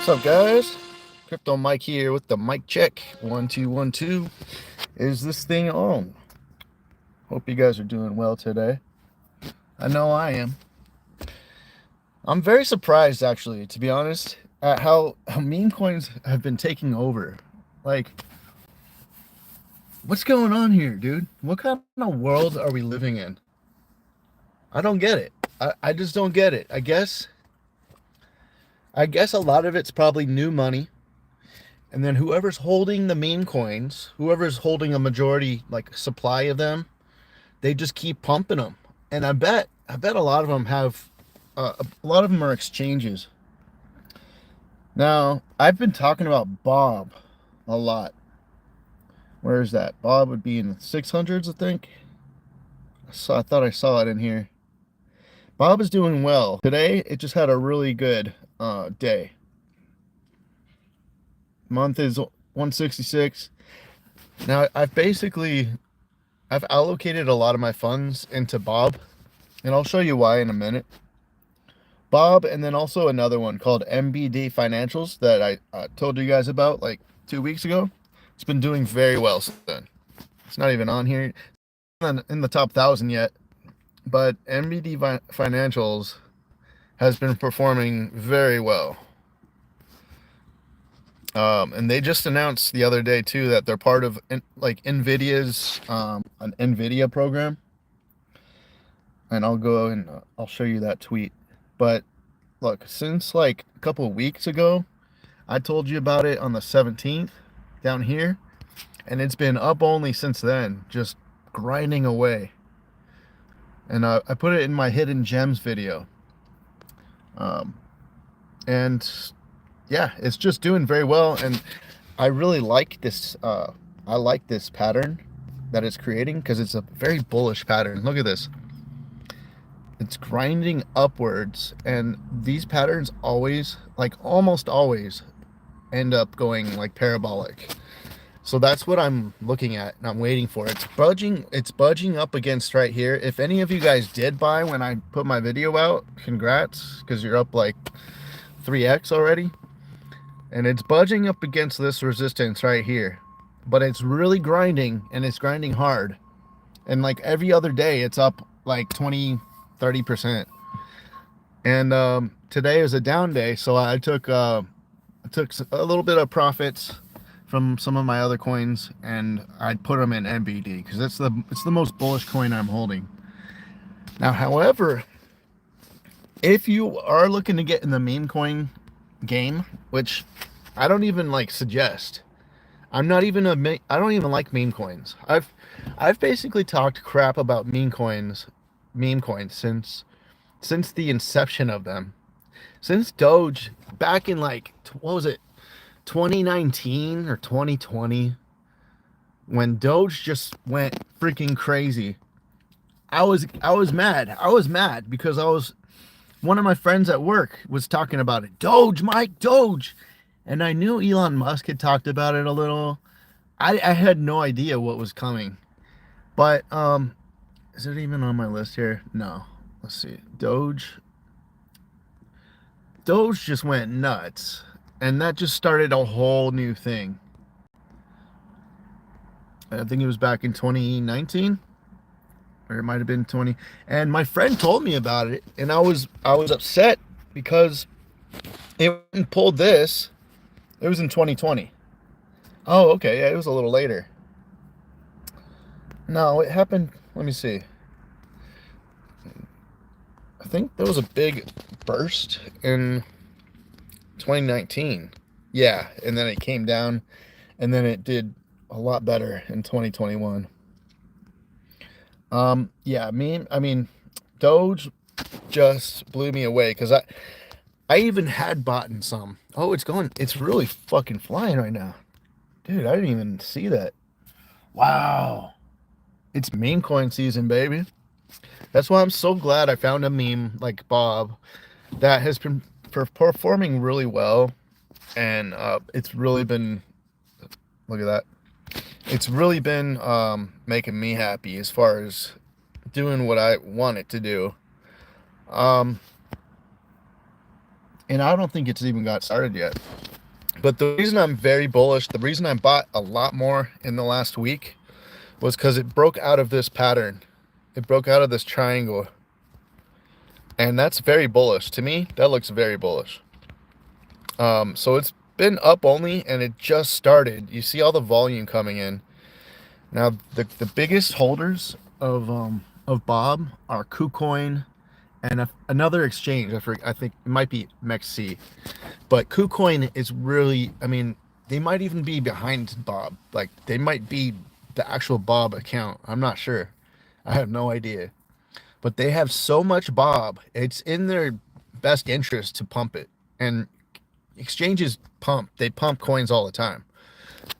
What's up, guys? Crypto Mike here with the mic check. 1 2 1 2. Is this thing on? Hope you guys are doing well today. I know I am. I'm very surprised, actually, to be honest, at how meme coins have been taking over. Like, what's going on here, dude? What kind of world are we living in? I don't get it. I just don't get it. I guess a lot of it's probably new money. And then whoever's holding the meme coins, whoever's holding a majority like supply of them, they just keep pumping them. And I bet a lot of them have, a lot of them are exchanges. Now, I've been talking about Bob a lot. Where is that? Bob would be in the 600s, I think. I thought I saw it in here. Bob is doing well. Today, it just had a really good day. Month is 166. Now, I've allocated a lot of my funds into Bob, and I'll show you why in a minute. Bob, and then also another one called MBD Financials that I told you guys about like 2 weeks ago. It's been doing very well since then. It's not even on here. It's not in the top 1,000 yet, but MBD Financials has been performing very well. And they just announced the other day too that they're part of like NVIDIA's an NVIDIA program. And I'll go and I'll show you that tweet. But look, since like a couple of weeks ago, I told you about it on the 17th down here, and it's been up only since then, just grinding away. And I put it in my hidden gems video. And yeah, it's just doing very well, and I really like this. I like this pattern that it's creating because it's a very bullish pattern. Look at this. It's grinding upwards, and these patterns always, like almost always, end up going like parabolic. So that's what I'm looking at, and I'm waiting for. It's budging up against right here. If any of you guys did buy when I put my video out, congrats, because you're up like 3x already. And it's budging up against this resistance right here. But it's really grinding, and it's grinding hard. And like every other day, it's up like 20, 30%. And today is a down day, so I took a little bit of profits from some of my other coins, and I put them in MBD because it's the most bullish coin I'm holding. Now, however, if you are looking to get in the meme coin game, which I don't even like suggest. I don't even like meme coins. I've basically talked crap about meme coins since the inception of them. Since Doge back in like, what was it, 2019 or 2020, when Doge just went freaking crazy. I was mad. I was mad because one of my friends at work was talking about it. Doge, Mike, Doge. And I knew Elon Musk had talked about it a little. I had no idea what was coming. But, is it even on my list here? No. Let's see. Doge just went nuts. And that just started a whole new thing. I think it was back in 2019. Or it might have been 20. And my friend told me about it. And I was upset because it pulled this. It was in 2020. Oh, okay. Yeah, it was a little later. No, it happened. Let me see. I think there was a big burst in 2019. Yeah, and then it came down, and then it did a lot better in 2021. Yeah, I mean, Doge just blew me away because I even had bought in some. Oh, it's really fucking flying right now. Dude, I didn't even see that. Wow. It's meme coin season, baby. That's why I'm so glad I found a meme like Bob that has been performing really well. And it's really been, look at that. It's really been making me happy as far as doing what I want it to do. and I don't think it's even got started yet. But the reason I'm very bullish, the reason I bought a lot more in the last week was because it broke out of this pattern. It broke out of this triangle. And that's very bullish. To me, that looks very bullish. So it's been up only, and it just started. You see all the volume coming in. Now, the biggest holders of Bob are KuCoin and another exchange. I think it might be MEXC. But KuCoin is really, I mean, they might even be behind Bob. Like, they might be the actual Bob account. I'm not sure. I have no idea. But they have so much Bob, it's in their best interest to pump it. And exchanges pump. They pump coins all the time.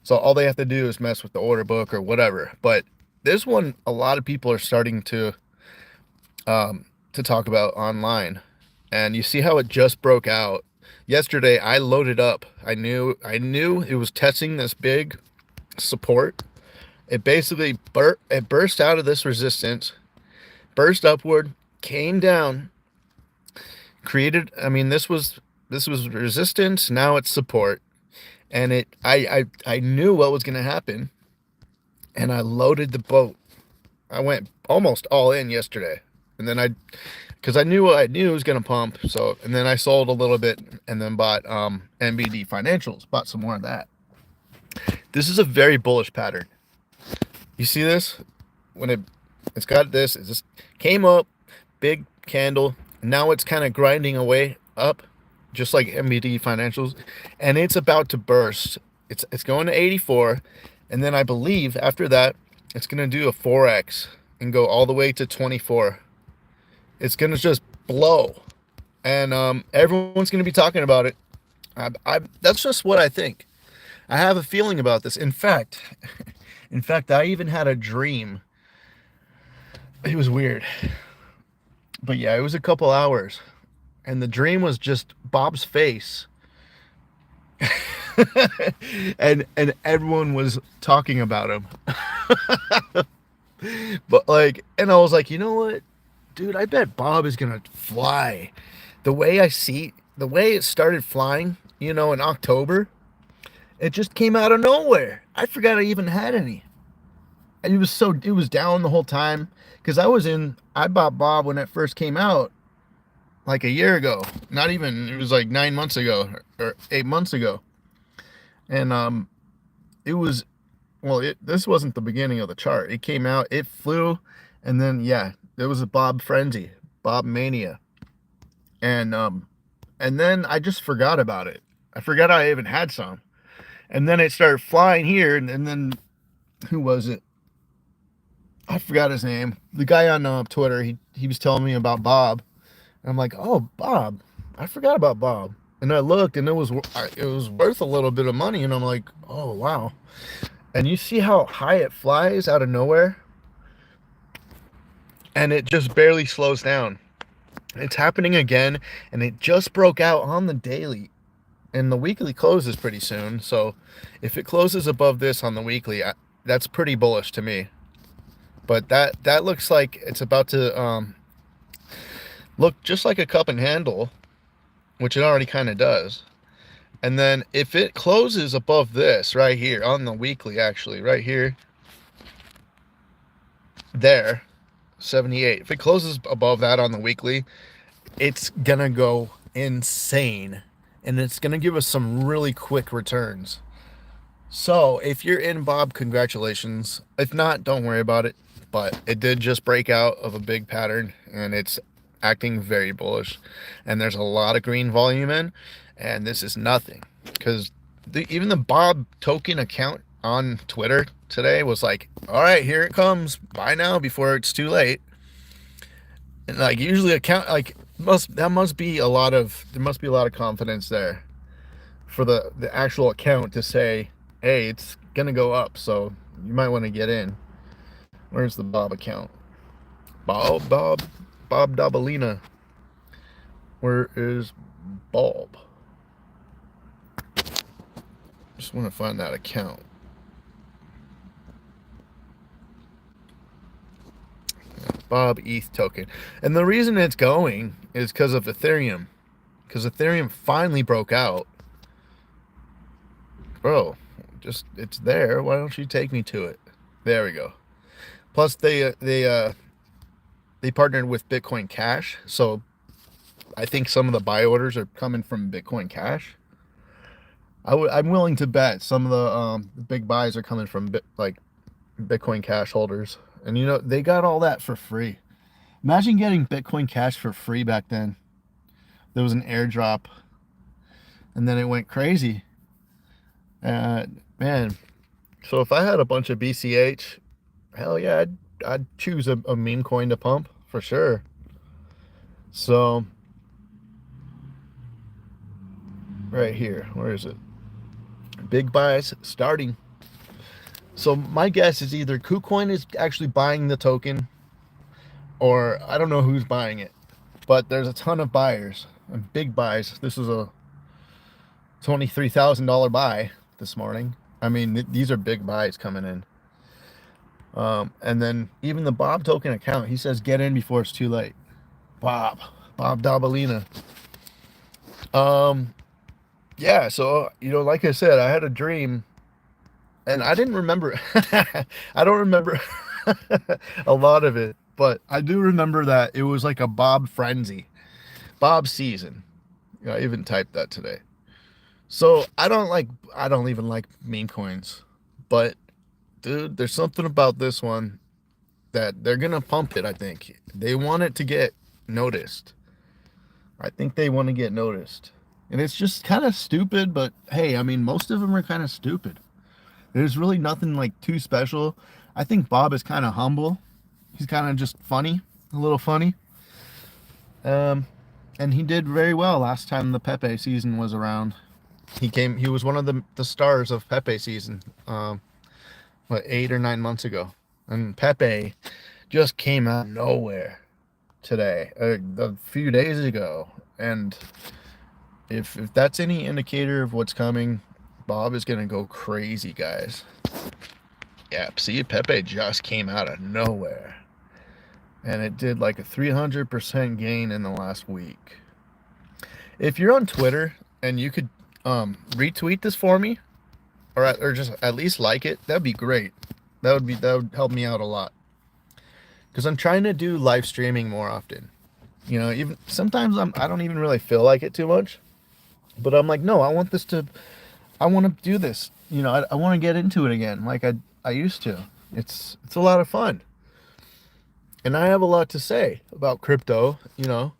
So all they have to do is mess with the order book or whatever. But this one, a lot of people are starting to talk about online. And you see how it just broke out. Yesterday, I loaded up. I knew it was testing this big support. It basically burst out of this resistance, burst upward, came down, created. I mean, this was resistance. Now it's support, and I knew what was going to happen, and I loaded the boat. I went almost all in yesterday, and then because I knew it was going to pump. So, and then I sold a little bit, and then bought NBD Financials, bought some more of that. This is a very bullish pattern. You see this? When it's got this, it just came up, big candle. Now it's kind of grinding away up, just like NBD Financials, and it's about to burst. It's going to 84, and then I believe after that, it's going to do a 4x and go all the way to 24. It's going to just blow, and everyone's going to be talking about it. That's just what I think. I have a feeling about this. In fact, I even had a dream. It was weird. But yeah, it was a couple hours. And the dream was just Bob's face. and everyone was talking about him. But like, and I was like, you know what? Dude, I bet Bob is going to fly. The way it started flying, in October, it just came out of nowhere. I forgot I even had any. And it was down the whole time. Because I bought Bob when it first came out, like a year ago. Not even, it was like 9 months ago, or 8 months ago. And this wasn't the beginning of the chart. It came out, it flew, and then, yeah, there was a Bob frenzy, Bob mania. And then I just forgot about it. I forgot I even had some. And then it started flying here, and then, who was it? I forgot his name. The guy on Twitter, he was telling me about Bob. And I'm like, oh, Bob. I forgot about Bob. And I looked, and it was worth a little bit of money. And I'm like, oh, wow. And you see how high it flies out of nowhere? And it just barely slows down. It's happening again, and it just broke out on the daily. And the weekly closes pretty soon. So if it closes above this on the weekly, that's pretty bullish to me. But that looks like it's about to look just like a cup and handle, which it already kind of does. And then if it closes above this right here on the weekly, actually, right here, there, 78. If it closes above that on the weekly, it's going to go insane. And it's going to give us some really quick returns. So if you're in Bob, congratulations. If not, don't worry about it. But it did just break out of a big pattern, and it's acting very bullish. And there's a lot of green volume in, and this is nothing. Because even the Bob token account on Twitter today was like, all right, here it comes. Buy now before it's too late. And like usually there must be a lot of confidence there for the actual account to say, hey, it's gonna go up, so you might want to get in. Where's the Bob account? Bob Dabalina. Where is Bob? Just want to find that account. Bob ETH token. And the reason it's going is because of Ethereum. because Ethereum finally broke out. Bro, just it's there. Why don't you take me to it? There we go. Plus, they partnered with Bitcoin Cash, so I think some of the buy orders are coming from Bitcoin Cash. I'm willing to bet some of the big buys are coming from Bitcoin Cash holders, and they got all that for free. Imagine getting Bitcoin Cash for free back then. There was an airdrop, and then it went crazy. Man, so if I had a bunch of BCH, hell yeah, I'd choose a meme coin to pump for sure. So right here, where is it? Big buys starting. So my guess is either KuCoin is actually buying the token, or I don't know who's buying it, but there's a ton of buyers and big buys. This is a $23,000 buy this morning. I mean, these are big buys coming in. And then even the Bob token account, he says get in before it's too late. Bob Dabalina. Yeah, so like I said, I had a dream, and I didn't remember. I don't remember a lot of it, but I do remember that it was like a Bob frenzy, Bob season. I even typed that today. So I don't even like meme coins, but dude, there's something about this one that they're gonna pump it. I think they want it to get noticed. I think they want to get noticed. And it's just kind of stupid, but hey, I mean, most of them are kind of stupid. There's really nothing like too special. I think Bob is kind of humble. He's kind of just funny, a little funny. And he did very well last time the Pepe season was around. He was one of the stars of Pepe season, 8 or 9 months ago. And Pepe just came out of nowhere today, a few days ago. And if that's any indicator of what's coming, Bob is gonna go crazy, guys. Yeah, see, Pepe just came out of nowhere, and it did like a 300% gain in the last week. If you're on Twitter and you could retweet this for me, or just at least like it, that'd be great. That would help me out a lot, because I'm trying to do live streaming more often. Even sometimes I don't even really feel like it too much. But I'm like, no, I want to do this. I want to get into it again like I used to. It's a lot of fun. And I have a lot to say about crypto, and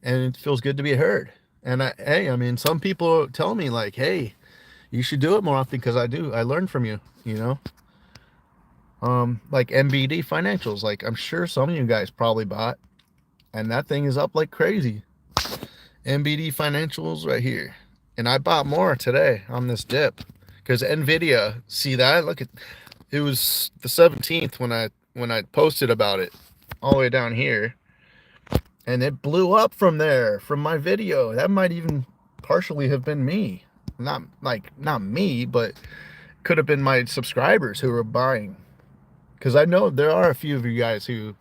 it feels good to be heard. And I mean, some people tell me like, hey, you should do it more often, because I learn from you, like MBD financials. Like, I'm sure some of you guys probably bought, and that thing is up like crazy. MBD financials right here, and I bought more today on this dip, because Nvidia, see that, look at, it was the 17th when I posted about it, all the way down here, and it blew up from there, from my video. That might even partially have been me, not me, but could have been my subscribers who were buying, because I know there are a few of you guys who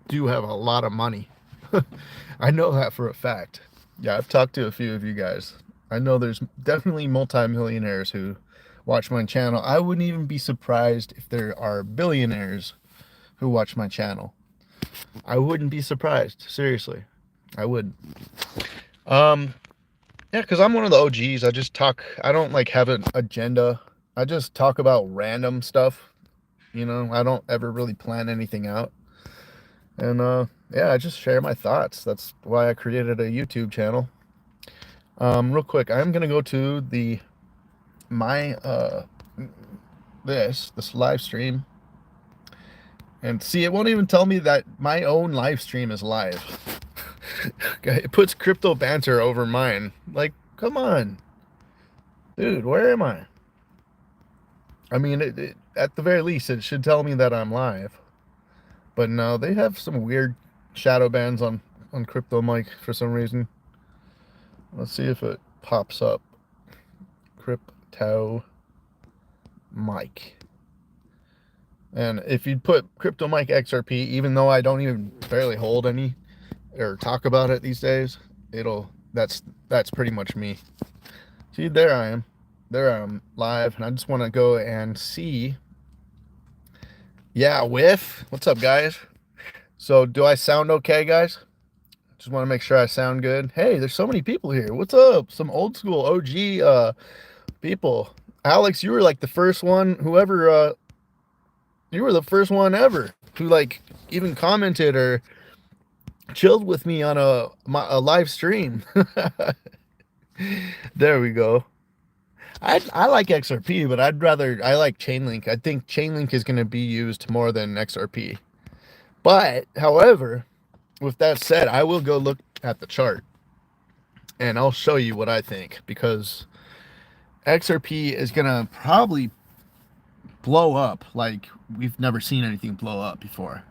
do have a lot of money. I know that for a fact. Yeah, I've talked to a few of you guys. I know there's definitely multimillionaires who watch my channel. I wouldn't even be surprised if there are billionaires who watch my channel. I wouldn't be surprised. Seriously. I wouldn't. Yeah, because I'm one of the OGs. I don't like have an agenda. I just talk about random stuff. I don't ever really plan anything out. And yeah, I just share my thoughts. That's why I created a YouTube channel. Real quick, I'm gonna go to this live stream, and see, it won't even tell me that my own live stream is live. It puts crypto banter over mine. Like, come on, dude, where am I? I mean, at the very least, it should tell me that I'm live. But no, they have some weird shadow bans on Crypto Mike for some reason. Let's see if it pops up. Crypto Mike. And if you put Crypto Mike XRP, even though I don't even barely hold any or talk about it these days, it'll that's pretty much me. See, there I am. There I am live, and I just want to go and see. Yeah, whiff. What's up, guys? So, do I sound okay, guys? Just want to make sure I sound good. Hey, there's so many people here. What's up? Some old school OG people. Alex, you were like the first one. Whoever, you were the first one ever who like even commented or chilled with me on a live stream. There we go. I like XRP, but I like Chainlink. I think Chainlink is going to be used more than XRP. But, however, with that said, I will go look at the chart and I'll show you what I think, because XRP is going to probably blow up like we've never seen anything blow up before.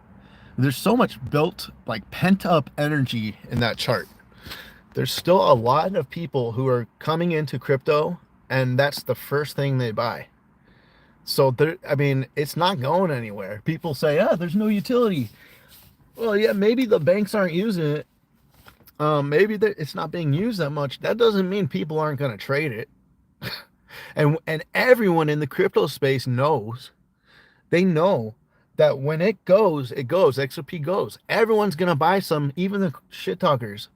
There's so much built, like, pent up energy in that chart. There's still a lot of people who are coming into crypto and that's the first thing they buy. So there, I mean, it's not going anywhere. People say, there's no utility. Well, yeah, maybe the banks aren't using it. Maybe it's not being used that much. That doesn't mean people aren't going to trade it. and everyone in the crypto space knows. They know that when it goes, XRP goes. Everyone's going to buy some, even the shit talkers.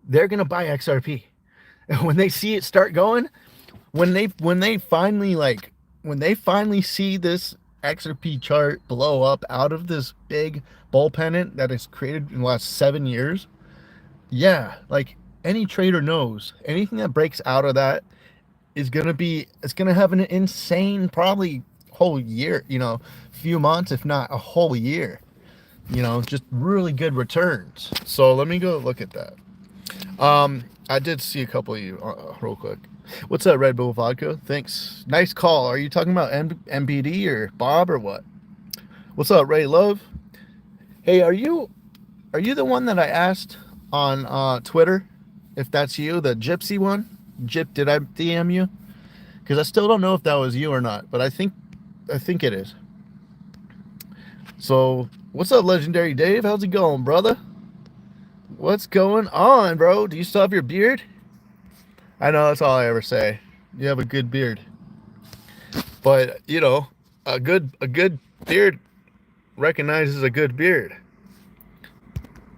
They're going to buy XRP. And when they see it start going, when they finally see this XRP chart blow up out of this big bull pennant that is created in the last 7 years, yeah, like any trader knows, anything that breaks out of that is gonna have an insane, probably whole year, few months, if not a whole year, just really good returns. So let me go look at that. I did see a couple of you real quick. What's up, Red Bull Vodka? Thanks. Nice call. Are you talking about MBD or Bob or what? What's up, Ray Love? Hey, are you the one that I asked on Twitter if that's you, the Gypsy one? Did I DM you? Because I still don't know if that was you or not, but I think it is. So, what's up, Legendary Dave? How's it going, brother? What's going on, bro? Do you still have your beard? I know, that's all I ever say. You have a good beard. But, a good beard recognizes a good beard.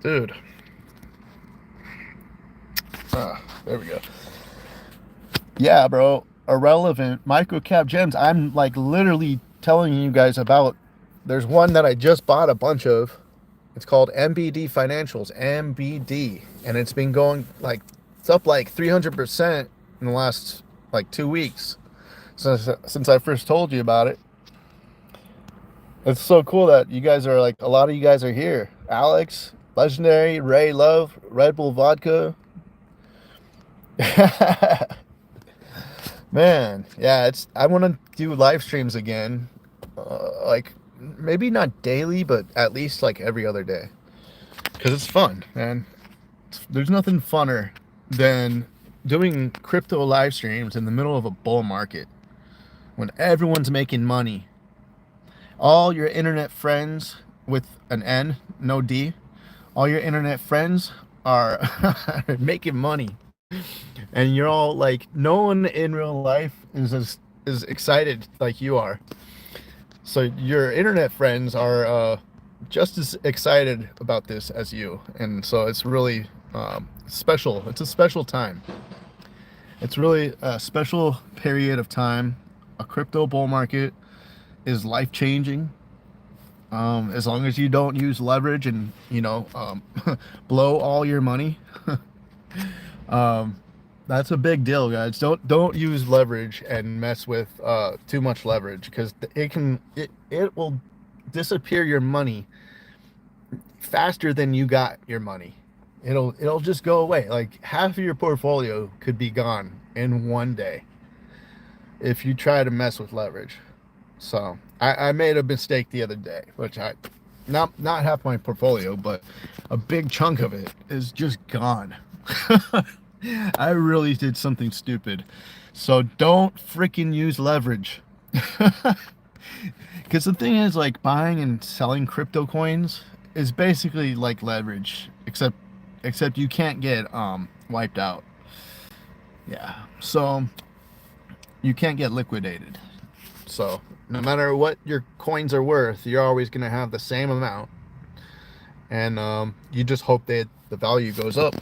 Dude. There we go. Yeah, bro. Irrelevant microcap gems. I'm like literally telling you guys about. There's one that I just bought a bunch of. It's called MBD Financials, MBD, and it's been going it's up like 300% in the last 2 weeks since I first told you about it. It's so cool that you guys are a lot of you guys are here. Alex, Legendary, Ray Love, Red Bull Vodka. Man, yeah, I want to do live streams again, maybe not daily, but at least every other day, because it's fun, man. There's nothing funner than doing crypto live streams in the middle of a bull market when everyone's making money. All your internet friends, with an N, no D, all your internet friends are making money, and you're all no one in real life is excited like you are. So your internet friends are just as excited about this as you. And so it's really special. It's a special time. It's really a special period of time. A crypto bull market is life-changing. As long as you don't use leverage and, blow all your money. That's a big deal, guys. Don't use leverage and mess with too much leverage, because it will disappear your money faster than you got your money. It'll just go away. Half of your portfolio could be gone in one day if you try to mess with leverage. So I made a mistake the other day, which not half my portfolio, but a big chunk of it is just gone. I really did something stupid. So don't freaking use leverage. Because the thing is, buying and selling crypto coins is basically like leverage, except you can't get wiped out. Yeah. So you can't get liquidated. So no matter what your coins are worth, you're always going to have the same amount. And you just hope that the value goes up,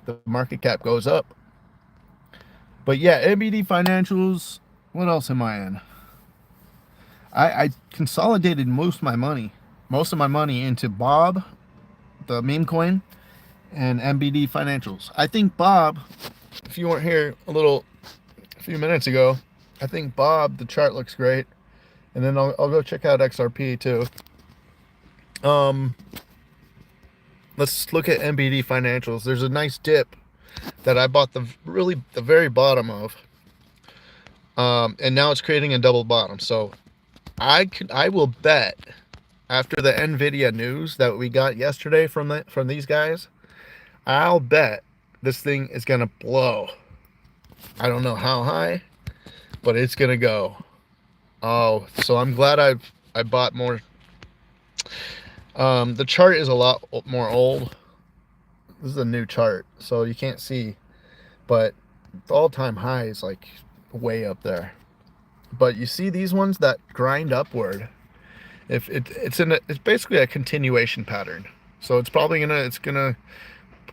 the market cap goes up. But yeah, MBD financials. What else am I in? I consolidated most of my money into Bob, the meme coin, and MBD financials. I think Bob, if you weren't here a few minutes ago, I think Bob, the chart looks great. And then I'll go check out XRP too. Let's look at MBD financials. There's a nice dip that I bought the very bottom of. And now it's creating a double bottom. So I will bet after the Nvidia news that we got yesterday from these guys, I'll bet this thing is gonna blow. I don't know how high, but it's gonna go. Oh, so I'm glad I bought more. The chart is a lot more old. This is a new chart, so you can't see, but the all-time high is like way up there. But you see these ones that grind upward. If it's basically a continuation pattern. So it's probably gonna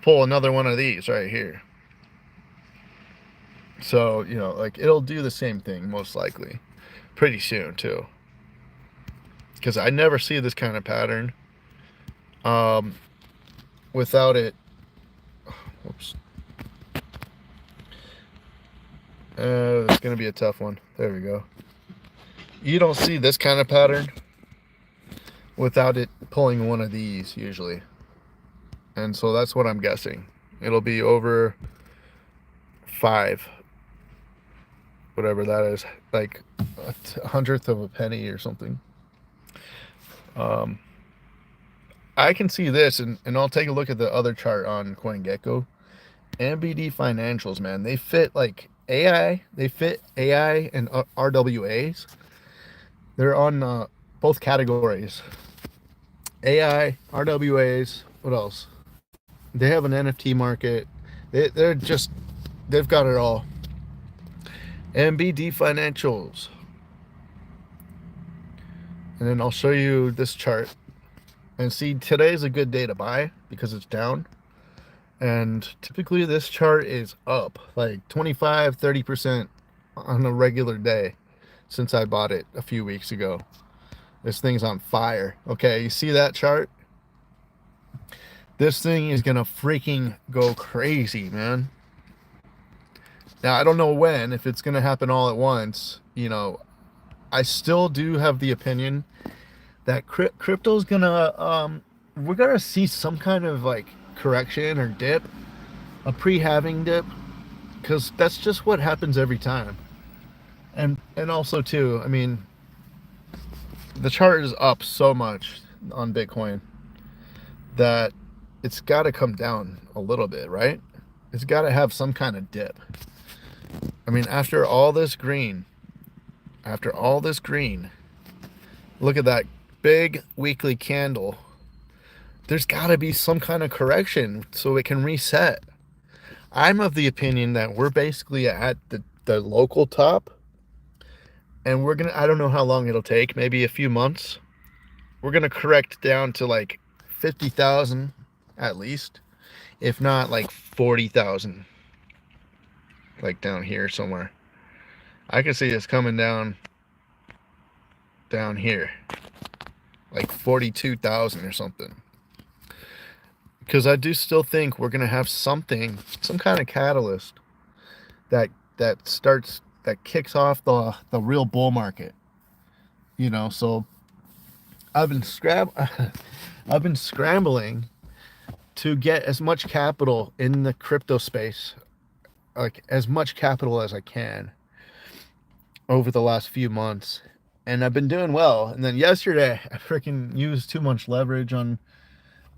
pull another one of these right here. So, you know, like it'll do the same thing most likely pretty soon too. Because I never see this kind of pattern without it. Whoops. It's gonna be a tough one. There we go. You don't see this kind of pattern without it pulling one of these usually. And so that's what I'm guessing. It'll be over 5, whatever that is, like a hundredth of a penny or something. I can see this, and I'll take a look at the other chart on CoinGecko. MBD financials, man, they fit like AI. They fit AI and RWAs. They're on both categories. AI, RWAs. What else? They have an NFT market. They've got it all. MBD financials. And then I'll show you this chart. And see, today is a good day to buy because it's down. And typically this chart is up like 25, 30% on a regular day since I bought it a few weeks ago. This thing's on fire. Okay, you see that chart? This thing is gonna freaking go crazy, man. Now, I don't know when, if it's gonna happen all at once. You know, I still do have the opinion that crypto's gonna, we're gonna see some kind of like correction or dip, a pre-halving dip, because that's just what happens every time. And also too, I mean, the chart is up so much on Bitcoin that it's got to come down a little bit, right? It's got to have some kind of dip. I mean, after all this green, look at that big weekly candle. There's got to be some kind of correction so it can reset. I'm of the opinion that we're basically at the local top, and we're gonna, I don't know how long it'll take, maybe a few months. We're gonna correct down to like 50,000 at least, if not like 40,000, like down here somewhere. I can see it's coming down here, like 42,000 or something. Because I do still think we're gonna have some kind of catalyst that kicks off the real bull market. You know, so I've been scrambling to get as much capital in the crypto space, like as much capital as I can over the last few months, and I've been doing well. And then yesterday I freaking used too much leverage on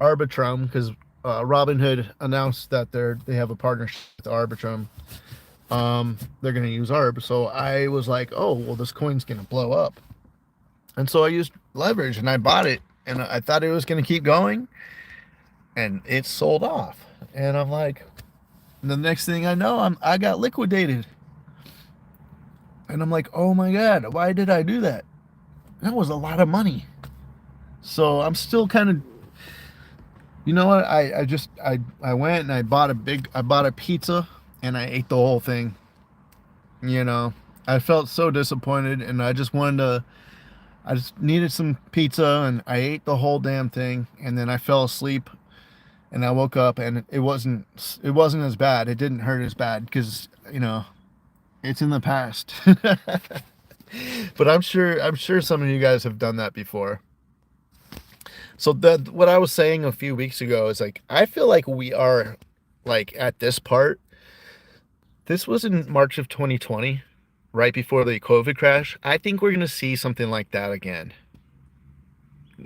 Arbitrum because Robinhood announced that they have a partnership with Arbitrum. They're going to use ARB. So I was like, oh, well, this coin's going to blow up. And so I used leverage and I bought it, and I thought it was going to keep going, and it sold off. And I'm like, And the next thing I know, I got liquidated. And I'm like, oh my God, why did I do that? That was a lot of money. So I'm still kind of, you know what? I went and I bought a pizza and I ate the whole thing. You know, I felt so disappointed and I just needed some pizza and I ate the whole damn thing and then I fell asleep and I woke up and it wasn't as bad. It didn't hurt as bad because, it's in the past. But I'm sure some of you guys have done that before. So what I was saying a few weeks ago is like I feel like we are like at this part. This was in March of 2020, right before the COVID crash. I think we're going to see something like that again.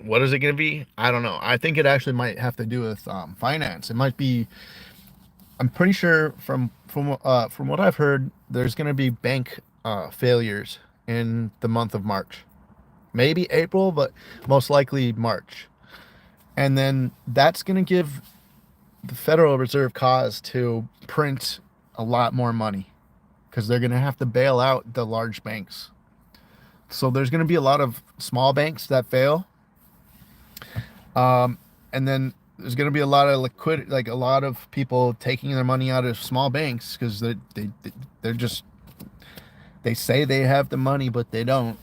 What is it going to be? I don't know. I think it actually might have to do with finance. It might be. I'm pretty sure from what I've heard, there's going to be bank failures in the month of March, maybe April, but most likely March. And then that's going to give the Federal Reserve cause to print a lot more money because they're going to have to bail out the large banks. So there's going to be a lot of small banks that fail. And then there's going to be a lot of liquidity, like a lot of people taking their money out of small banks because they say they have the money, but they don't.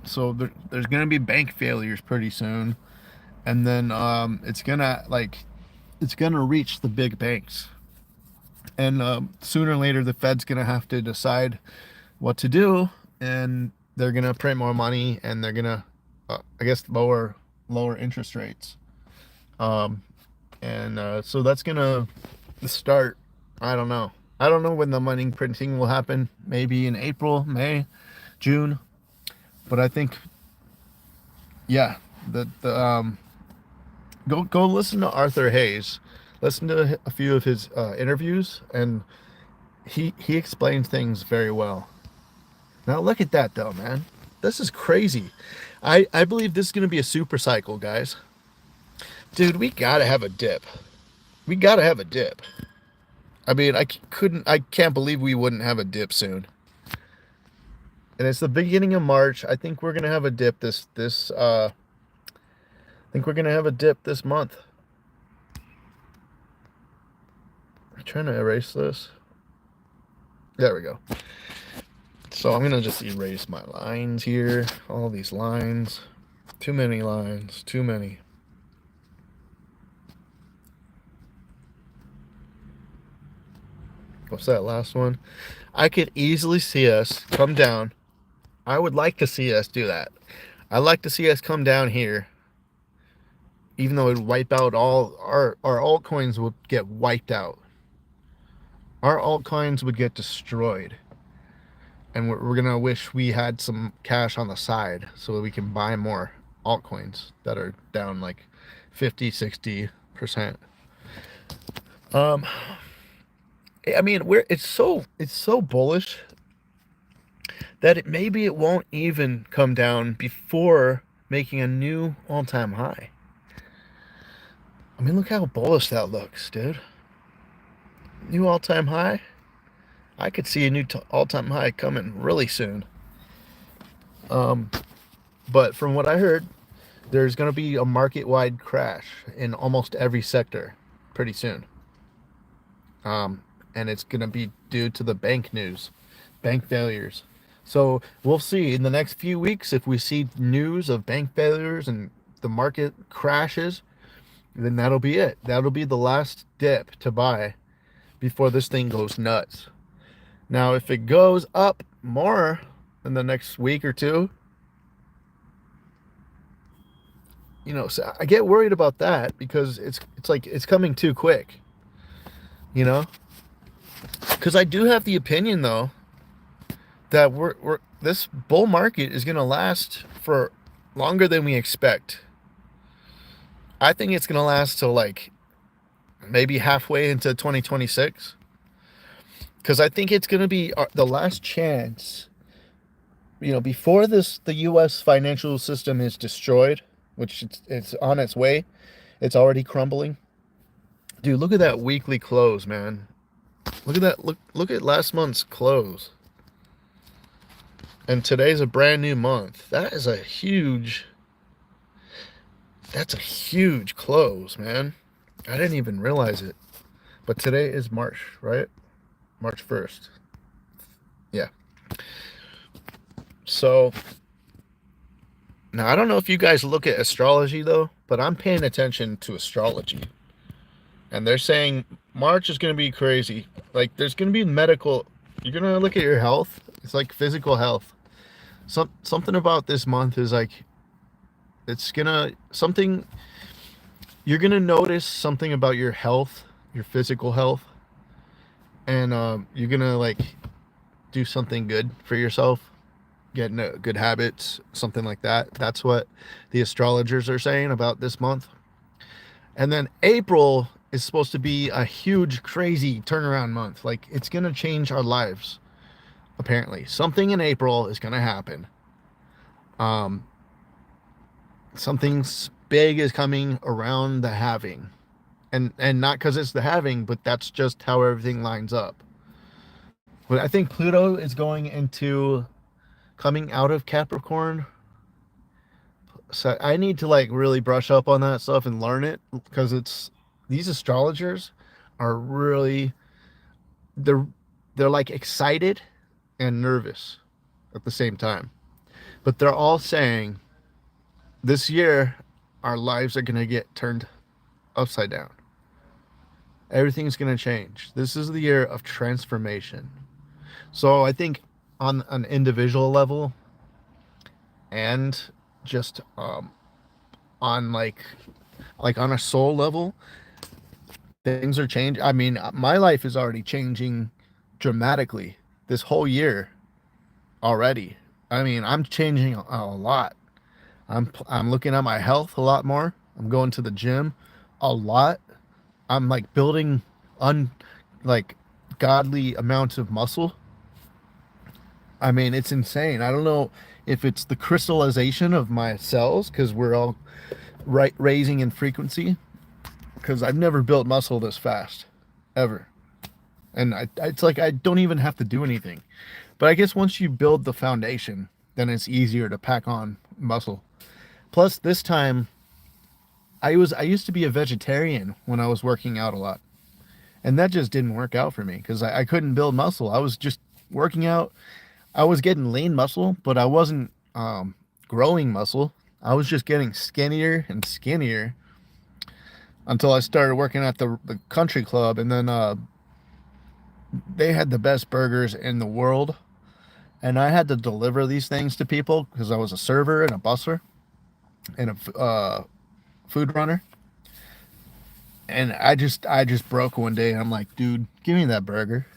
So there's going to be bank failures pretty soon. And then it's gonna reach the big banks, and sooner or later the Fed's gonna have to decide what to do, and they're gonna print more money, and they're gonna, I guess, lower interest rates, and so that's gonna start. I don't know when the money printing will happen. Maybe in April, May, June, but I think, yeah, the Go listen to Arthur Hayes. Listen to a few of his interviews, and he explains things very well. Now look at that though, man. This is crazy. I believe this is gonna be a super cycle, guys. Dude, we gotta have a dip. We gotta have a dip. I mean, I can't believe we wouldn't have a dip soon. And it's the beginning of March. I think we're gonna have a dip this month. I'm trying to erase this. There we go. So I'm going to just erase my lines here. All these lines. Too many lines. Too many. What's that last one? I could easily see us come down. I would like to see us do that. I'd like to see us come down here. Even though it would wipe out all our altcoins would get wiped out. Our altcoins would get destroyed. And we're going to wish we had some cash on the side so that we can buy more altcoins that are down like 50, 60%. I mean, it's so bullish that maybe it won't even come down before making a new all-time high. I mean, look how bullish that looks, dude. New all-time high. I could see a new all-time high coming really soon. But from what I heard, there's going to be a market-wide crash in almost every sector pretty soon. And it's going to be due to the bank news, bank failures. So we'll see in the next few weeks if we see news of bank failures and the market crashes. Then that'll be it. That'll be the last dip to buy before this thing goes nuts. Now, if it goes up more in the next week or two, so I get worried about that because it's like it's coming too quick, Because I do have the opinion though that this bull market is going to last for longer than we expect. I think it's going to last till like maybe halfway into 2026. Because I think it's going to be the last chance, before the U.S. financial system is destroyed, which it's on its way. It's already crumbling. Dude, look at that weekly close, man. Look at that. Look at last month's close. And today's a brand new month. That's a huge close, man. I didn't even realize it. But today is March, right? March 1st. Yeah. So now I don't know if you guys look at astrology though, but I'm paying attention to astrology. And they're saying March is going to be crazy. Like there's going to be medical, you're going to look at your health. It's like physical health. Something about this month is like it's going to something you're going to notice something about your health, your physical health. And you're going to like do something good for yourself, get into good habits, something like that. That's what the astrologers are saying about this month. And then April is supposed to be a huge, crazy turnaround month. Like it's going to change our lives. Apparently, something in April is going to happen. Something big is coming around the halving, and not because it's the halving, but that's just how everything lines up. But I think Pluto is coming out of Capricorn. So I need to like really brush up on that stuff and learn it because these astrologers are really they're like excited and nervous at the same time. But they're all saying this year our lives are going to get turned upside down. Everything's going to change. This is the year of transformation. So I think on an individual level and just on like on a soul level, things are changing. I mean, my life is already changing dramatically this whole year already. I mean, I'm changing a lot. I'm looking at my health a lot more. I'm going to the gym a lot. I'm like building like godly amounts of muscle. I mean, it's insane. I don't know if it's the crystallization of my cells because we're all raising in frequency. Because I've never built muscle this fast, ever. And it's like I don't even have to do anything. But I guess once you build the foundation, then it's easier to pack on muscle. Plus, this time, I used to be a vegetarian when I was working out a lot. And that just didn't work out for me because I couldn't build muscle. I was just working out. I was getting lean muscle, but I wasn't growing muscle. I was just getting skinnier and skinnier until I started working at the country club. And then they had the best burgers in the world. And I had to deliver these things to people because I was a server and a busser and a food runner. And I just broke one day and I'm like, dude, give me that burger.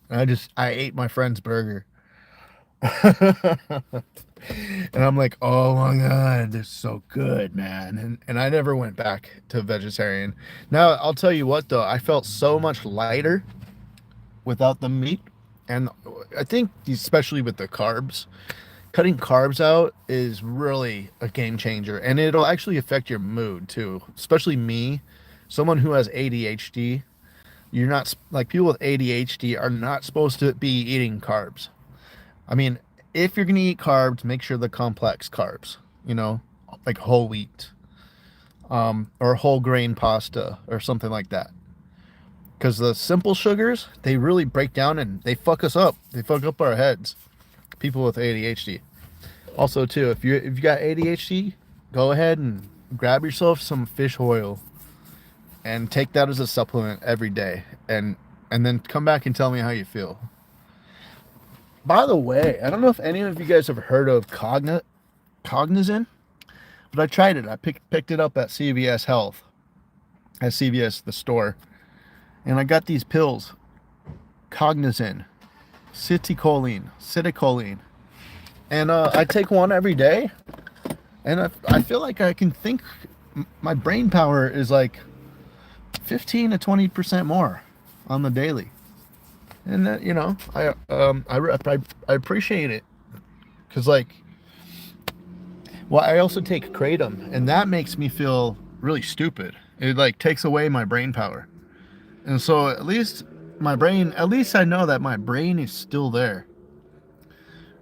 And I ate my friend's burger. And I'm like, oh my God, this is so good, man. And I never went back to vegetarian. Now, I'll tell you what, though, I felt so much lighter without the meat. And I think, especially with the carbs, cutting carbs out is really a game changer. And it'll actually affect your mood, too. Especially me, someone who has ADHD. You're not, like, people with ADHD are not supposed to be eating carbs. I mean, if you're going to eat carbs, make sure the complex carbs, like whole wheat, or whole grain pasta or something like that. Because the simple sugars, they really break down and they fuck us up. They fuck up our heads. People with ADHD. Also, too, if you got ADHD, go ahead and grab yourself some fish oil and take that as a supplement every day. And then come back and tell me how you feel. By the way, I don't know if any of you guys have heard of Cognizant, but I tried it. I picked it up at CVS Health, at CVS, the store, and I got these pills, Cognizant, citicoline, and I take one every day, and I feel like I can think. My brain power is like 15 to 20% more on the daily. And that, I appreciate it because, like, well, I also take kratom, and that makes me feel really stupid. It like takes away my brain power, and so at least my brain, at least I know that my brain is still there.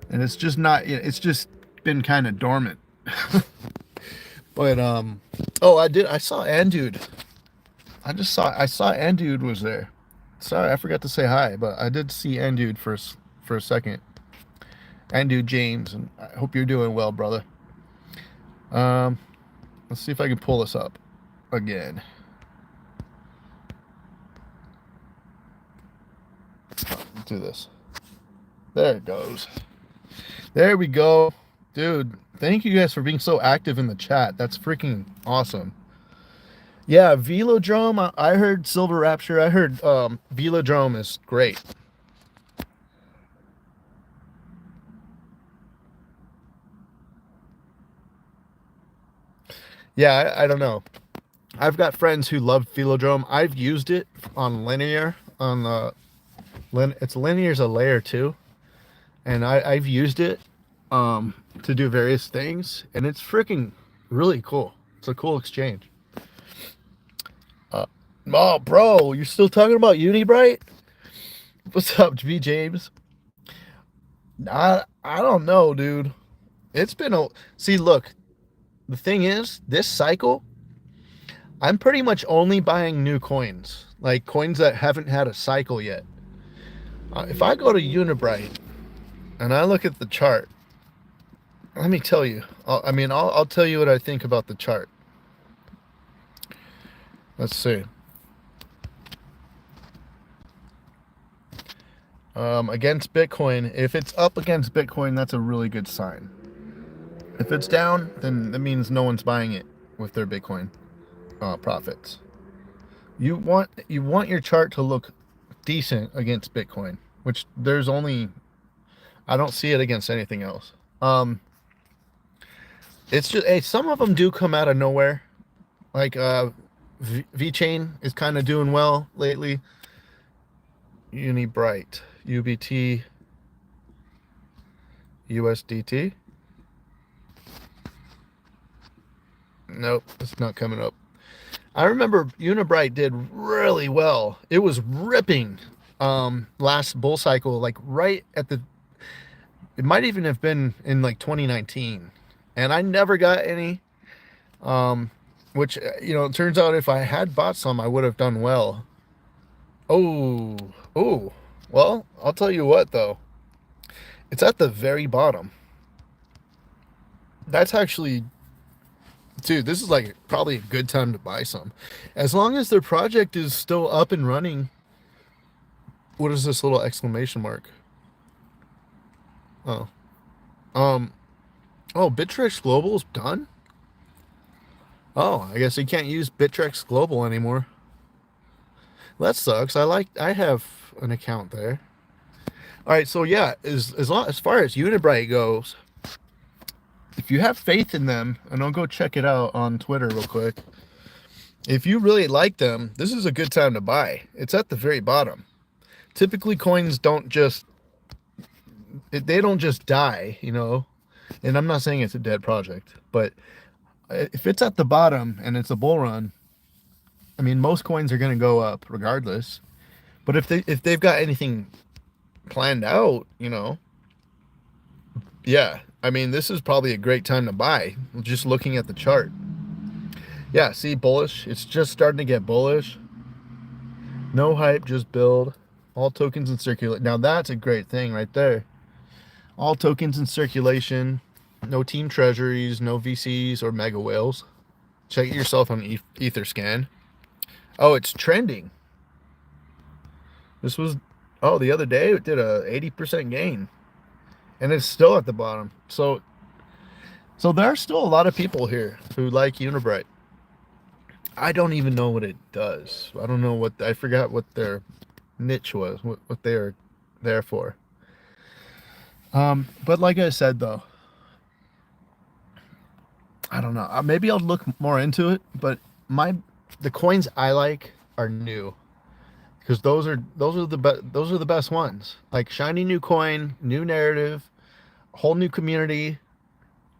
And it's just not, it's just been kind of dormant. But, oh, I saw Andude. I saw Andude was there. Sorry, I forgot to say hi, but I did see Andude for a second. Andude James, and I hope you're doing well, brother. Let's see if I can pull this up again. Let's do this. There it goes. There we go. Dude, thank you guys for being so active in the chat. That's freaking awesome. Yeah, Velodrome. I heard Silver Rapture. I heard Velodrome is great. Yeah, I don't know. I've got friends who love Velodrome. I've used it on Linear. It's Linear's a layer 2. And I've used it to do various things. And it's freaking really cool. It's a cool exchange. Oh, bro, you're still talking about Unibright? What's up, G James? I don't know, dude. It's been see, look, the thing is, this cycle, I'm pretty much only buying new coins, like coins that haven't had a cycle yet. If I go to Unibright and I look at the chart, let me tell you. I'll tell you what I think about the chart. Let's see. Against Bitcoin, if it's up against Bitcoin, that's a really good sign. If it's down, then that means no one's buying it with their Bitcoin profits. You want your chart to look decent against Bitcoin, which there's only, I don't see it against anything else. It's just, hey, some of them do come out of nowhere. Like VeChain is kind of doing well lately. Unibright, UBT, USDT. Nope, it's not coming up. I remember Unibright did really well. It was ripping last bull cycle, like right at the, it might even have been in like 2019. And I never got any, which, it turns out if I had bought some, I would have done well. Oh, well, I'll tell you what, though. It's at the very bottom. That's actually, dude, this is like probably a good time to buy some. As long as their project is still up and running. What is this little exclamation mark? Oh. Oh, Bittrex Global is done? Oh, I guess you can't use Bittrex Global anymore. That sucks. I have an account there. All right, so yeah, as far as Unibright goes, if you have faith in them, and I'll go check it out on Twitter real quick. If you really like them, this is a good time to buy. It's at the very bottom. Typically, coins don't just die, And I'm not saying it's a dead project, but if it's at the bottom and it's a bull run, I mean, most coins are going to go up regardless. But if they've got anything planned out, yeah, I mean, this is probably a great time to buy. Just looking at the chart. Yeah, see, bullish. It's just starting to get bullish. No hype, just build. All tokens in circulation. Now that's a great thing right there. All tokens in circulation. No team treasuries, no VCs or mega whales. Check it yourself on Etherscan. Oh, it's trending. This was, the other day it did a 80% gain. And it's still at the bottom. So there are still a lot of people here who like Unibright. I don't even know what it does. I don't know I forgot what their niche was, what they are there for. But like I said, though, I don't know. Maybe I'll look more into it. But the coins I like are new, because those are the best ones. Like shiny new coin, new narrative, whole new community,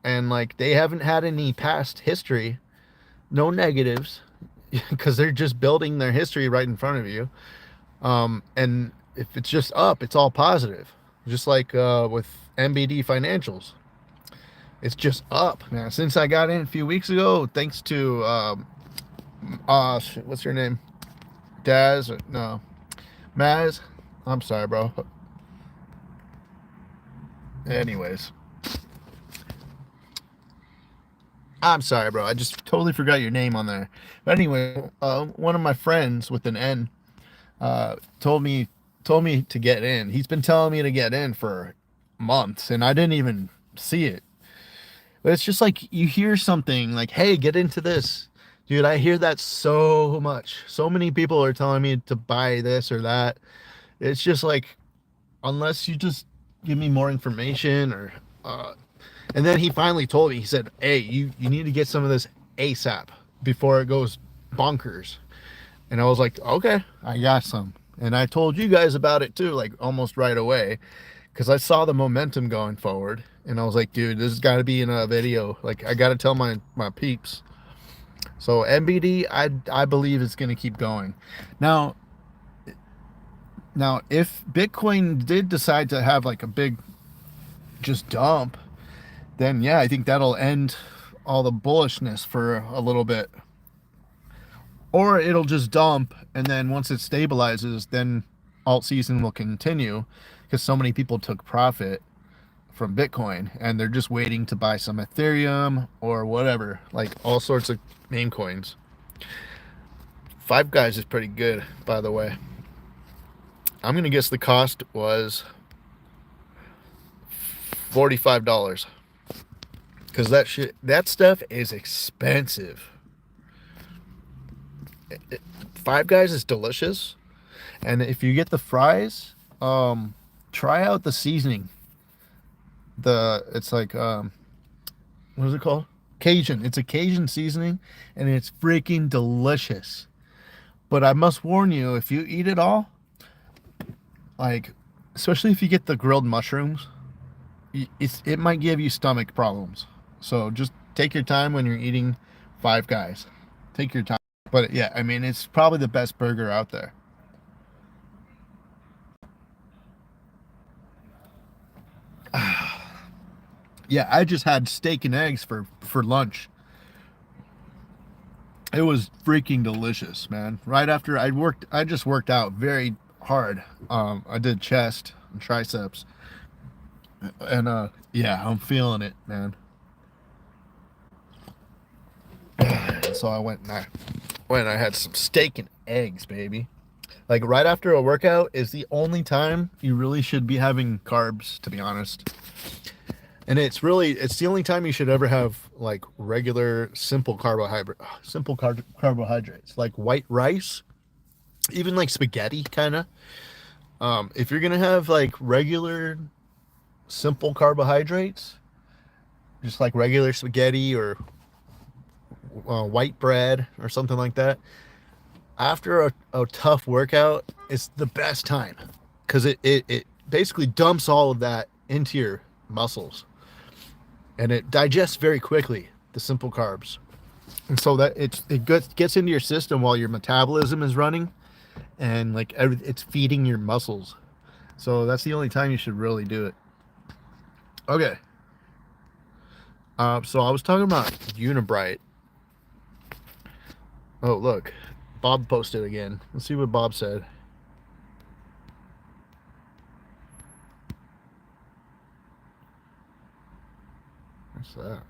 and like they haven't had any past history, no negatives, because they're just building their history right in front of you. And if it's just up, it's all positive. Just like with MBD financials, it's just up, man. Since I got in a few weeks ago, thanks to what's your name? Daz? No, Maz. I'm sorry, bro. Anyways, I'm sorry, bro. I just totally forgot your name on there. But anyway, one of my friends with an N told me to get in. He's been telling me to get in for months, and I didn't even see it. But it's just like you hear something like, "Hey, get into this." Dude, I hear that so much. So many people are telling me to buy this or that. It's just like, unless you just give me more information or and then he finally told me, he said, "Hey, you need to get some of this ASAP before it goes bonkers." And I was like, "Okay, I got some." And I told you guys about it too, like almost right away, because I saw the momentum going forward. And I was like, dude, this has got to be in a video. Like, I got to tell my peeps. So MBD, I believe it's going to keep going. Now, if Bitcoin did decide to have like a big just dump, then yeah, I think that'll end all the bullishness for a little bit. Or it'll just dump, and then once it stabilizes, then alt season will continue, because so many people took profit from Bitcoin and they're just waiting to buy some Ethereum or whatever, like all sorts of meme coins. Five Guys is pretty good, by the way. I'm gonna guess the cost was $45, because that stuff is expensive. Five Guys is delicious, and if you get the fries, try out the seasoning. It's like what is it called? Cajun. It's a Cajun seasoning, and it's freaking delicious. But I must warn you, if you eat it all, like, especially if you get the grilled mushrooms, it might give you stomach problems. So just take your time when you're eating Five Guys. Take your time. But yeah, I mean, it's probably the best burger out there. Yeah, I just had steak and eggs for lunch. It was freaking delicious, man. Right after I just worked out very hard. I did chest and triceps, and yeah, I'm feeling it, man. So I went and I had some steak and eggs, baby. Like right after a workout is the only time you really should be having carbs, to be honest. And it's the only time you should ever have like regular simple carbohydrates, like white rice, even like spaghetti kind of. If you're gonna have like regular simple carbohydrates, just like regular spaghetti or white bread or something like that, after a tough workout, it's the best time, because it basically dumps all of that into your muscles, and it digests very quickly, the simple carbs, and so that it gets into your system while your metabolism is running, and like it's feeding your muscles. So that's the only time you should really do it. Okay. So I was talking about Unibright. Oh, look, Bob posted again. Let's see what Bob said. What's that?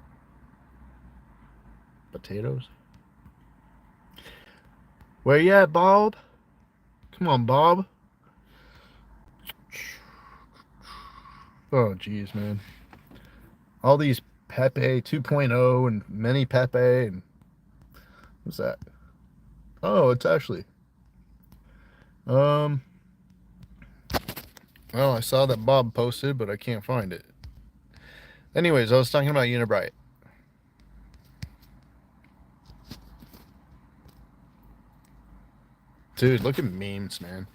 Potatoes? Where you at, Bob? Come on, Bob. Oh, geez, man. All these Pepe 2.0 and mini Pepe and what's that? Oh, it's actually. Well, I saw that Bob posted, but I can't find it. Anyways, I was talking about Unibright. Dude, look at memes, man.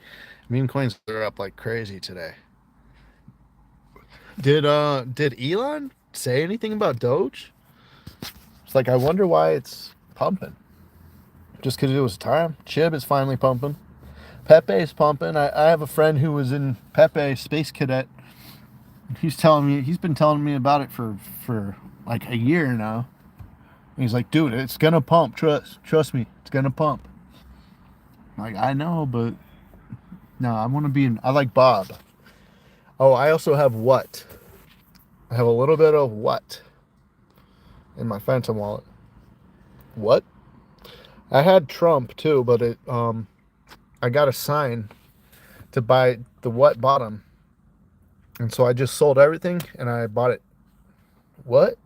Meme coins are up like crazy today. Did Elon say anything about Doge? It's like, I wonder why it's pumping. Just because it was time. Chib is finally pumping. Pepe's pumping. I have a friend who was in Pepe Space Cadet. He's been telling me about it for like a year now. He's like, dude, it's gonna pump. Trust me, it's gonna pump. Like, I know, but no, I want to be I like Bob. Oh, I also have what? I have a little bit of what in my Phantom wallet. What? I had Trump too, but I got a sign to buy the what bottom. And so I just sold everything and I bought it. What?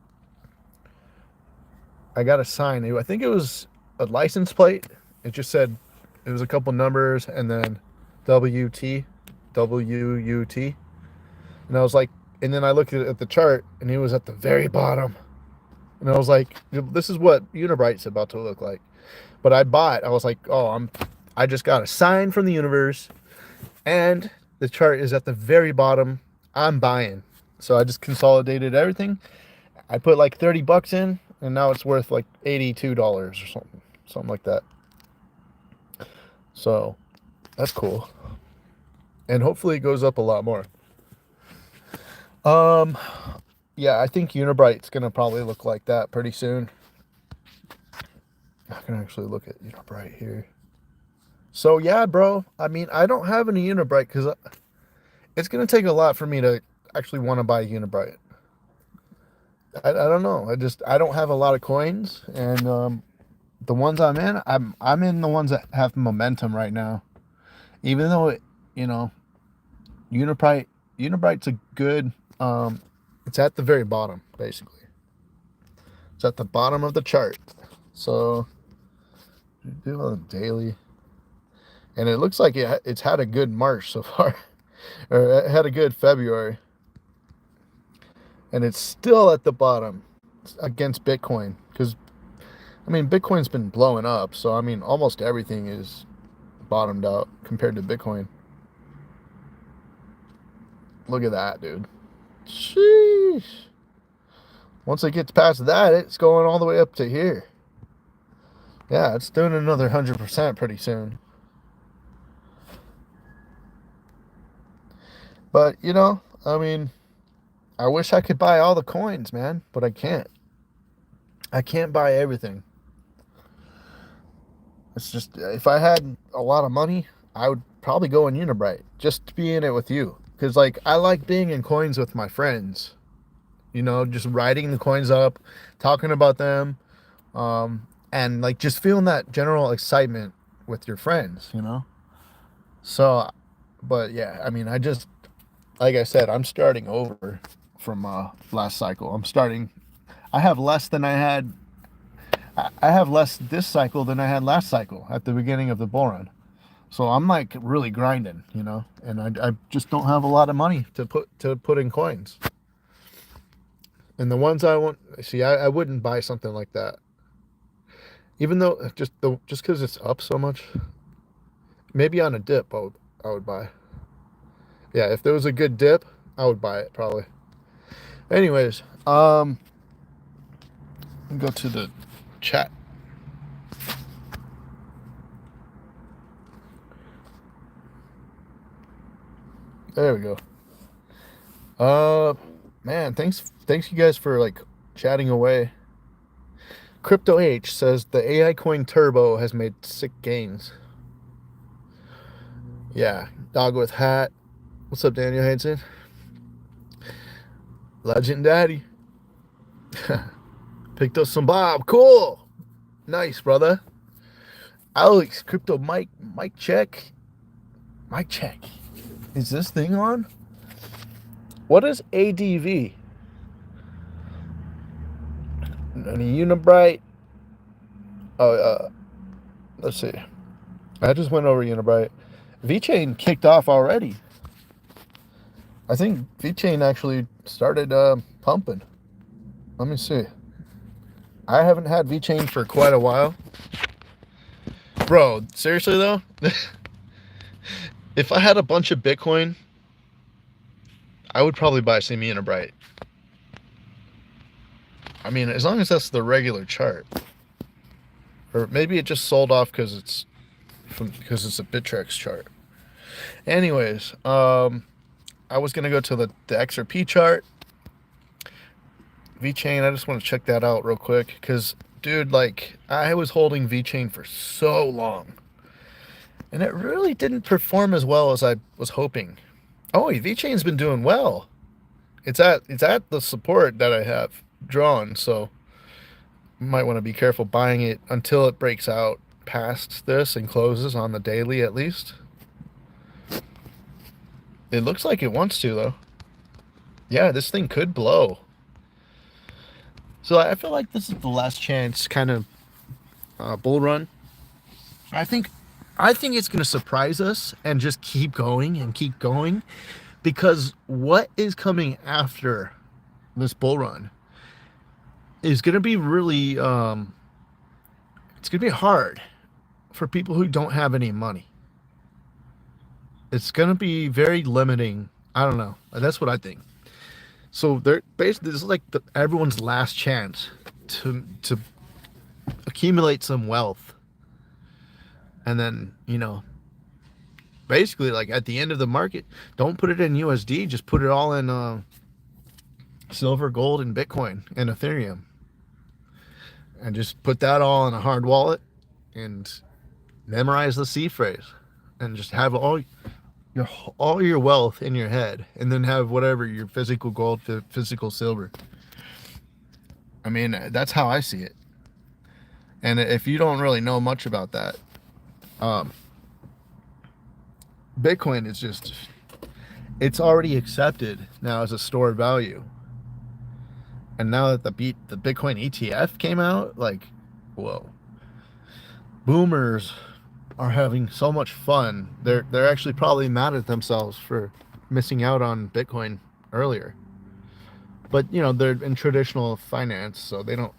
I got a sign. I think it was a license plate. It just said, it was a couple numbers and then WT. And I was like, and then I looked at the chart and he was at the very bottom. And I was like, this is what Unibrite's about to look like. But I was like, oh, I just got a sign from the universe and the chart is at the very bottom. I'm buying. So I just consolidated everything. I put like $30 in and now it's worth like $82 or something like that. So that's cool. And hopefully it goes up a lot more. Yeah, I think Unibrite's gonna probably look like that pretty soon. I can actually look at Unibrite here. So yeah, bro. I mean, I don't have any Unibrite because it's gonna take a lot for me to actually want to buy Unibrite. I don't know. I don't have a lot of coins, and the ones I'm in, I'm in the ones that have momentum right now. Even though Unibrite's a good. It's at the very bottom, basically. It's at the bottom of the chart. So do a daily, and it looks like it's had a good March so far, or it had a good February, and it's still at the bottom against Bitcoin. Because I mean, Bitcoin's been blowing up, so I mean, almost everything is bottomed out compared to Bitcoin. Look at that, dude. Sheesh. Once it gets past that, it's going all the way up to here. Yeah, it's doing another 100% pretty soon. But, I mean, I wish I could buy all the coins, man, but I can't. I can't buy everything. It's just, if I had a lot of money, I would probably go in Unibrite just to be in it with you. Because, like, I like being in coins with my friends. Just writing the coins up, talking about them, and, like, just feeling that general excitement with your friends, So, but, yeah, I mean, like I said, I'm starting over from last cycle. I have less than I had. I have less this cycle than I had last cycle at the beginning of the bull run. So I'm like really grinding, and I just don't have a lot of money to put in coins. And the ones I want, see, I wouldn't buy something like that. Even though just because it's up so much, maybe on a dip I would buy. Yeah, if there was a good dip, I would buy it probably. Anyways, go to the chat. There we go. Man, thanks you guys for like chatting away. Crypto H says the AI coin Turbo has made sick gains. Yeah, dog with hat. What's up, Daniel Hansen? Legend Daddy. Picked up some Bob. Cool. Nice, brother. Alex, crypto mic check. Mic check. Is this thing on? What is ADV? Any Unibrite? Let's see. I just went over Unibrite. VeChain kicked off already. I think VeChain actually started pumping. Let me see. I haven't had VeChain for quite a while. Bro, seriously though? If I had a bunch of Bitcoin, I would probably buy some Unibrite. I mean, as long as that's the regular chart. Or maybe it just sold off because it's because it's a Bittrex chart. Anyways, I was gonna go to the XRP chart, VeChain. I just want to check that out real quick because, dude, like I was holding VeChain for so long, and it really didn't perform as well as I was hoping. Oh, VeChain's been doing well. It's at the support that I have drawn, so you might want to be careful buying it until it breaks out past this and closes on the daily at least. It looks like it wants to, though. Yeah, this thing could blow. So I feel like this is the last chance kind of bull run. I think it's going to surprise us and just keep going and keep going, because what is coming after this bull run is going to be really, it's going to be hard for people who don't have any money. It's going to be very limiting. I don't know. That's what I think. So they're basically, this is like everyone's last chance to accumulate some wealth. And then, basically like at the end of the market, don't put it in USD, just put it all in silver, gold, and Bitcoin and Ethereum. And just put that all in a hard wallet and memorize the C phrase and just have all your wealth in your head, and then have whatever your physical gold, physical silver. I mean, that's how I see it. And if you don't really know much about that, Bitcoin is just, it's already accepted now as a stored value. And now that the Bitcoin ETF came out, like, whoa. Boomers are having so much fun. They're actually probably mad at themselves for missing out on Bitcoin earlier. But they're in traditional finance, so they don't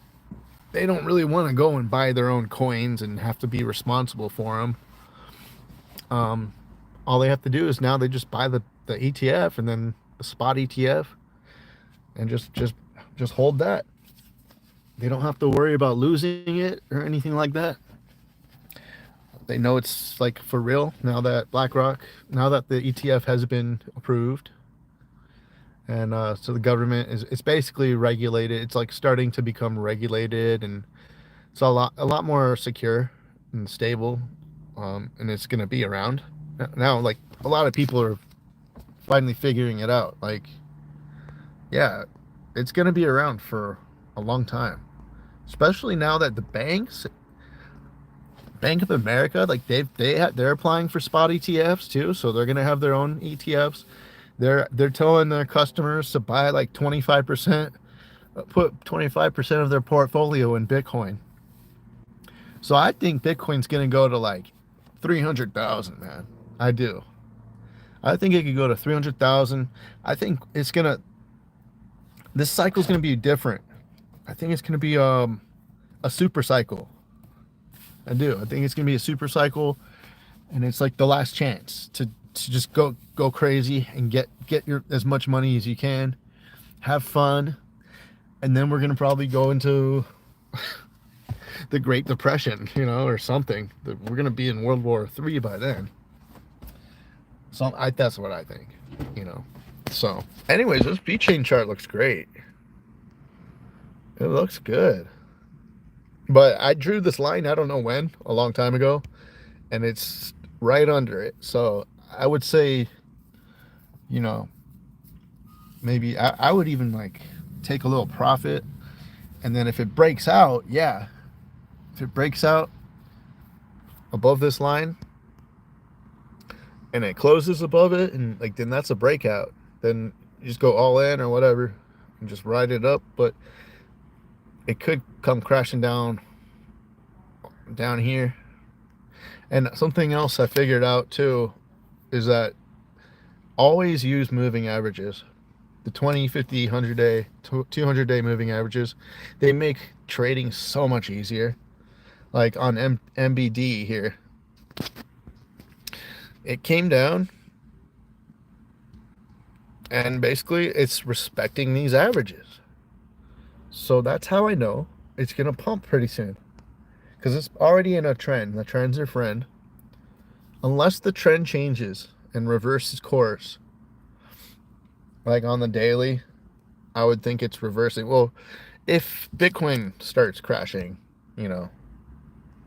really want to go and buy their own coins and have to be responsible for them. All they have to do is now they just buy the ETF and then the spot ETF and just hold that. They don't have to worry about losing it or anything like that. They know it's like for real now that now that the ETF has been approved. And so the government it's basically regulated. It's like starting to become regulated, and it's a lot more secure and stable. And it's going to be around now. Like a lot of people are finally figuring it out. Like, yeah, it's going to be around for a long time, especially now that the banks, Bank of America, like they're applying for spot ETFs too, so they're going to have their own ETFs. They're telling their customers to buy like 25%, put 25% of their portfolio in Bitcoin. So I think Bitcoin's going to go to like 300,000, man. I do. I think it could go to 300,000. I think this cycle's going to be different. I think it's going to be a super cycle. I do. I think it's going to be a super cycle, and it's like the last chance to just go crazy and get your as much money as you can, have fun, and then we're going to probably go into the Great Depression, or something. We're going to be in World War III by then. So that's what I think, So anyways, this VeChain chart looks great. It looks good. But I drew this line, I don't know when, a long time ago, and it's right under it. So I would say, maybe I would even like take a little profit. And then if it breaks out, if it breaks out above this line and it closes above it, and like then that's a breakout. Then you just go all in or whatever and just ride it up. But it could come crashing down here. And something else I figured out too is that always use moving averages. The 20, 50, 100 day, 200 day moving averages, they make trading so much easier. Like on MBD here, it came down and basically it's respecting these averages. So that's how I know it's going to pump pretty soon, because it's already in a trend. The trend's your friend. unless the trend changes and reverses course, like on the daily, I would think it's reversing. Well, if Bitcoin starts crashing, you know,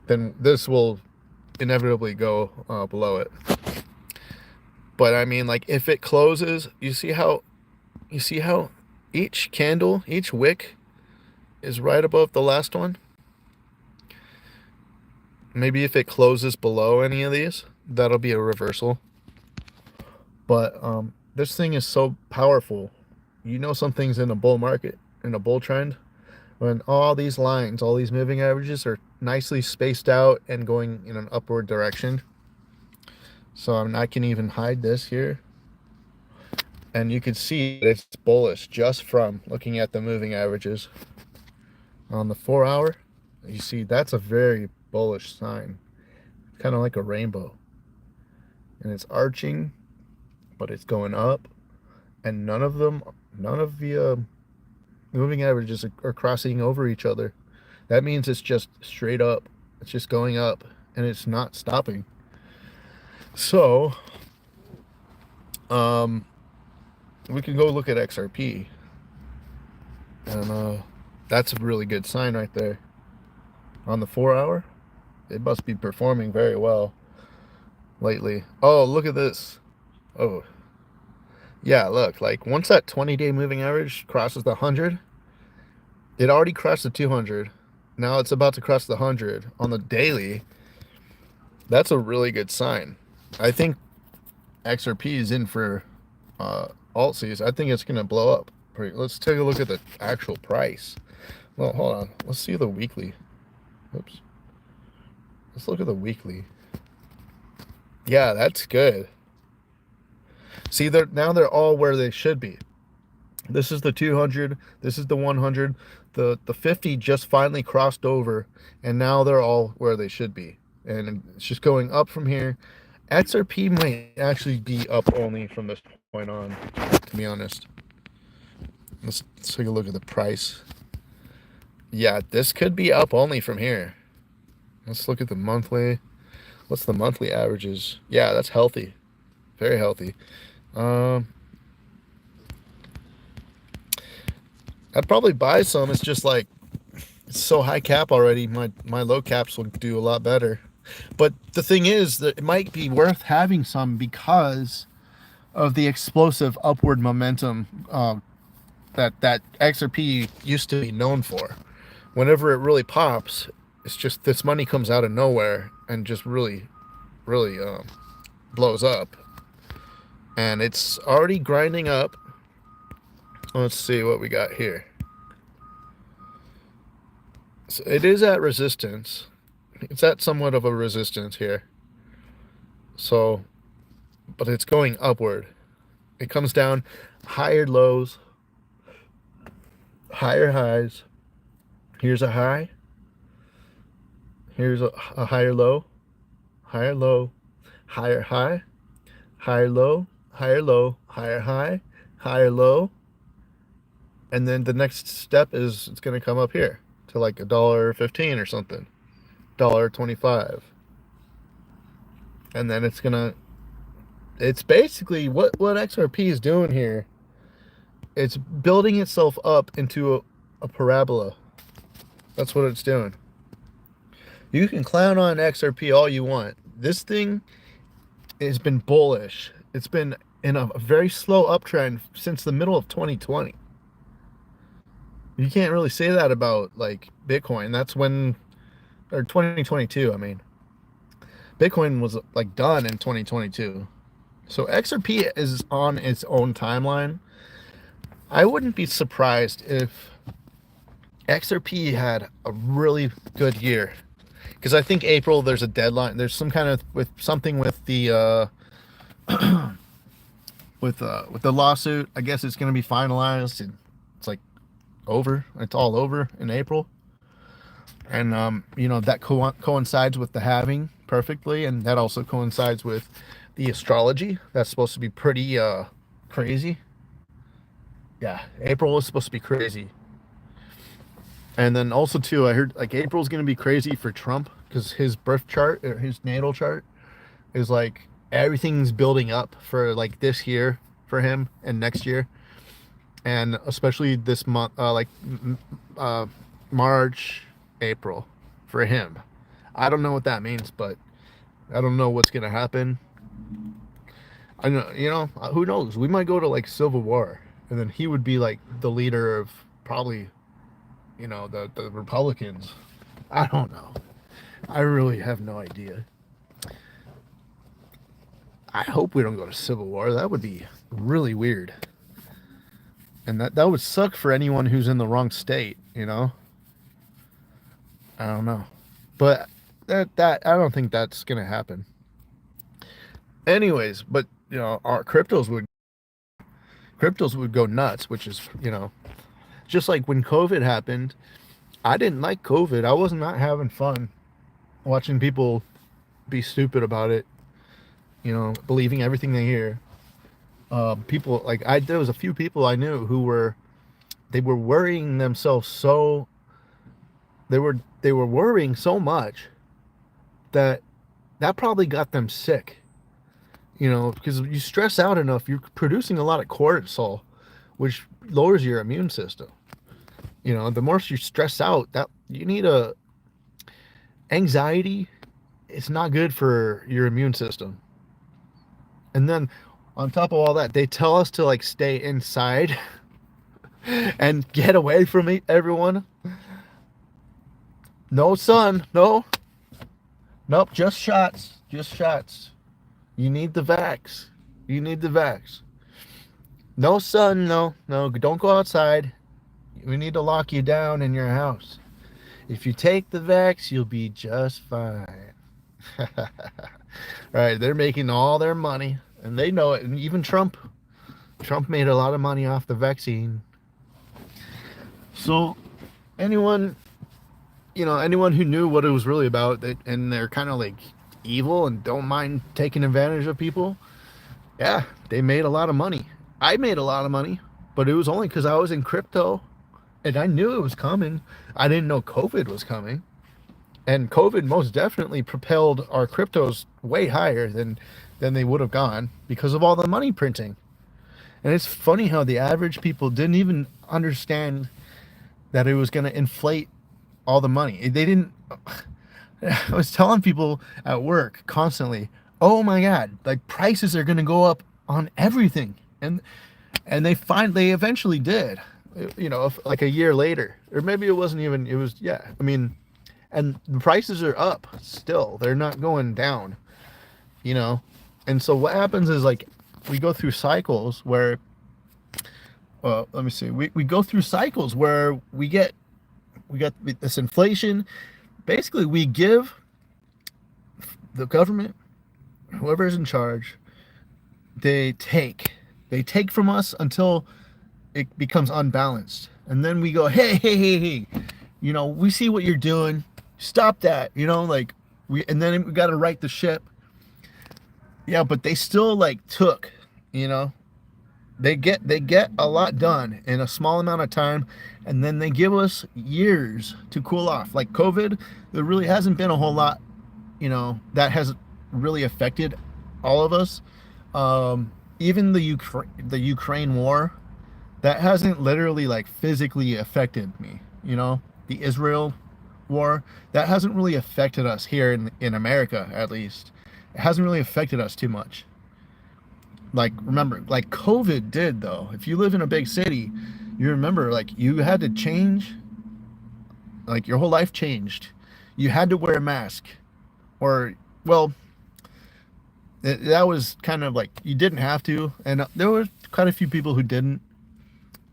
then this will inevitably go below it. But I mean, like, if it closes, you see how each candle, each wick is right above the last one. Maybe if it closes below any of these, that'll be a reversal. But this thing is so powerful. You know, something's in a bull market, in a bull trend, when all these lines, all these moving averages are nicely spaced out and going in an upward direction. So I can even hide this here. And you can see it's bullish just from looking at the moving averages. On the 4 hour, you see that's a very bullish sign. Kind of like a rainbow. And it's arching, but it's going up. And none of the moving averages are crossing over each other. That means it's just straight up. It's just going up, and it's not stopping. So, we can go look at XRP, and that's a really good sign right there. On the 4 hour, it must be performing very well lately. Oh, look at this. Oh, yeah, look, like once that 20-day moving average crosses the 100, it already crossed the 200. Now it's about to cross the 100 on the daily. That's a really good sign. I think XRP is in for altseason. I think it's going to blow up. Let's take a look at the actual price. Well, hold on. Let's see the weekly. Oops. Let's look at the weekly. Yeah, that's good. See, now they're all where they should be. This is the 200. This is the 100. The 50 just finally crossed over, and now they're all where they should be. And it's just going up from here. XRP might actually be up only from this point on, to be honest. Let's take a look at the price. Yeah, this could be up only from here. Let's look at the monthly. What's the monthly averages? Yeah, that's healthy. Very healthy. I'd probably buy some. It's just like, it's so high cap already. My low caps will do a lot better. But the thing is that it might be worth having some because of the explosive upward momentum that XRP used to be known for. Whenever it really pops, it's just this money comes out of nowhere and just really blows up. And it's already grinding up. Let's see what we got here. So it is at resistance. It's at somewhat of a resistance here. So, but it's going upward. It comes down, higher lows, higher highs. Here's a high. Here's a higher low, higher low, higher high, higher low, higher low, higher high, higher low. And then the next step is it's going to come up here to like $1.15 or something, $1.25. And then it's basically what XRP is doing here. It's building itself up into a parabola. That's what it's doing. You can clown on XRP all you want. This thing has been bullish. It's been in a very slow uptrend since the middle of 2020. You can't really say that about like Bitcoin. That's when, or 2022, I mean. Bitcoin was like done in 2022. So XRP is on its own timeline. I wouldn't be surprised if XRP had a really good year. Because I think April there's a deadline. There's some kind of with the with the lawsuit. I guess it's going to be finalized. It's like over. It's all over in April. And you know, that coincides with the halving perfectly, and that also coincides with the astrology. That's supposed to be pretty crazy. Yeah, April is supposed to be crazy. And then also too, I heard like April's going to be crazy for Trump because his birth chart or his natal chart is like everything's building up for like this year for him and next year, and especially this month, uh, March, April, for him. I don't know what that means, but I don't know what's gonna happen. I know, who knows? We might go to like civil war, and then he would be like the leader of probably, the Republicans. I don't know. I really have no idea. I hope we don't go to civil war. That would be really weird, and that would suck for anyone who's in the wrong state. I don't know, but that I don't think that's gonna happen. Anyways, but our cryptos would go nuts, which is just like when COVID happened. I didn't like COVID. I was not having fun watching people be stupid about it, believing everything they hear. People like there was a few people I knew who they were worrying themselves so they were worrying so much that probably got them sick. Because you stress out enough, you're producing a lot of cortisol, which lowers your immune system. The more you stress out, that you need anxiety. It's not good for your immune system. And then on top of all that, they tell us to like stay inside and get away from everyone. No sun, no. Nope, just shots. You need the vax. No sun, no. Don't go outside. We need to lock you down in your house. If you take the vax, you'll be just fine. Right, they're making all their money, and they know it. And even Trump made a lot of money off the vaccine. So anyone who knew what it was really about, and they're kind of like evil and don't mind taking advantage of people, yeah, they made a lot of money. I made a lot of money, but it was only because I was in crypto, and I knew it was coming. I didn't know COVID was coming, and COVID most definitely propelled our cryptos way higher than they would have gone because of all the money printing. And it's funny how the average people didn't even understand that it was going to inflate all the money. They didn't. I was telling people at work constantly, oh my God, like prices are going to go up on everything. And they eventually did, like a year later, or maybe it wasn't even, it was, yeah. I mean, and the prices are up still. They're not going down, And so what happens is like, we go through cycles where, well, let me see. We go through cycles where we got this inflation. Basically, we give the government, whoever's in charge, they take from us until it becomes unbalanced. And then we go, hey, we see what you're doing. Stop that. And then we got to right the ship. Yeah, but they still like took, they get a lot done in a small amount of time, and then they give us years to cool off. Like COVID, there really hasn't been a whole lot, that has really affected all of us. Even the Ukraine war, that hasn't literally like physically affected me. The Israel war, that hasn't really affected us here in America, at least. It hasn't really affected us too much. Like, remember, like COVID did, though. If you live in a big city, you remember, like, you had to change, like, your whole life changed. You had to wear a mask. Or, well, that was kind of like, you didn't have to. And there were quite a few people who didn't.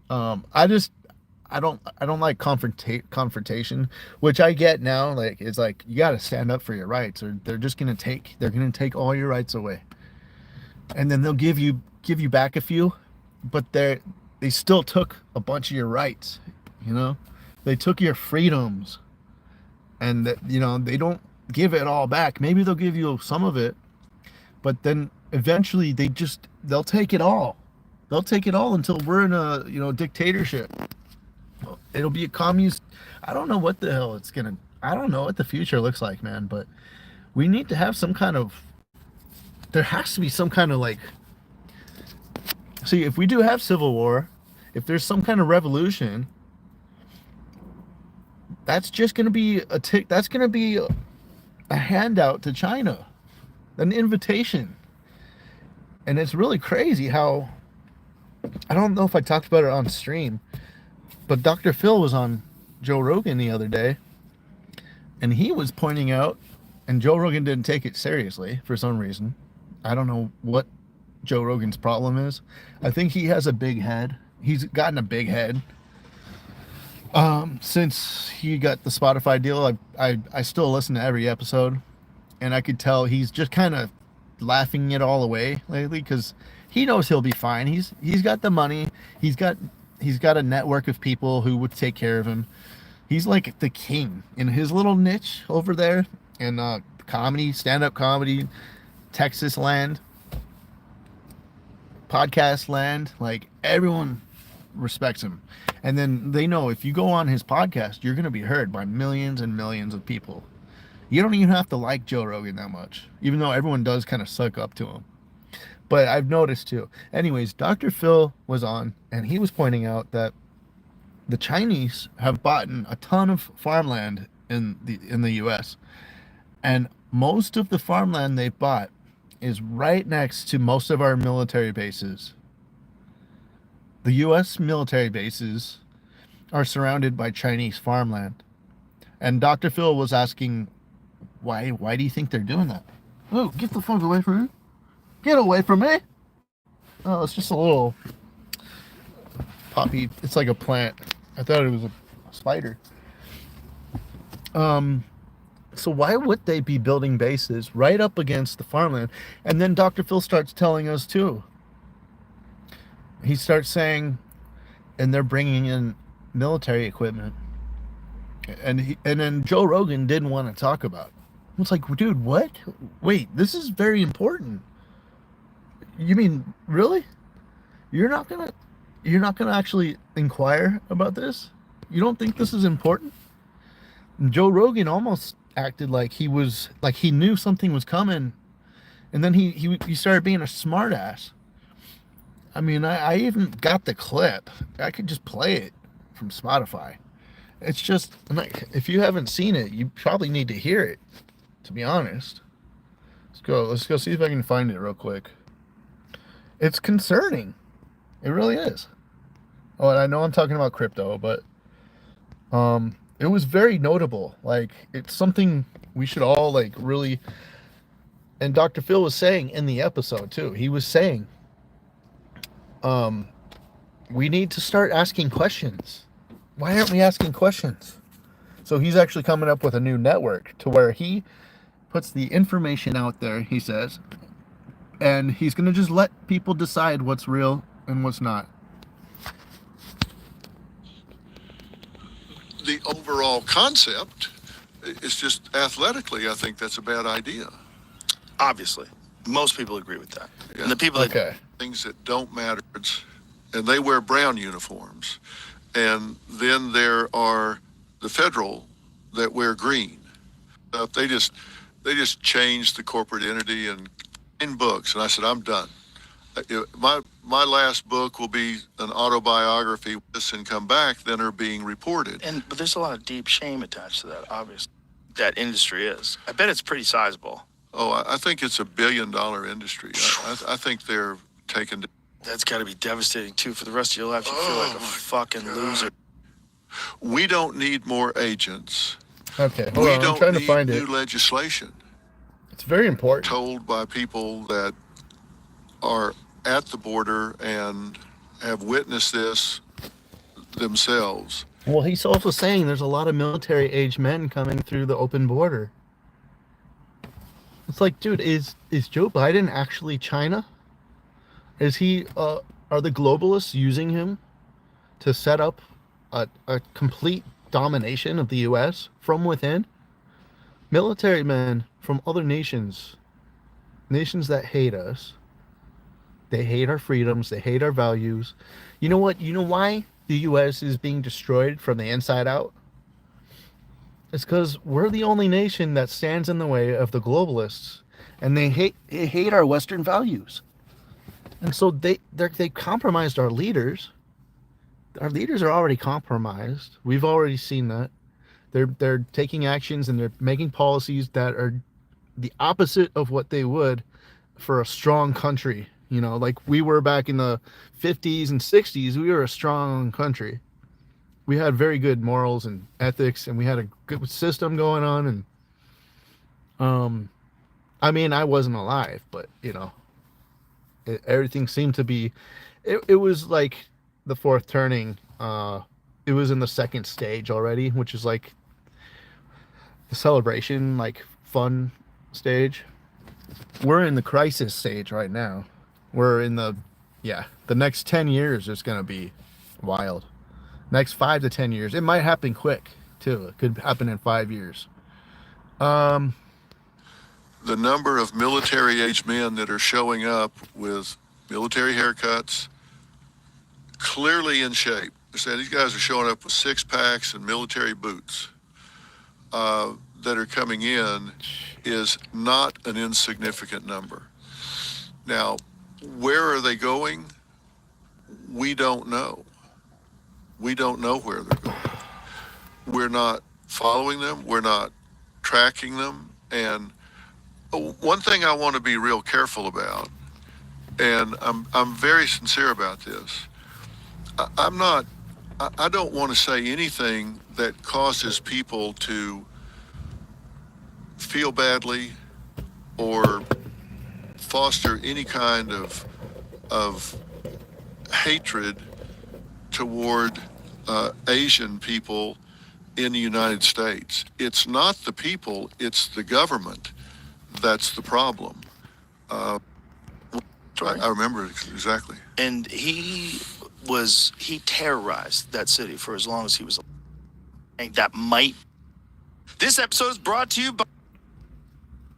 I don't like confrontation, which I get now. Like, it's like, you got to stand up for your rights, or they're going to take all your rights away. And then they'll give you back a few, but they still took a bunch of your rights. They took your freedoms, and they don't give it all back. Maybe they'll give you some of it, but then eventually they'll take it all. They'll take it all until we're in a dictatorship. It'll be a communist. I don't know what the hell I don't know what the future looks like, man. But we need to have some kind of there has to be some kind of like, see, if we do have civil war, if there's some kind of revolution, that's just going to be that's going to be a handout to China, an invitation. And it's really crazy how, I don't know if I talked about it on stream, but Dr. Phil was on Joe Rogan the other day, and he was pointing out, and Joe Rogan didn't take it seriously for some reason. I don't know what Joe Rogan's problem is. I think he has a big head. He's gotten a big head. Since he got the Spotify deal, I still listen to every episode, and I could tell he's just kind of laughing it all away lately because he knows he'll be fine. He's got the money. He's got a network of people who would take care of him. He's like the king in his little niche over there in comedy, stand-up comedy, Texas land, podcast land. Like, everyone respects him. And then they know if you go on his podcast, you're going to be heard by millions and millions of people. You don't even have to like Joe Rogan that much, even though everyone does kind of suck up to him. But I've noticed too. Anyways, Dr. Phil was on, and he was pointing out that the Chinese have bought a ton of farmland in the U.S. And most of the farmland they've bought is right next to most of our military bases. The U.S. military bases are surrounded by Chinese farmland. And Dr. Phil was asking, why do you think they're doing that? Oh, get the fuck away from me. Get away from me. Oh, it's just a little poppy. It's like a plant. I thought it was a spider. So why would they be building bases right up against the farmland? And then Dr. Phil starts telling us too. He starts saying, and they're bringing in military equipment. And then Joe Rogan didn't want to talk about it. It's like, dude, what? Wait, this is very important. You mean, really? You're not gonna actually inquire about this? You don't think this is important? And Joe Rogan almost acted like he knew something was coming, and then he started being a smartass. I mean, I even got the clip. I could just play it from Spotify. It's just, like, if you haven't seen it, you probably need to hear it, to be honest. Let's go see if I can find it real quick. It's concerning. It really is. Oh, and I know I'm talking about crypto, but it was very notable. Like, it's something we should all, like, really... And Dr. Phil was saying in the episode, too, he was saying, we need to start asking questions. Why aren't we asking questions? So he's actually coming up with a new network to where he puts the information out there, he says, and he's going to just let people decide what's real and what's not. The overall concept is just athletically, I think that's a bad idea. Obviously. Most people agree with that. Yeah. And the people that... Things that don't matter, and they wear brown uniforms. And then there are the federal that wear green. They just changed the corporate entity and in books. And I said, I'm done. My last book will be an autobiography, and come back, then are being reported. But there's a lot of deep shame attached to that, obviously. That industry is. I bet it's pretty sizable. Oh, I think it's $1 billion industry. I think they're taking... That's got to be devastating, too. For the rest of your life, you feel like a fucking loser. We don't need more agents. Okay, hold on. I'm trying to find it. We don't need new legislation. It's very important. Told by people that are at the border and have witnessed this themselves. Well, he's also saying there's a lot of military-age men coming through the open border. It's like, dude, is Joe Biden actually China? Is he, are the globalists using him to set up a complete domination of the U.S. from within? Military men from other nations that hate us, they hate our freedoms, they hate our values. You know what? You know why the U.S. is being destroyed from the inside out? It's because we're the only nation that stands in the way of the globalists. and they hate our Western values. And so they compromised our leaders. Our leaders are already compromised. We've already seen that. They're taking actions and they're making policies that are the opposite of what they would for a strong country. You know, like we were back in the 50s and 60s, we were a strong country. We had very good morals and ethics, and we had a good system going on. And I mean, I wasn't alive, but you know, everything seemed to be. It was like the fourth turning. It was in the second stage already, which is like the celebration, like fun stage. We're in the crisis stage right now. We're in the next 10 years is going to be wild. Next 5 to 10 years. It might happen quick too. It could happen in 5 years. The number of military-age men that are showing up with military haircuts, clearly in shape. They're saying these guys are showing up with six-packs and military boots that are coming in is not an insignificant number. Now, where are they going? We don't know. We don't know where they're going. We're not following them. We're not tracking them. And one thing I want to be real careful about, and I'm very sincere about this. I don't want to say anything that causes people to feel badly or foster any kind of hatred toward Asian people in the United States. It's not the people, it's the government that's the problem. I remember it exactly. And he terrorized that city for as long as he was alive. And that might. This episode is brought to you by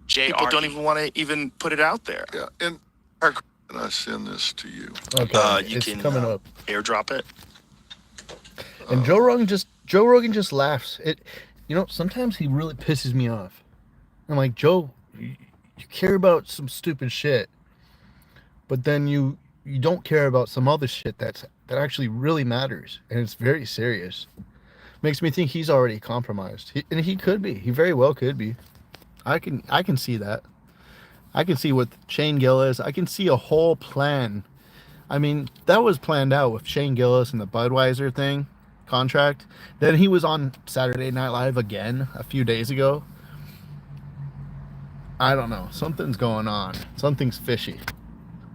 people don't even want to even put it out there. Yeah, and I send this to you. Okay, you it's can coming up. Airdrop it. And Joe Rogan just laughs. Sometimes he really pisses me off. I'm like, Joe, you care about some stupid shit, but then you don't care about some other shit that actually really matters, and it's very serious. Makes me think he's already compromised, and he could be. He very well could be. I can see that. I can see what Shane Gillis. I can see a whole plan. I mean, that was planned out with Shane Gillis and the Budweiser thing contract. Then he was on Saturday Night Live again a few days ago. I don't know. Something's going on. Something's fishy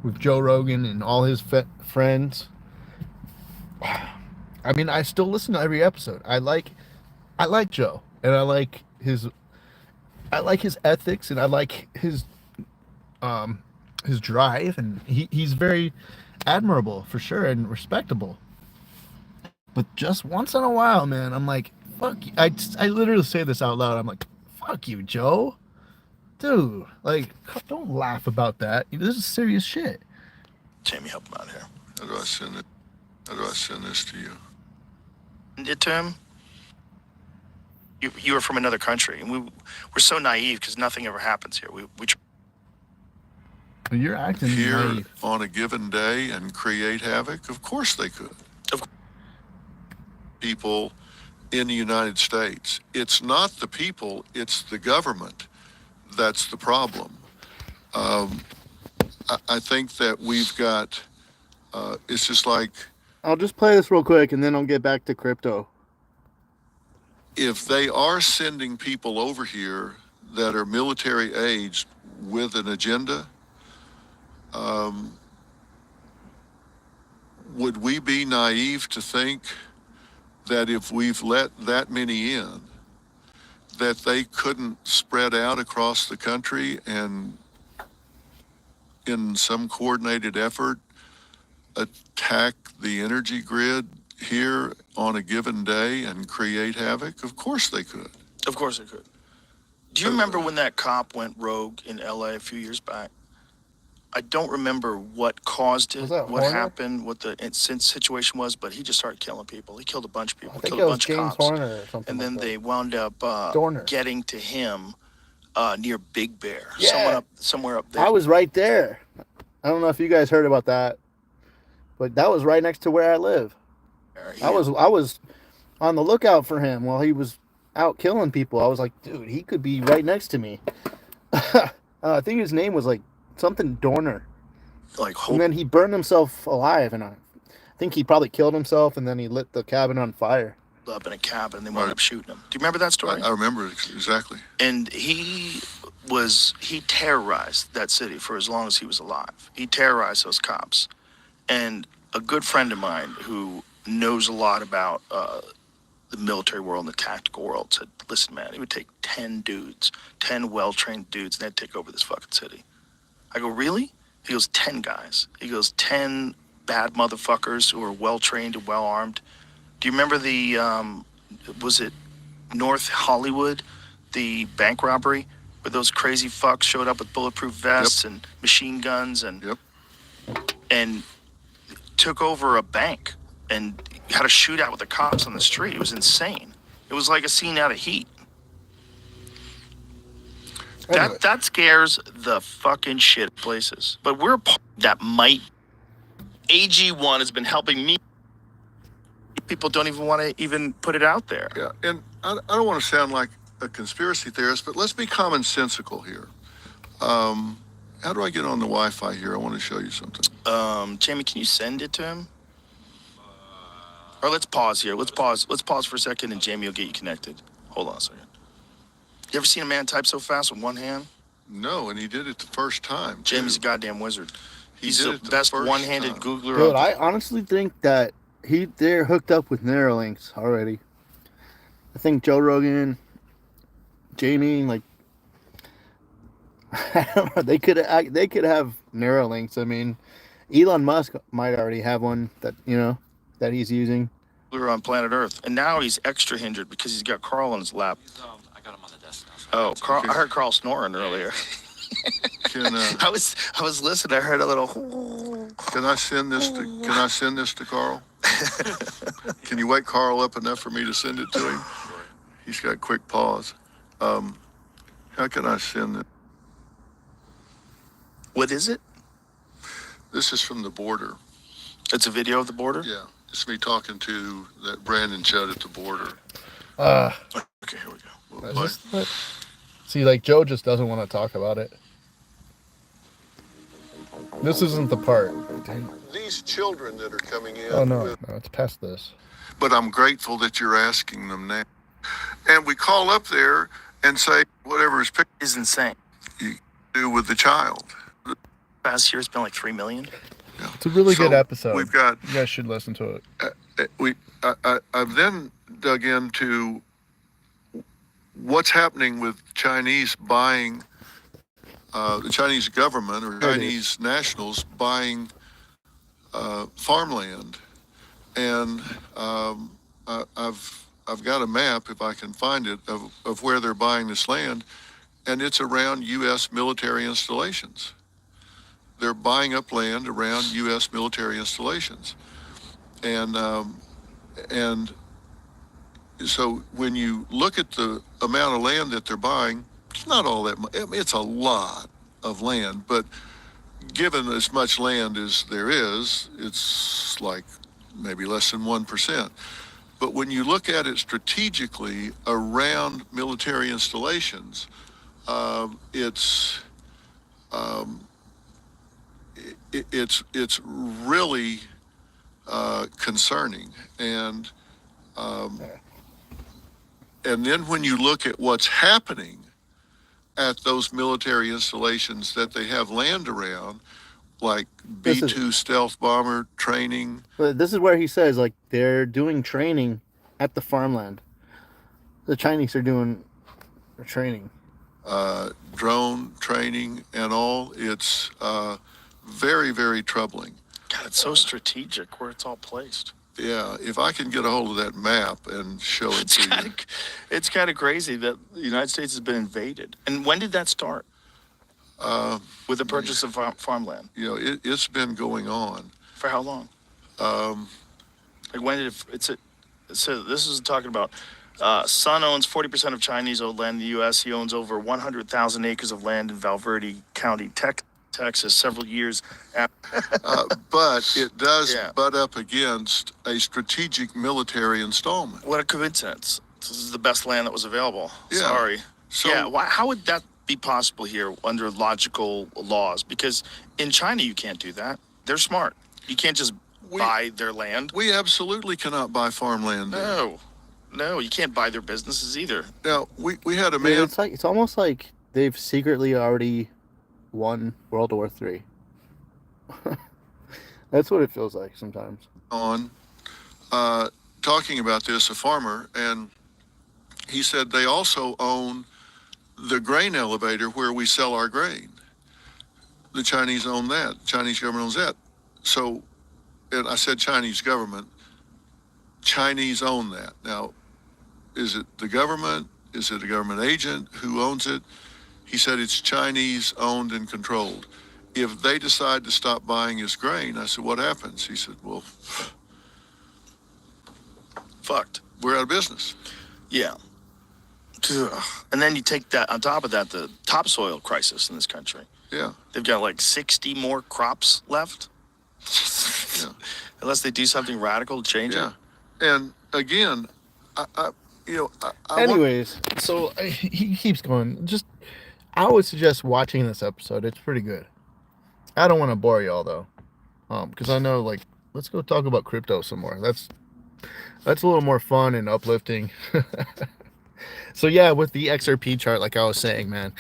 with Joe Rogan and all his friends. I mean, I still listen to every episode. I like Joe, and I like his ethics, and I like his drive, and he's very admirable for sure and respectable. But just once in a while, man, I'm like, fuck you. I literally say this out loud. I'm like, fuck you, Joe. Dude, like, don't laugh about that. This is serious shit. Jamie, help him out here. How do I send it? How do I send this to you? Send it to him. You are from another country, and we're so naive because nothing ever happens here. You're acting here naive. On a given day and create havoc. Of course they could. People in the United States. It's not the people, it's the government that's the problem. I think that we've got, it's just like... I'll just play this real quick, and then I'll get back to crypto. If they are sending people over here that are military aged with an agenda, would we be naive to think that if we've let that many in, that they couldn't spread out across the country and in some coordinated effort attack the energy grid here on a given day and create havoc? Of course they could. Of course they could. Do you remember when that cop went rogue in LA a few years back? I don't remember what caused it, what happened, what the situation was, but he just started killing people. He killed a bunch of people, killed a bunch of cops. Horner or something and then like they wound up getting to him near Big Bear. Yeah. Somewhere up there. I was right there. I don't know if you guys heard about that, but that was right next to where I live. I was on the lookout for him while he was out killing people. I was like, dude, he could be right next to me. I think his name was like something Dorner. And then he burned himself alive, and I think he probably killed himself, and then he lit the cabin on fire. Up in a cabin, and they wound up shooting him. Do you remember that story? I remember it exactly. And he terrorized that city for as long as he was alive. He terrorized those cops. And a good friend of mine who knows a lot about the military world and the tactical world said, listen, man, it would take 10 dudes, 10 well-trained dudes, and they'd take over this fucking city. I go, really? He goes, 10 guys. He goes, 10 bad motherfuckers who are well-trained and well-armed. Do you remember was it North Hollywood, the bank robbery, where those crazy fucks showed up with bulletproof vests and machine guns and took over a bank and had a shootout with the cops on the street? It was insane. It was like a scene out of Heat. Anyway. That scares the fucking shit places. But we're a part that might. AG1 has been helping me. People don't even want to even put it out there. Yeah, and I don't want to sound like a conspiracy theorist, but let's be commonsensical here. How do I get on the Wi-Fi here? I want to show you something. Jamie, can you send it to him? Or let's pause here. Let's pause for a second, and Jamie will get you connected. Hold on a second. You ever seen a man type so fast with one hand? No, and he did it the first time. Jamie's a goddamn wizard. He's the best one-handed Googler. Dude, I honestly think that they're hooked up with Neuralinks already. I think Joe Rogan, Jamie, like, I don't know, they could have Neuralinks. I mean, Elon Musk might already have one that he's using. We were on planet Earth, and now he's extra hindered because he's got Carl on his lap. I got him on the desk now. Oh, Carl! I heard Carl snoring earlier. I was listening. I heard a little. Can I send this to Carl? Can you wake Carl up enough for me to send it to him? He's got quick pause. How can I send it? What is it? This is from the border. It's a video of the border? Yeah. It's me talking to that Brandon Judd at the border. Okay, here we go. See, like, Joe just doesn't want to talk about it. This isn't the part. These children that are coming in. Oh, no, it's past this. But I'm grateful that you're asking them now. And we call up there and say, whatever is picked is insane. You do with the child. Past year, it's been like 3 million. Yeah. It's a really good episode. We've got. You guys should listen to it. I've then dug into what's happening with Chinese buying, the Chinese government or Chinese nationals buying farmland, and I've got a map, if I can find it, of where they're buying this land, and it's around U.S. military installations. They're buying up land around U.S. military installations, and so when you look at the amount of land that they're buying, it's not all that much. I mean, it's a lot of land, but given as much land as there is, it's like maybe less than 1%. But when you look at it strategically around military installations, it's really concerning, and then when you look at what's happening at those military installations that they have land around, like B-2 stealth bomber training. But this is where he says, like, they're doing training at the farmland. The Chinese are doing training. Drone training and all. It's very, very troubling. God, it's so strategic where it's all placed. Yeah, if I can get a hold of that map and show it to you. It's kind of crazy that the United States has been invaded. And when did that start? With the purchase of farmland? You know, it's been going on. For how long? Like when did so this is talking about Son owns 40% of Chinese-owned land in the U.S. He owns over 100,000 acres of land in Valverde County, Texas, several years after. But it does Yeah. butt up against a strategic military installment. What a coincidence. This is the best land that was available. Yeah. Sorry. So Yeah, how would that be possible here under logical laws? Because in China, you can't do that. They're smart. You can't just buy their land. we absolutely cannot buy farmland there. No, you can't buy their businesses either. Now, we had a Dude, man it's almost like they've secretly already won World War III. That's what it feels like sometimes. on talking about this, a farmer, and he said they also own the grain elevator where we sell our grain. The Chinese own that. Chinese government owns that. So, and I said Chinese government. Chinese own that. Now, is it the government? Is it a government agent? Who owns it? He said it's Chinese owned and controlled. If they decide to stop buying his grain, I said, what happens? He said, well, Fucked. we're out of business. Yeah. Ugh. And then you take that, on top of that, the topsoil crisis in this country. Yeah. They've got like 60 more crops left. Yeah. Unless they do something radical to change Yeah. it. And again, I Anyways, so he keeps going. I would suggest watching this episode. It's pretty good. I don't want to bore y'all though, because I know, like, let's go talk about crypto some more. That's a little more fun and uplifting. So yeah, with the XRP chart, like I was saying, man,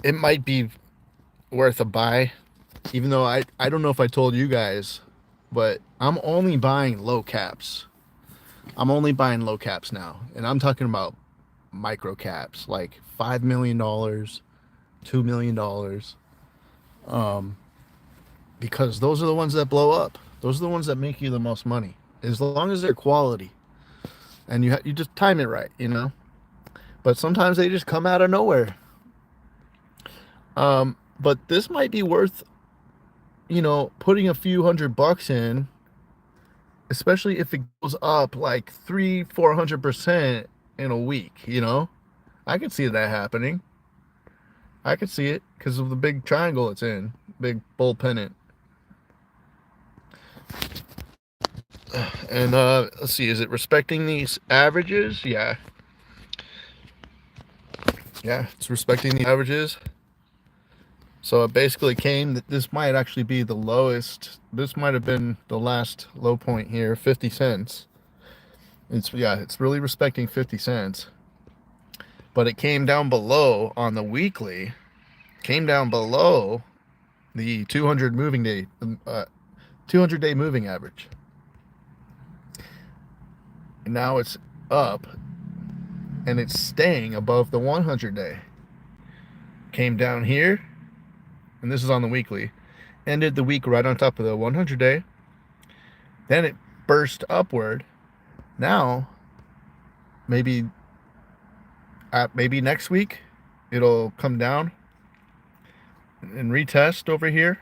it might be worth a buy, even though I don't know if I told you guys, but I'm only buying low caps. I'm only buying low caps now, and I'm talking about micro caps, like $5 million, $2 million, because those are the ones that blow up. Those are the ones that make you the most money, as long as they're quality, and you just time it right, you know. But sometimes they just come out of nowhere. But this might be worth, putting a few $100 in, especially if it goes up like 300-400% in a week. I could see that happening. I could see it because of the big triangle it's in, big bull pennant. And let's see, is it respecting these averages? Yeah, it's respecting the averages. So it basically this might actually be the lowest. This might have been the last low point here, 50 cents. It's really respecting 50 cents. But it came down below on the weekly, came down below the 200-day moving average. And now it's up, and it's staying above the 100-day. Came down here, and this is on the weekly, ended the week right on top of the 100-day. Then it burst upward. Now, maybe next week it'll come down and retest over here,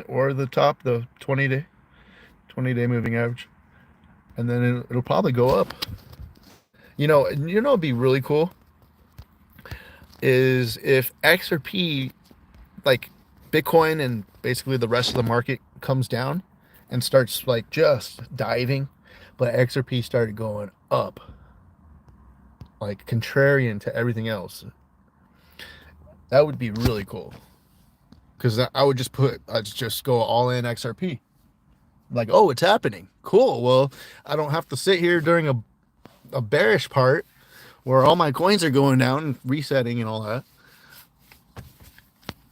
or the top, the 20-day moving average, and then it'll probably go up. It'd be really cool is if XRP, like Bitcoin and basically the rest of the market, comes down and starts like just diving, but XRP started going up, like contrarian to everything else. That would be really cool, because I would just go all in XRP. Like, oh, it's happening. Cool. Well, I don't have to sit here during a bearish part where all my coins are going down and resetting and all that.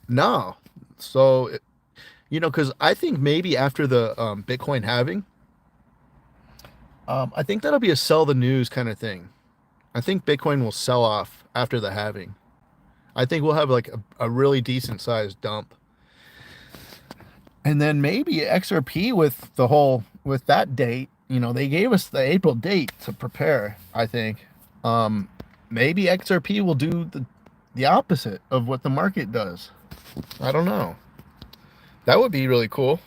No. So, because I think maybe after the Bitcoin halving, I think that'll be a sell the news kind of thing. I think Bitcoin will sell off after the halving. I think we'll have like a really decent sized dump. And then maybe XRP with that date, they gave us the April date to prepare, I think. Maybe XRP will do the opposite of what the market does. I don't know. That would be really cool.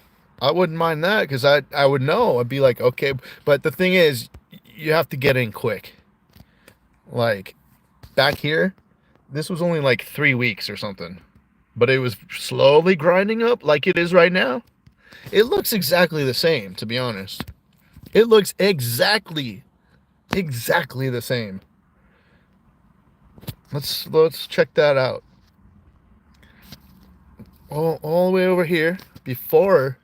I wouldn't mind that because I would know. I'd be like, okay. But the thing is, you have to get in quick. Like, back here, this was only like 3 weeks or something. But it was slowly grinding up like it is right now. It looks exactly the same, to be honest. It looks exactly the same. Let's check that out. All the way over here, before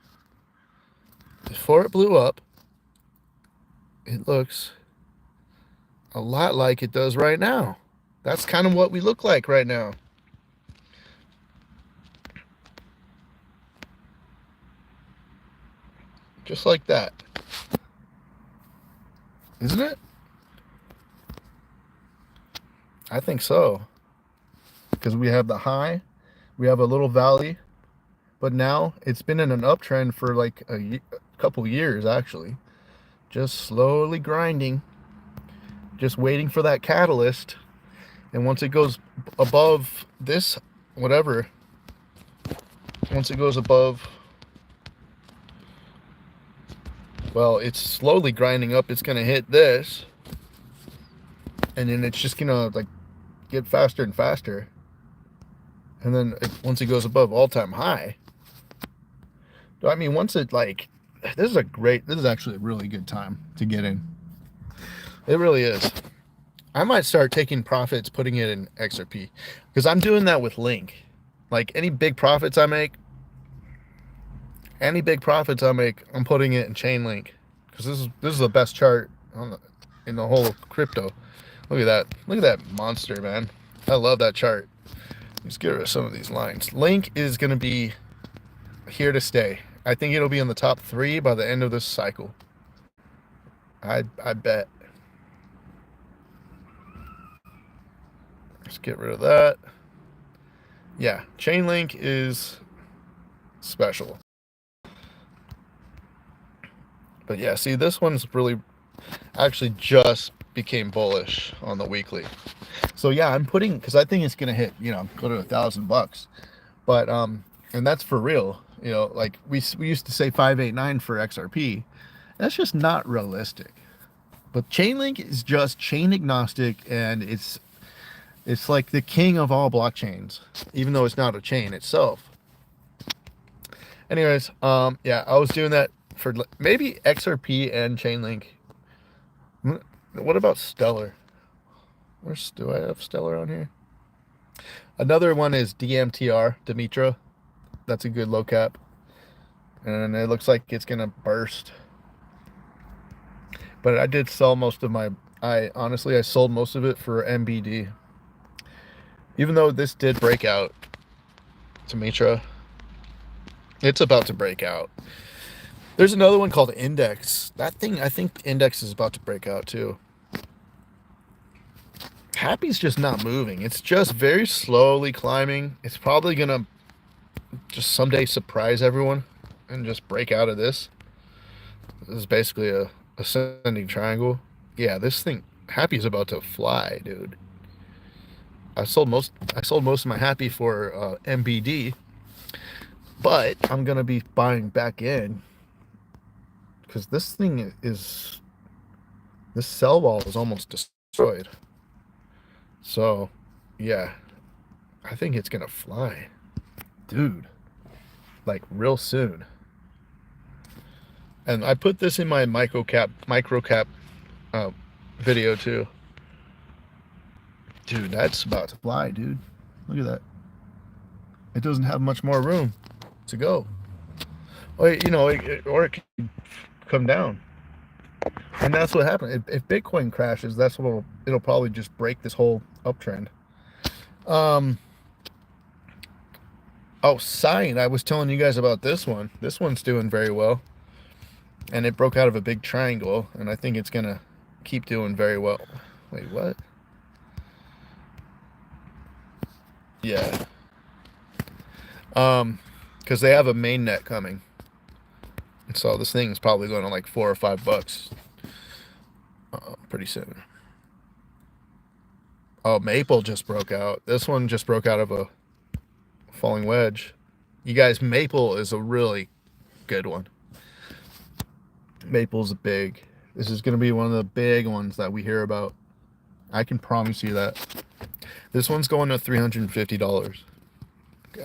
it blew up, it looks a lot like it does right now. That's kind of what we look like right now. Just like that. Isn't it? I think so. Because we have the high, we have a little valley, but now it's been in an uptrend for like a couple years actually. Just slowly grinding, just waiting for that catalyst. And once it goes above this, whatever, once it goes above, well, it's slowly grinding up. It's going to hit this. And then it's just going to like get faster and faster. And then once it goes above all-time high, I mean, once it like, this is actually a really good time to get in. It really is. I might start taking profits, putting it in XRP, because I'm doing that with Link. Like any big profits I make, I'm putting it in Chainlink, because this is the best chart in the whole crypto. Look at that monster, man. I love that chart. Let's get rid of some of these lines. Link is going to be here to stay. I think it'll be in the top 3 by the end of this cycle. I bet. Let's get rid of that. Yeah, Chainlink is special. But yeah, see, this one's really actually just became bullish on the weekly. So yeah, I'm putting, because I think it's gonna hit, go to $1,000. But and that's for real. Like we used to say 589 for XRP. That's just not realistic. But Chainlink is just chain agnostic, and it's like the king of all blockchains, even though it's not a chain itself. Anyways, yeah, I was doing that for maybe XRP and Chainlink. What about Stellar? Do I have Stellar on here? Another one is DMTR, Dimitra. That's a good low cap. And it looks like it's going to burst. But I did sell most of I sold most of it for MBD. Even though this did break out, Dimitra, it's about to break out. There's another one called Index. That thing, I think Index is about to break out too. Happy's just not moving. It's just very slowly climbing. It's probably going to just someday surprise everyone and just break out of this. This is basically a ascending triangle. Yeah, this thing, Happy's about to fly, dude. I sold most of my Happy for MBD, but I'm gonna be buying back in because this thing this sell wall is almost destroyed. So yeah, I think it's gonna fly, dude, like real soon. And I put this in my micro cap video too. Dude, that's about to fly, dude. Look at that. It doesn't have much more room to go. Or, or it can come down. And that's what happened. If Bitcoin crashes, that's what it'll probably just break this whole uptrend. Oh, Sign. I was telling you guys about this one. This one's doing very well. And it broke out of a big triangle, and I think it's going to keep doing very well. Wait, what? Yeah. Because they have a mainnet coming. So this thing's probably going to like $4 or $5 pretty soon. Oh, Maple just broke out. This one just broke out of a falling wedge. You guys, Maple is a really good one. Maple's big. This is going to be one of the big ones that we hear about. I can promise you that. This one's going to $350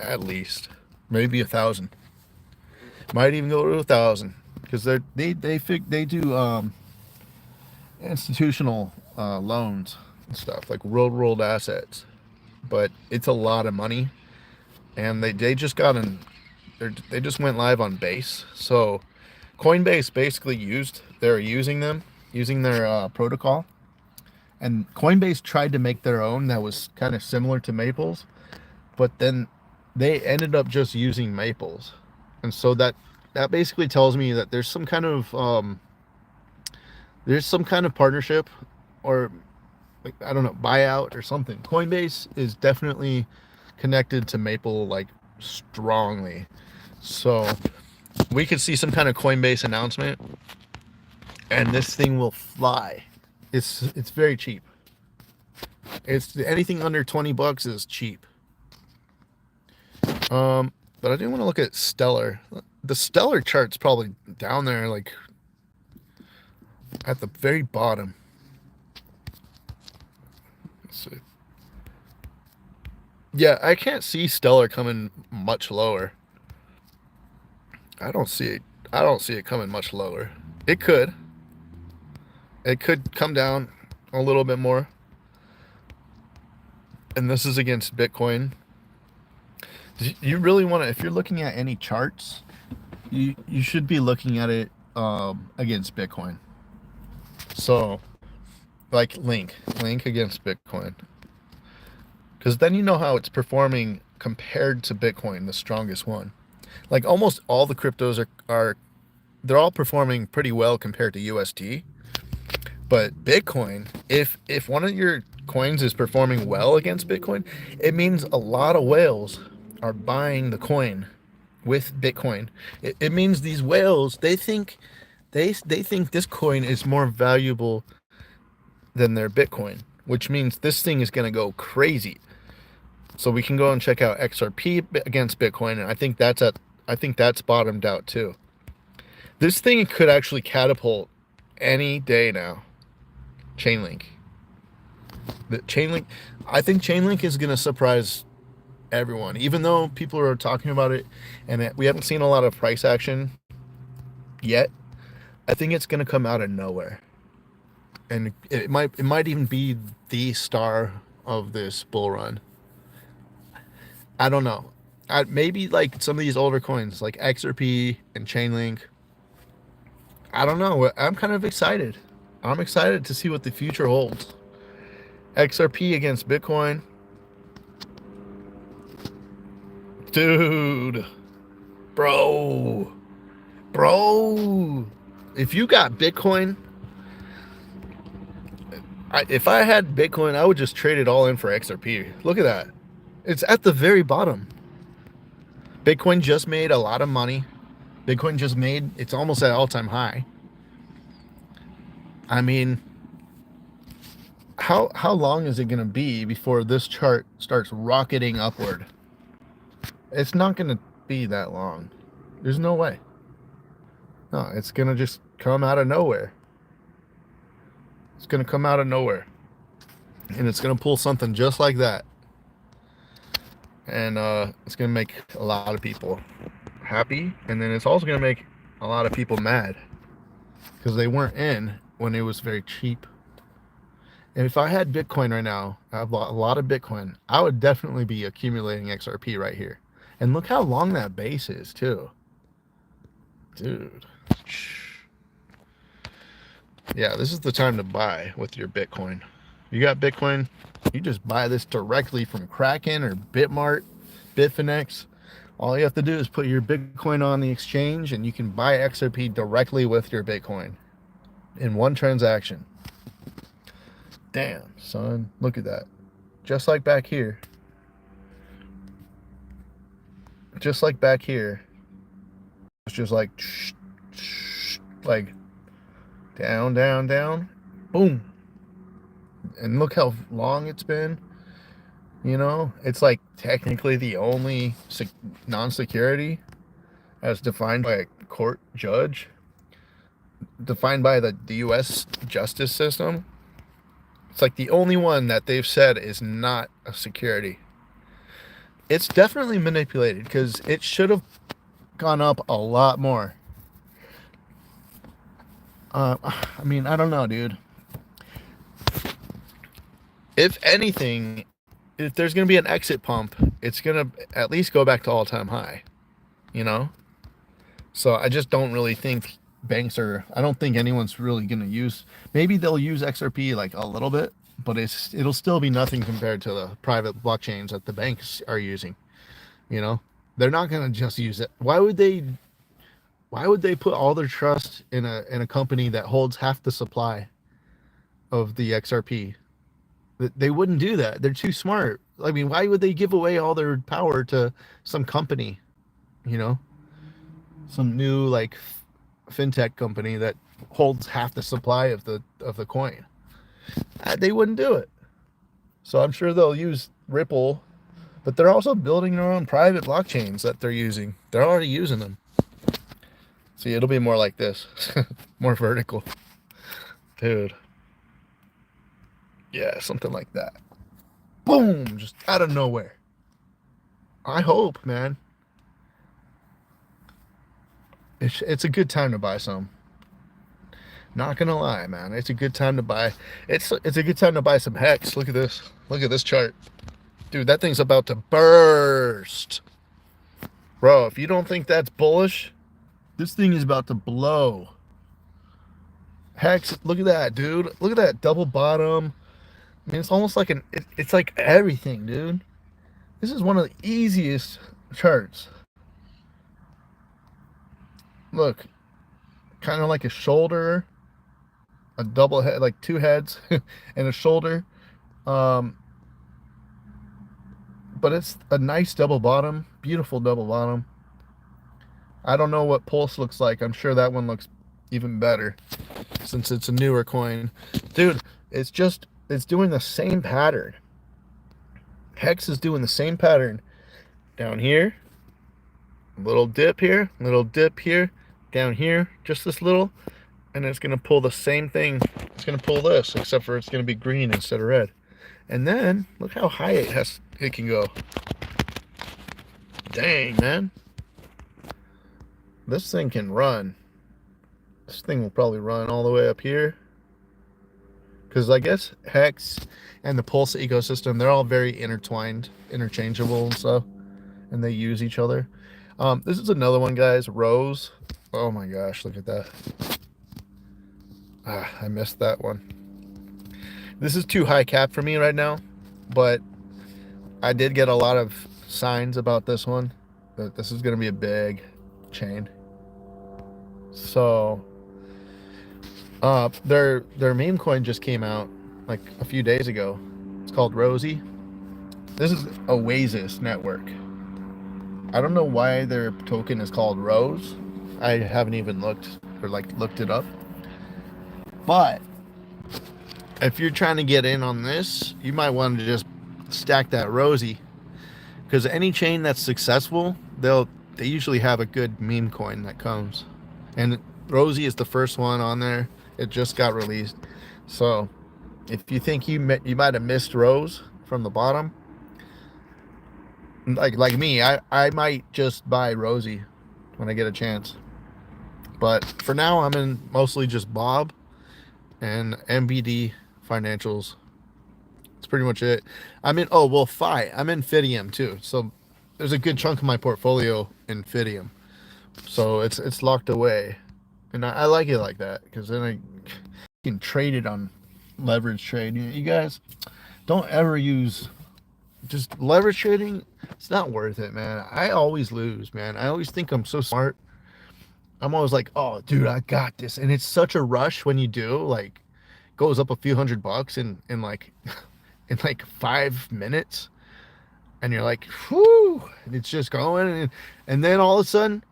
at least, maybe $1,000. Might even go to $1,000 because they do institutional loans and stuff like real world assets, but it's a lot of money, and they just they just went live on Base. So Coinbase basically using their protocol. And Coinbase tried to make their own that was kind of similar to Maple's, but then they ended up just using Maple's. And so that basically tells me that there's some kind of partnership, or like, I don't know, buyout or something. Coinbase is definitely connected to Maple like strongly. So we could see some kind of Coinbase announcement and this thing will fly. It's very cheap. It's anything under $20 is cheap. But I do want to look at Stellar. The Stellar chart's probably down there, like at the very bottom. Let's see. Yeah, I can't see Stellar coming much lower. I don't see it coming much lower. It could come down a little bit more. And this is against Bitcoin. You really want to, if you're looking at any charts, you should be looking at it against Bitcoin. So like Link against Bitcoin, because then you know how it's performing compared to Bitcoin, the strongest one. Like almost all the cryptos they're all performing pretty well compared to U.S.C. But Bitcoin, if one of your coins is performing well against Bitcoin, it means a lot of whales are buying the coin with Bitcoin. It means these whales, they think this coin is more valuable than their Bitcoin, which means this thing is going to go crazy. So we can go and check out XRP against Bitcoin, and I think that's bottomed out too. This thing could actually catapult any day now. Chainlink. I think Chainlink is going to surprise everyone, even though people are talking about it and we haven't seen a lot of price action yet. I think it's going to come out of nowhere, and it might even be the star of this bull run. I don't know. Maybe like some of these older coins like XRP and Chainlink. I don't know. I'm kind of excited. I'm excited to see what the future holds. XRP against Bitcoin. Dude. Bro. If you got Bitcoin, if I had Bitcoin, I would just trade it all in for XRP. Look at that. It's at the very bottom. Bitcoin just made a lot of money. It's almost at all-time high. I mean, how long is it going to be before this chart starts rocketing upward? It's not going to be that long. There's no way. No, it's going to just come out of nowhere. It's going to come out of nowhere. And it's going to pull something just like that. And it's going to make a lot of people happy. And then it's also going to make a lot of people mad, because they weren't in when it was very cheap. And if I had Bitcoin right now, I have a lot of Bitcoin, I would definitely be accumulating XRP right here. And look how long that base is too. Dude. Yeah, this is the time to buy with your Bitcoin. You got Bitcoin, you just buy this directly from Kraken or Bitmart, Bitfinex. All you have to do is put your Bitcoin on the exchange and you can buy XRP directly with your Bitcoin in one transaction. Damn, son, look at that. Just like back here. It's just like down, down, down, boom. And look how long it's been. You know, it's like technically the only non-security as defined by court judge defined by the U.S. justice system. It's like the only one that they've said is not a security. It's definitely manipulated because it should have gone up a lot more. I mean, I don't know, dude. If anything, if there's going to be an exit pump, it's going to at least go back to all-time high, you know? So I just don't really think I don't think anyone's really going to use, maybe they'll use XRP like a little bit, but it'll still be nothing compared to the private blockchains that the banks are using, you know? They're not going to just use it. Why would they put all their trust in a company that holds half the supply of the XRP? They wouldn't do that. They're too smart. I mean, why would they give away all their power to some company, you know? Some new like fintech company that holds half the supply of the coin. They wouldn't do it. So I'm sure they'll use Ripple, but they're also building their own private blockchains that they're using. They're already using them. See, it'll be more like this. More vertical. Dude. Yeah, something like that. Boom! Just out of nowhere. I hope, man. It's a good time to buy some. Not gonna lie, man. It's a good time to buy. It's a good time to buy some Hex. Look at this. Look at this chart. Dude, that thing's about to burst. Bro, if you don't think that's bullish, this thing is about to blow. Hex, look at that, dude. Look at that double bottom. I mean, it's almost like it's like everything, dude. This is one of the easiest charts. Look, kind of like a shoulder, a double head, like two heads and a shoulder. But it's a nice double bottom, beautiful double bottom. I don't know what Pulse looks like. I'm sure that one looks even better since it's a newer coin. Dude, it's doing the same pattern. Hex is doing the same pattern. Down here, little dip here, down here, just this little, and it's going to pull the same thing. It's going to pull this, except for it's going to be green instead of red. And then, look how high it can go. Dang, man. This thing can run. This thing will probably run all the way up here. Because I guess Hex and the Pulse ecosystem, they're all very intertwined, interchangeable and stuff. And they use each other. This is another one, guys. Rose. Oh my gosh, look at that. I missed that one. This is too high cap for me right now. But I did get a lot of signs about this one. That this is going to be a big chain. So their meme coin just came out like a few days ago. It's called Rosie. This is Oasis network. I don't know why their token is called Rose. I haven't even looked it up. But if you're trying to get in on this, you might want to just stack that Rosie, because any chain that's successful, they usually have a good meme coin that comes. And Rosie is the first one on there. It just got released. So if you think you might have missed Rose from the bottom, like me, I might just buy Rosie when I get a chance. But for now, I'm in mostly just Bob and MBD financials. That's pretty much it. I'm in Phi. I'm in Fidium too. So there's a good chunk of my portfolio in Fidium. So it's locked away. And I like it like that, because then I can trade it on leverage trade. You guys don't ever use just leverage trading. It's not worth it, man. I always lose, man. I always think I'm so smart. I'm always like, oh, dude, I got this. And it's such a rush when you do. Like, goes up a few $100 in like 5 minutes. And you're like, whoo, and it's just going. And then all of a sudden,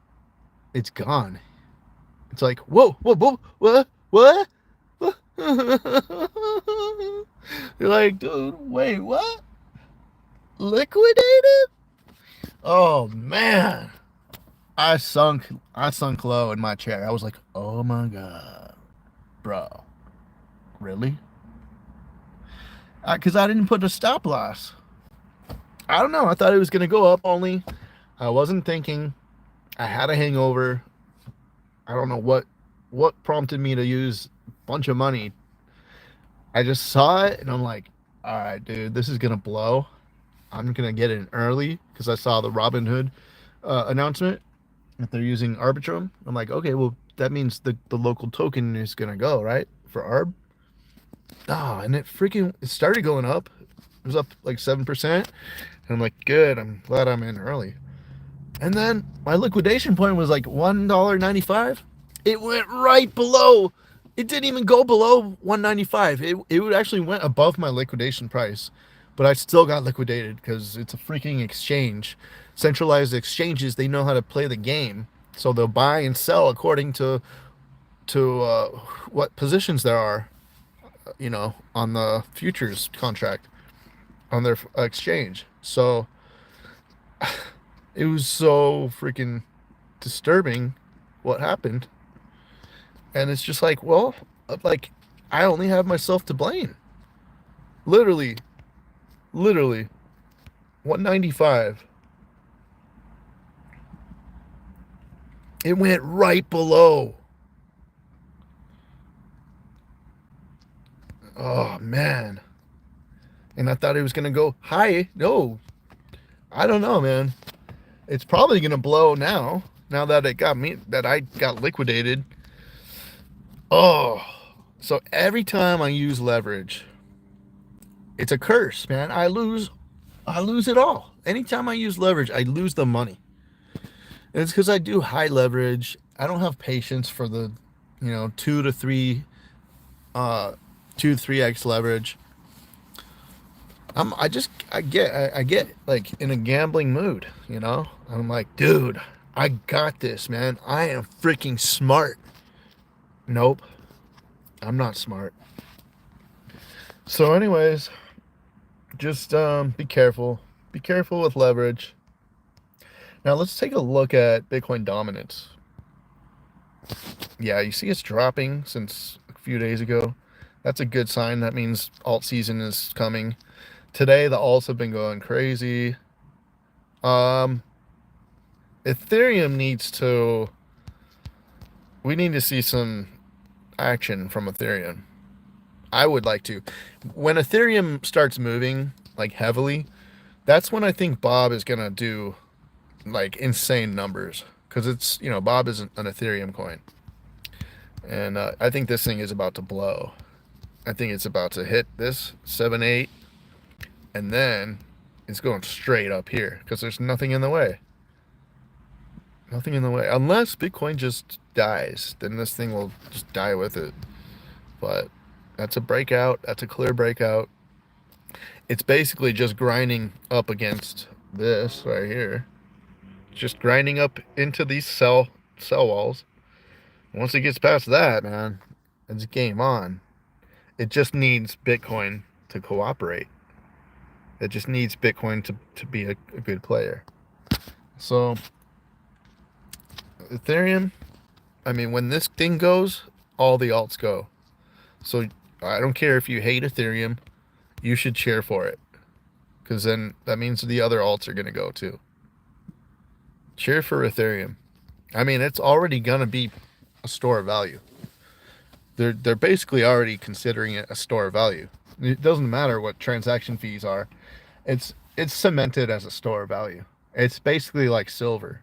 it's gone. It's like, whoa, what? You're like, dude, wait, what? Liquidated? Oh, man. I sunk low in my chair. I was like, oh my god, bro, really? Because I didn't put a stop loss. I don't know. I thought it was gonna go up. Only I wasn't thinking. I had a hangover. I don't know what prompted me to use a bunch of money. I just saw it and I'm like, all right, dude, this is gonna blow. I'm gonna get in early because I saw the Robinhood announcement that they're using Arbitrum. I'm like, okay, well that means the local token is gonna go right for Arb. Ah, and it started going up. It was up like 7%. And I'm like, good. I'm glad I'm in early. And then my liquidation point was like $1.95. It went right below. It didn't even go below 195. It actually went above my liquidation price, but I still got liquidated because it's a freaking exchange. Centralized exchanges, they know how to play the game, so they'll buy and sell according to what positions there are, on the futures contract on their exchange. So it was so freaking disturbing what happened. And it's just like, well, like, I only have myself to blame. Literally 195. It went right below. Oh man. And I thought it was gonna go high. No, I don't know, man. It's probably gonna blow now. Now that I got liquidated. Oh, so every time I use leverage, it's a curse, man. I lose it all. Anytime I use leverage, I lose the money. And it's because I do high leverage. I don't have patience for the, 2 to 3, 3x leverage. I get like in a gambling mood, I'm like, dude, I got this, man. I am freaking smart. Nope, I'm not smart. So anyways, just be careful. Be careful with leverage. Now let's take a look at Bitcoin dominance. Yeah, you see it's dropping since a few days ago. That's a good sign. That means alt season is coming. Today the alts have been going crazy. Ethereum we need to see some action from Ethereum. I would like to. When Ethereum starts moving like heavily, that's when I think Bob is gonna do like insane numbers, because it's, Bob is an Ethereum coin, and I think this thing is about to blow. I think it's about to hit this 7-8, and then it's going straight up here because there's nothing in the way. Nothing in the way. Unless Bitcoin just dies, then this thing will just die with it. But that's a breakout. That's a clear breakout. It's basically just grinding up against this right here. Just grinding up into these sell walls. Once it gets past that, man, it's game on. It just needs Bitcoin to cooperate. It just needs Bitcoin to be a good player. So Ethereum, I mean, when this thing goes, all the alts go. So I don't care if you hate Ethereum, you should cheer for it, because then that means the other alts are going to go too. Cheer for Ethereum. I mean, it's already going to be a store of value. They're basically already considering it a store of value. It doesn't matter what transaction fees are. It's cemented as a store of value. It's basically like silver.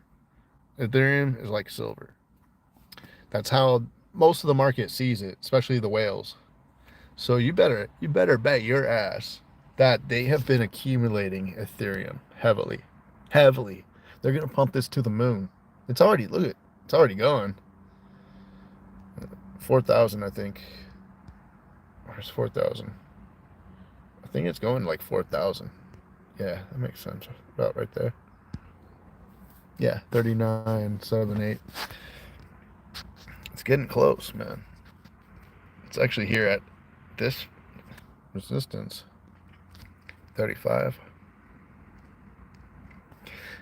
Ethereum is like silver. That's how most of the market sees it, especially the whales. So you better bet your ass that they have been accumulating Ethereum heavily. They're gonna pump this to the moon. It's already going. 4,000, I think. Where's 4,000? I think it's going like 4,000. Yeah, that makes sense. About right there. Yeah, 39.78. It's getting close, man. It's actually here at this resistance. 35.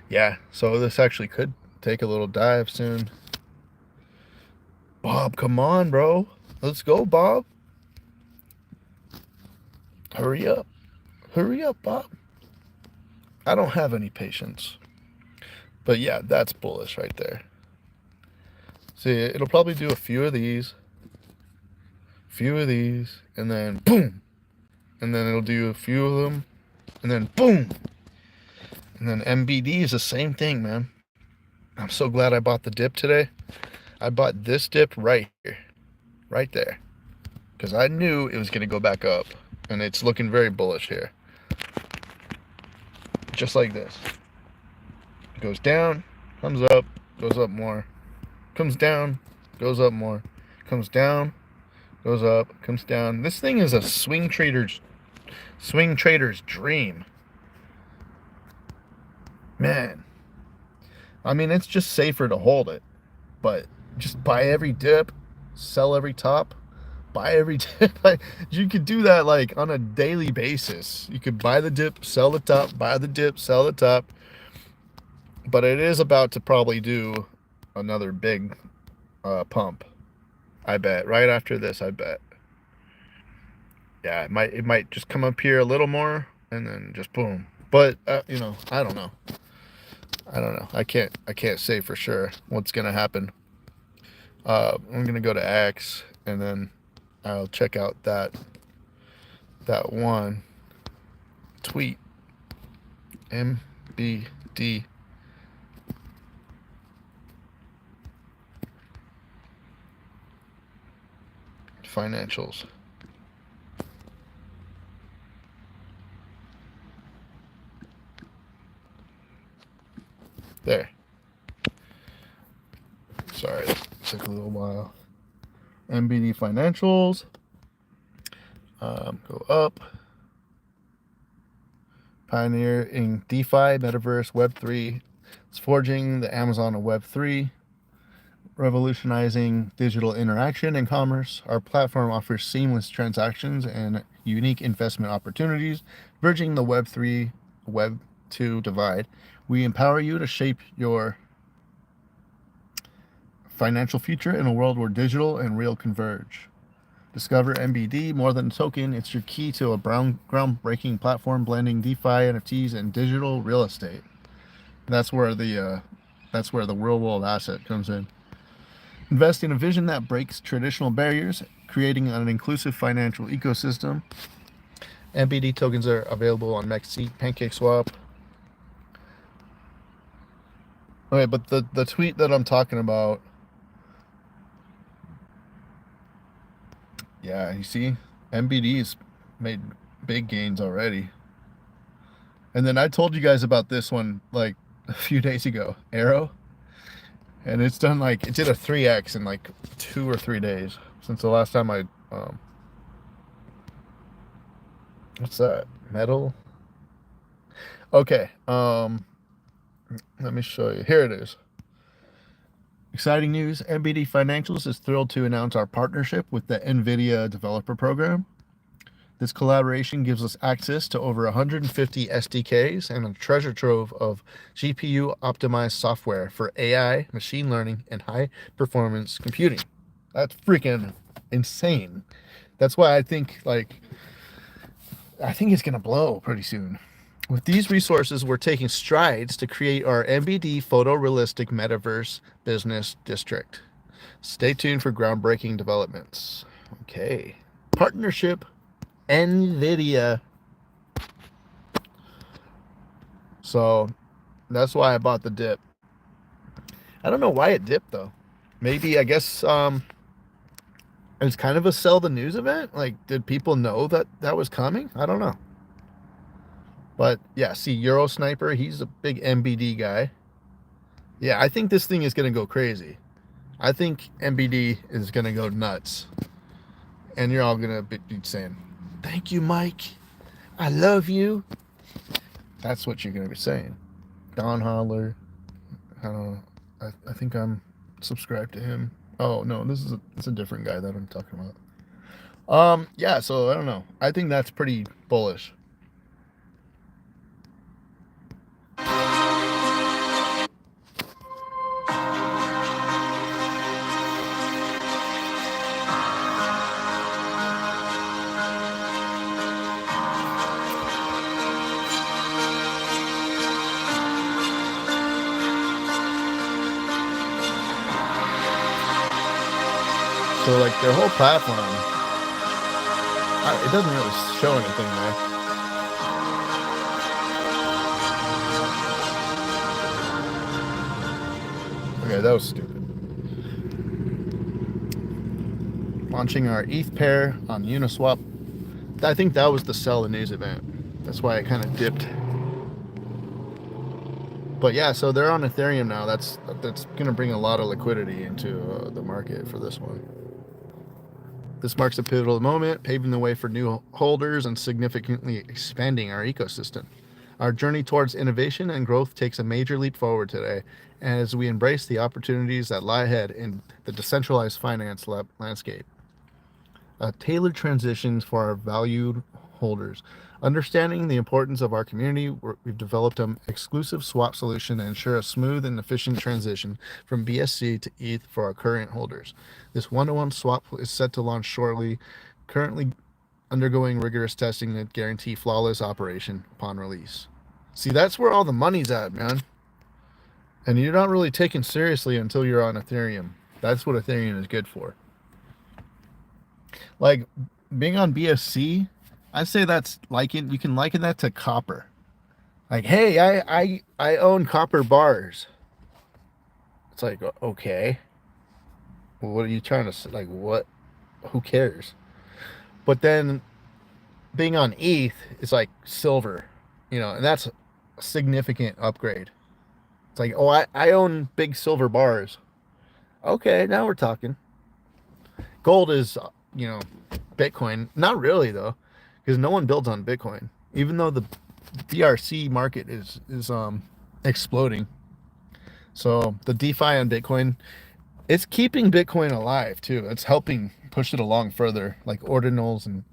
Yeah, so this actually could take a little dive soon. Bob, come on, bro. Let's go, Bob. Hurry up. Hurry up, Bob. I don't have any patience. But yeah, that's bullish right there. See, it'll probably do a few of these, and then boom. And then it'll do a few of them, and then boom. And then MBD is the same thing, man. I'm so glad I bought the dip today. I bought this dip right here, right there, because I knew it was going to go back up, and it's looking very bullish here. Just like this. It goes down, comes up, goes up more, comes down, goes up more, comes down, goes up, comes down. This thing is a swing trader's dream. Man. I mean, it's just safer to hold it, but just buy every dip, sell every top, buy every dip. You could do that like on a daily basis. You could buy the dip, sell the top, buy the dip, sell the top. But it is about to probably do another big pump, I bet. Right after this, I bet. Yeah, it might just come up here a little more and then just boom. But you know, I don't know. I can't say for sure what's gonna happen. I'm gonna go to X and then I'll check out that one tweet. MBD. Financials. There. Sorry, it took a little while. MBD financials. Go up. Pioneering DeFi, Metaverse, Web3. It's forging the Amazon of Web3. Revolutionizing digital interaction and commerce. Our platform offers seamless transactions and unique investment opportunities, bridging the Web3, Web2 divide. We empower you to shape your financial future in a world where digital and real converge. Discover MBD, more than a token. It's your key to a groundbreaking platform blending DeFi, NFTs, and digital real estate. That's where the real world asset comes in. Invest in a vision that breaks traditional barriers, creating an inclusive financial ecosystem. MBD tokens are available on MEXC, PancakeSwap. Okay, but the tweet that I'm talking about, yeah, you see, MBD's made big gains already. And then I told you guys about this one like a few days ago, Arrow. And it's done like, it did a 3x in like 2 or 3 days since the last time I, what's that? Metal? Okay, let me show you. Here it is. Exciting news. MBD Financials is thrilled to announce our partnership with the NVIDIA Developer Program. This collaboration gives us access to over 150 SDKs and a treasure trove of GPU-optimized software for AI, machine learning, and high-performance computing. That's freaking insane. That's why I think it's going to blow pretty soon. With these resources, we're taking strides to create our MBD photorealistic metaverse business district. Stay tuned for groundbreaking developments. Okay. Partnership. NVIDIA. So that's why I bought the dip. I don't know why it dipped though. Maybe, I guess, it's kind of a sell the news event. Like, did people know that was coming? I don't know. But yeah, see, Euro Sniper, he's a big MBD guy. Yeah, I think this thing is going to go crazy. I think MBD is going to go nuts. And you're all going to be saying, thank you, Mike. I love you. That's what you're going to be saying. Don Holler. I don't know. I think I'm subscribed to him. Oh, no, it's a different guy that I'm talking about. Yeah, so I don't know. I think that's pretty bullish. So like their whole platform, it doesn't really show anything there. Okay, that was stupid. Launching our ETH pair on Uniswap. I think that was the sell the news event. That's why it kind of dipped. But yeah, so they're on Ethereum now. That's going to bring a lot of liquidity into the market for this one. This marks a pivotal moment, paving the way for new holders and significantly expanding our ecosystem. Our journey towards innovation and growth takes a major leap forward today, as we embrace the opportunities that lie ahead in the decentralized finance landscape. Tailored transitions for our valued holders. Understanding the importance of our community, we've developed an exclusive swap solution to ensure a smooth and efficient transition from BSC to ETH for our current holders. This one-to-one swap is set to launch shortly, currently undergoing rigorous testing that guarantee flawless operation upon release. See, that's where all the money's at, man. And you're not really taken seriously until you're on Ethereum. That's what Ethereum is good for. Like being on BSC, I'd say you can liken that to copper. Like, hey, I own copper bars. It's like, okay. Well, what are you trying to say? Like, what? Who cares? But then being on ETH is like silver, and that's a significant upgrade. It's like, oh, I own big silver bars. Okay, now we're talking. Gold is, Bitcoin. Not really, though, because no one builds on Bitcoin, even though the DRC market is exploding. So the DeFi on Bitcoin, it's keeping Bitcoin alive too. It's helping push it along further, like ordinals and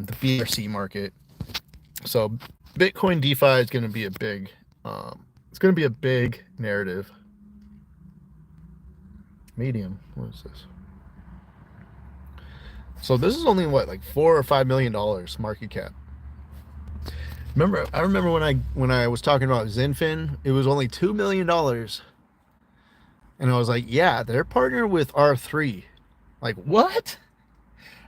the BRC market. So Bitcoin DeFi is going to be a big, narrative. Medium. What is this? So this is only what, like $4 or $5 million market cap. I remember when I was talking about Zinfin, it was only $2 million. And I was like, yeah, they're partnered with R3. Like, what?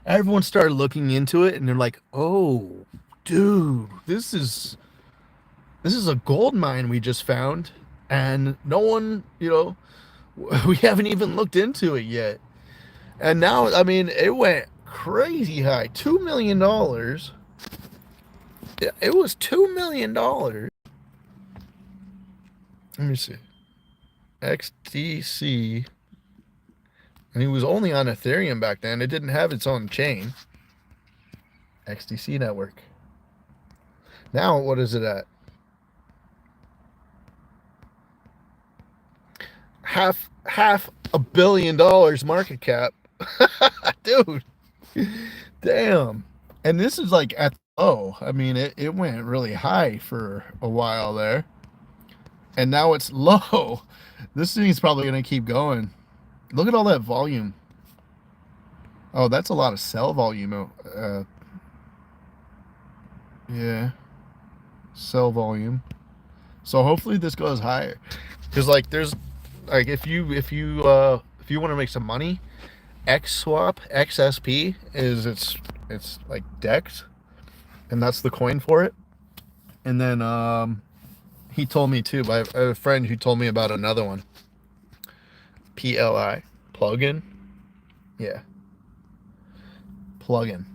Everyone started looking into it and they're like, oh, dude, this is a gold mine we just found. And no one, we haven't even looked into it yet. And now, I mean, it went crazy high. $2 million. It was $2 million. Let me see. XTC. And it was only on Ethereum back then. It didn't have its own chain. XTC network. Now, what is it at? Half $1 billion market cap. Dude. Damn. And this is like at I mean, it went really high for a while there. And now it's low. This thing's probably going to keep going. Look at all that volume. Oh, that's a lot of sell volume. Yeah. Sell volume. So hopefully this goes higher. Because like there's like if you want to make some money, XSwap, XSP is it's like DEX, and that's the coin for it. And then he told me too, I have a friend who told me about another one. PLI, plugin. Yeah. Plugin.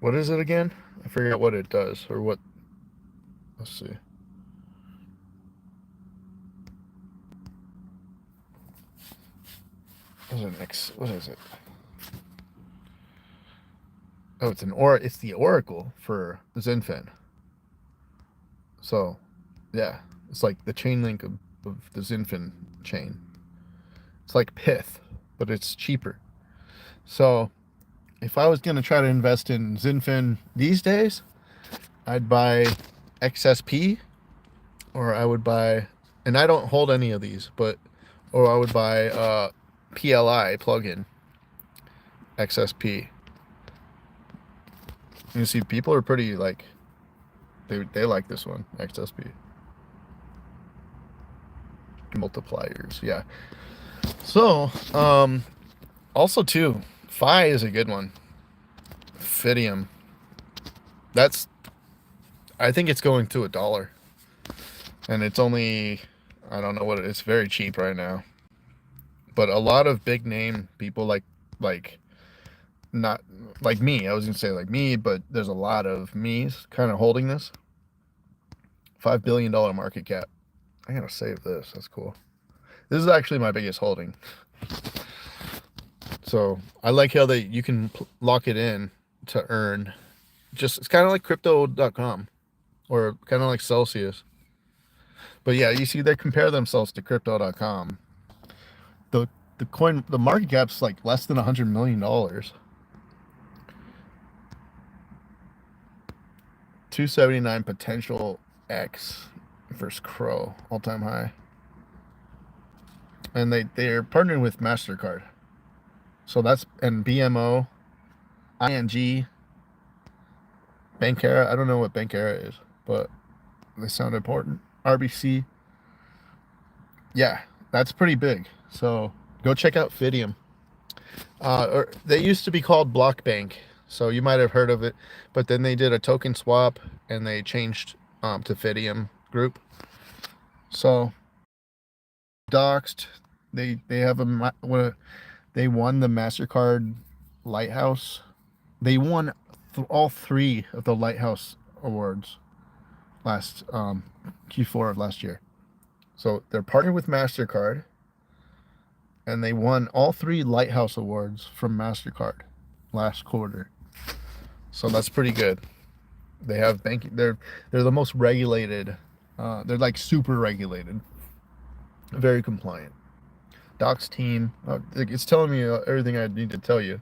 What is it again? I forget what it does or what. Let's see. What is it? Oh, it's the Oracle for Zinfin. So, yeah, it's like the chain link of the Zinfin chain. It's like Pith, but it's cheaper. So, if I was going to try to invest in Zinfin these days, I'd buy XSP, or I would buy, and I don't hold any of these, or I would buy PLI plugin, XSP. You see, people are pretty like, they like this one, XSP. Multipliers, yeah. So, Also, too, Phi is a good one. Fidium. I think it's going to $1. And it's only, I don't know what, it's very cheap right now. But a lot of big name people like not like me. I was gonna say like me, but there's a lot of me's kind of holding this. $5 billion market cap. I gotta save this. That's cool. This is actually my biggest holding. So I like how you can lock it in to earn. It's kind of like crypto.com or kind of like Celsius. But yeah, you see they compare themselves to crypto.com. The market cap's like less than $100 million. 279 potential X versus Crow, all-time high. And they're partnering with MasterCard. So that's, and BMO, ING, Bankera. I don't know what Bankera is, but they sound important. RBC. Yeah, that's pretty big. So go check out Fidium. Or they used to be called Block Bank, so you might have heard of it. But then they did a token swap and they changed to Fidium Group. So doxed. They have they won the MasterCard Lighthouse. They won all 3 of the Lighthouse awards last Q4 of last year. So they're partnered with MasterCard, and they won all 3 Lighthouse awards from MasterCard last quarter. So that's pretty good. They have banking. They're the most regulated. They're like super regulated. Very compliant. Doc's team. It's telling me everything I need to tell you.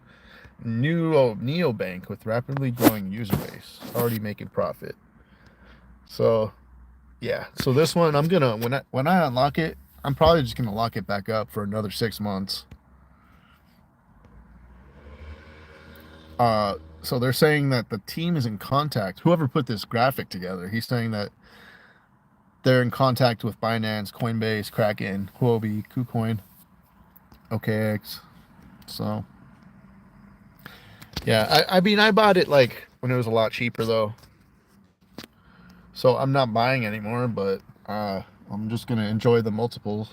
Neobank with rapidly growing user base, already making profit. So, yeah. So this one, I'm gonna when I unlock it, I'm probably just gonna lock it back up for another 6 months. So they're saying that the team is in contact. Whoever put this graphic together, he's saying that they're in contact with Binance, Coinbase, Kraken, Huobi, KuCoin, OKX. So, yeah, I mean, I bought it like when it was a lot cheaper though. So I'm not buying anymore, but I'm just gonna enjoy the multiples.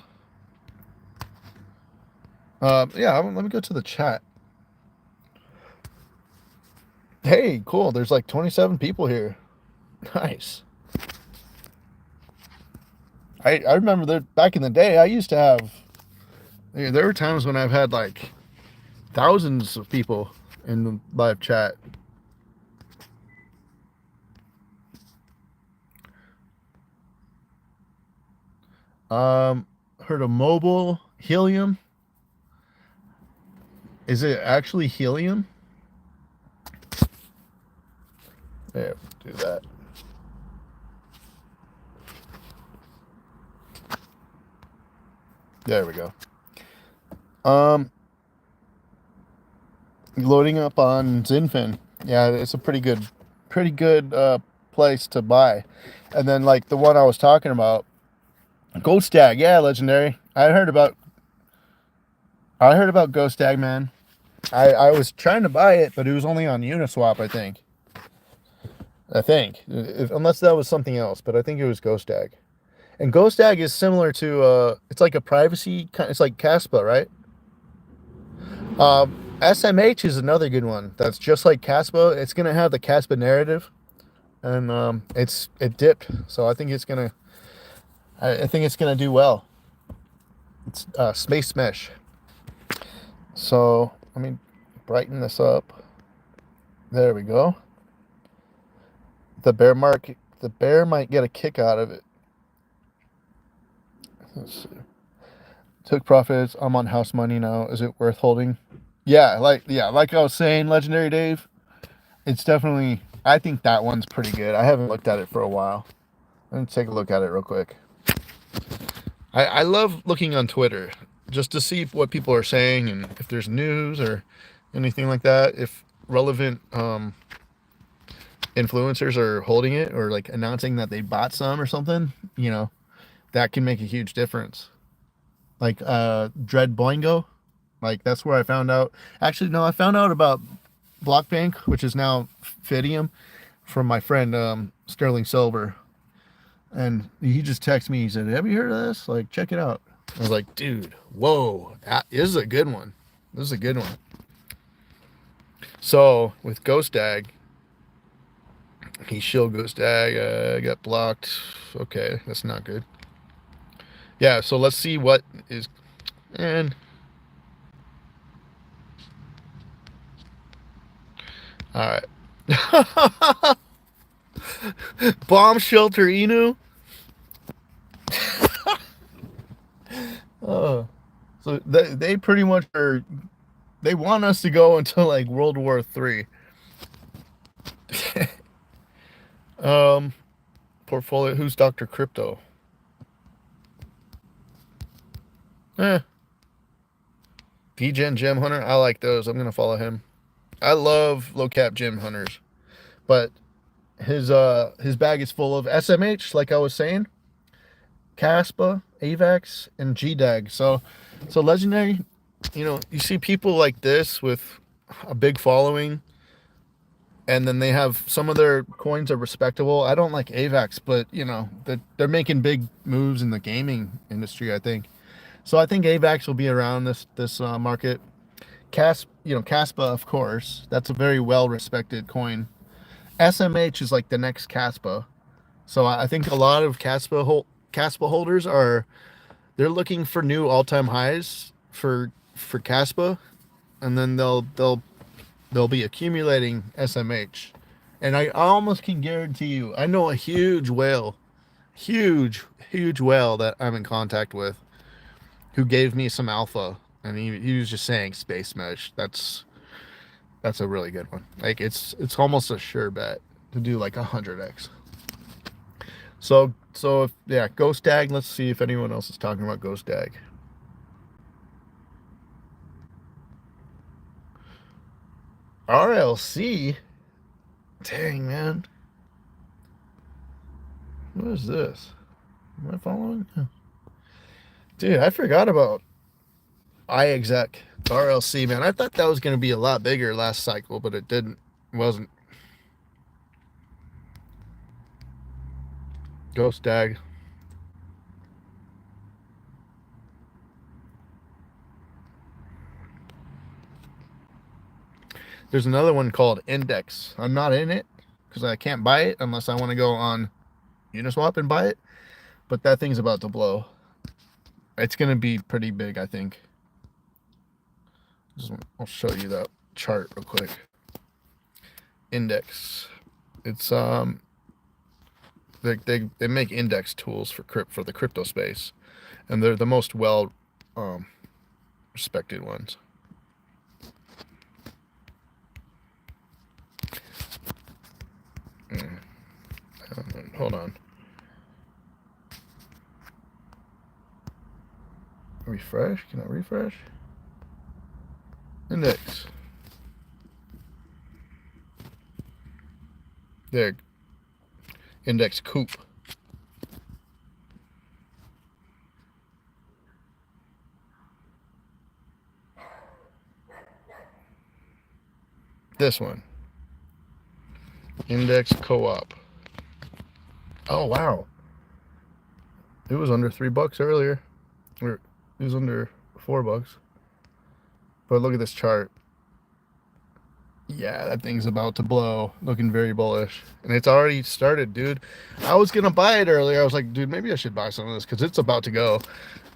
Yeah, let me go to the chat. Hey, cool. There's like 27 people here. Nice. I remember that back in the day, I used to have. There were times when I've had like thousands of people in the live chat. Heard of mobile helium? Is it actually helium? There, do that. There we go. Loading up on Zinfin. Yeah, it's a pretty good place to buy. And then like the one I was talking about, Ghost Tag, yeah, legendary. I heard about Ghost Tag, man. I was trying to buy it, but it was only on Uniswap, I think. Unless that was something else, but I think it was Ghost Tag. And Ghost Tag is similar to it's like a privacy kind. It's like Caspa, right? SMH is another good one. That's just like Caspa. It's gonna have the Caspa narrative, and it dipped. So I think it's gonna do well. It's Space Mesh. So let me brighten this up. There we go. The bear might get a kick out of it. Let's see. Took profits. I'm on house money now. Is it worth holding? Yeah, like I was saying, Legendary Dave. It's definitely. I think that one's pretty good. I haven't looked at it for a while. Let me take a look at it real quick. I love looking on Twitter just to see what people are saying and if there's news or anything like that. If relevant influencers are holding it or like announcing that they bought some or something, that can make a huge difference. Like Dread Boingo, Like that's where I found out. Actually, no, I found out about Blockbank, which is now Fidium, from my friend Sterling Silver, and he just texted me. He said, "Have you heard of this? Like, check it out." I was like, "Dude, whoa, this is a good one. This is a good one." So with Ghost Dag, he shield Ghost Dag, got blocked. Okay, that's not good. Yeah, so let's see what is, and all right. Bomb shelter Inu. So they pretty much are. They want us to go until like World War III. Portfolio. Who's Dr. Crypto? DGen Gem Hunter. I like those. I'm gonna follow him. I love low cap gem hunters, but his bag is full of SMH, like I was saying, Caspa, AVAX, and GDAG. So legendary. You know, you see people like this with a big following, and then they have some of their coins are respectable. I don't like AVAX, but you know they're making big moves in the gaming industry, I think. So I think AVAX will be around this market. Caspa, of course, that's a very well respected coin. SMH is like the next Caspa. So I think a lot of Caspa holders they're looking for new all-time highs for Caspa, and then they'll be accumulating SMH. And I almost can guarantee you, I know a huge whale that I'm in contact with, who gave me some alpha, and he was just saying space mesh. That's a really good one. Like it's almost a sure bet to do like 100x. So yeah, Ghost Dag. Let's see if anyone else is talking about Ghost Dag. RLC. Dang, man. What is this? Am I following? Dude, I forgot about iExec RLC, man. I thought that was going to be a lot bigger last cycle, but it didn't. It wasn't. Ghost Dag. There's another one called Index. I'm not in it because I can't buy it unless I want to go on Uniswap and buy it. But that thing's about to blow. It's going to be pretty big, I think. I'll show you that chart real quick. Index. It's they make index tools for the crypto space, and they're the most well respected ones. Hold on. Refresh? Can I refresh? Index. There. Index Coop. This one. Index Co-op. Oh, wow. It was under $3 earlier. Or it was under $4. But look at this chart. Yeah, that thing's about to blow. Looking very bullish. And it's already started, dude. I was going to buy it earlier. I was like, dude, maybe I should buy some of this because it's about to go.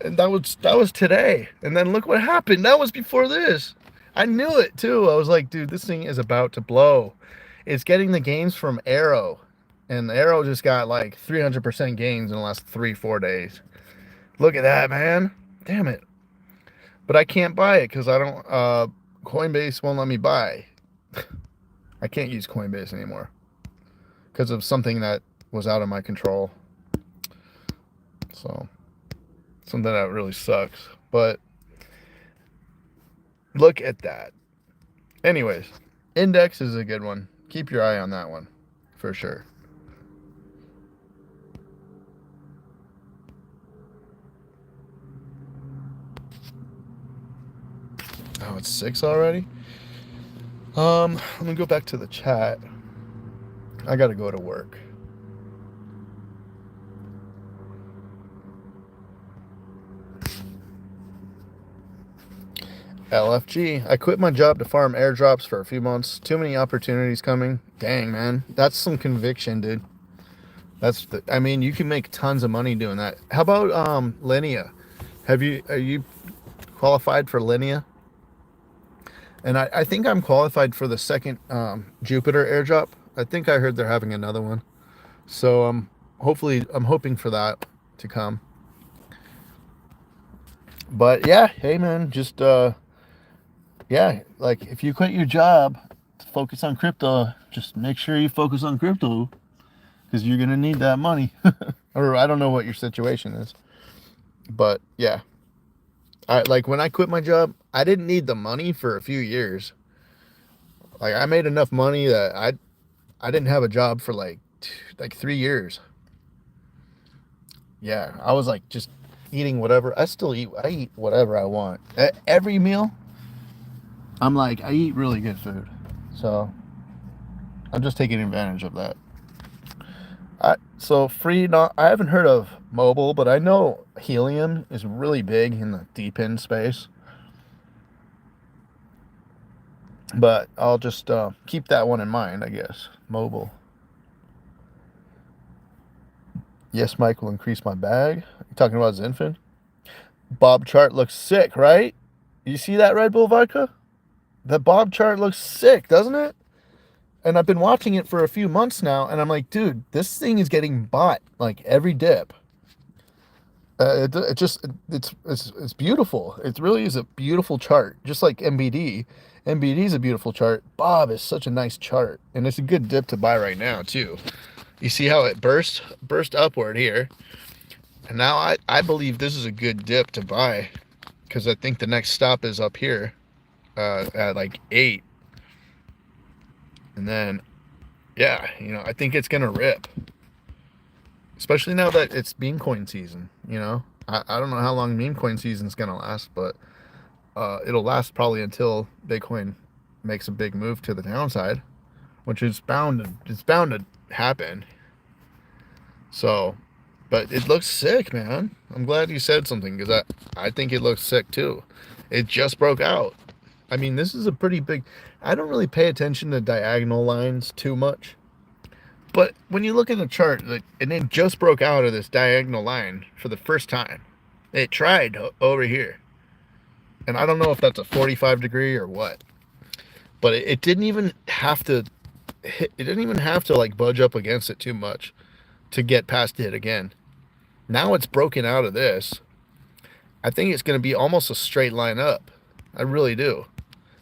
And that was today. And then look what happened. That was before this. I knew it, too. I was like, dude, this thing is about to blow. It's getting the gains from Arrow. And Arrow just got like 300% gains in the last 3-4 days. Look at that, man. Damn it. But I can't buy it because I don't, Coinbase won't let me buy. I can't use Coinbase anymore because of something that was out of my control. So, something that really sucks. But, look at that. Anyways, Index is a good one. Keep your eye on that one for sure. it's 6 already. Let me go back to the chat. I gotta go to work. LFG. I quit my job to farm airdrops for a few months. Too many opportunities coming. Dang, man. That's some conviction, dude. I mean, you can make tons of money doing that. How about Linea? Are you qualified for Linea? And I think I'm qualified for the second Jupiter airdrop. I think I heard they're having another one. So I'm hoping for that to come. But yeah, hey man, just yeah, like if you quit your job to focus on crypto, just make sure you focus on crypto because you're gonna need that money. Or I don't know what your situation is, but yeah, like when I quit my job, I didn't need the money for a few years. Like I made enough money that I didn't have a job for like 3 years. Yeah, I was like just eating whatever. I eat whatever I want. Every meal, I'm like, I eat really good food. So I'm just taking advantage of that. So I haven't heard of mobile, but I know helium is really big in the deep end space. But I'll just keep that one in mind, I guess. Mobile. Yes, Mike will increase my bag. You talking about Zinfin? Bob chart looks sick, right? You see that, Red Bull Vodka? The Bob chart looks sick, doesn't it? And I've been watching it for a few months now, and I'm like, dude, this thing is getting bought like every dip. It's beautiful. It really is a beautiful chart, just like MBD. MBD is a beautiful chart. Bob is such a nice chart, and it's a good dip to buy right now too. You see how it burst upward here, and now I believe this is a good dip to buy because I think the next stop is up here at like 8. And then, yeah, I think it's going to rip. Especially now that it's meme coin season, I don't know how long meme coin season is going to last, but it'll last probably until Bitcoin makes a big move to the downside, which is bound to happen. So, but it looks sick, man. I'm glad you said something because I think it looks sick too. It just broke out. I mean, this is a pretty big... I don't really pay attention to diagonal lines too much. But when you look at the chart, and it just broke out of this diagonal line for the first time. It tried over here. And I don't know if that's a 45 degree or what. But it didn't even have to... It didn't even have to like budge up against it too much to get past it again. Now it's broken out of this. I think it's going to be almost a straight line up. I really do.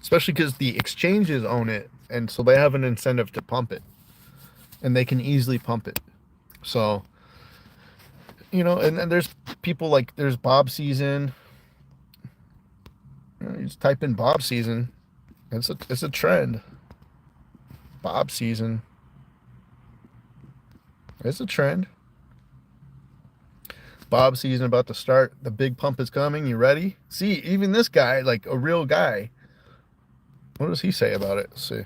Especially because the exchanges own it, and so they have an incentive to pump it. And they can easily pump it. So, and there's people like, there's Bob Season. You just type in Bob Season. It's a trend. Bob Season. It's a trend. Bob Season about to start. The big pump is coming. You ready? See, even this guy, like a real guy. What does he say about it? Let's see.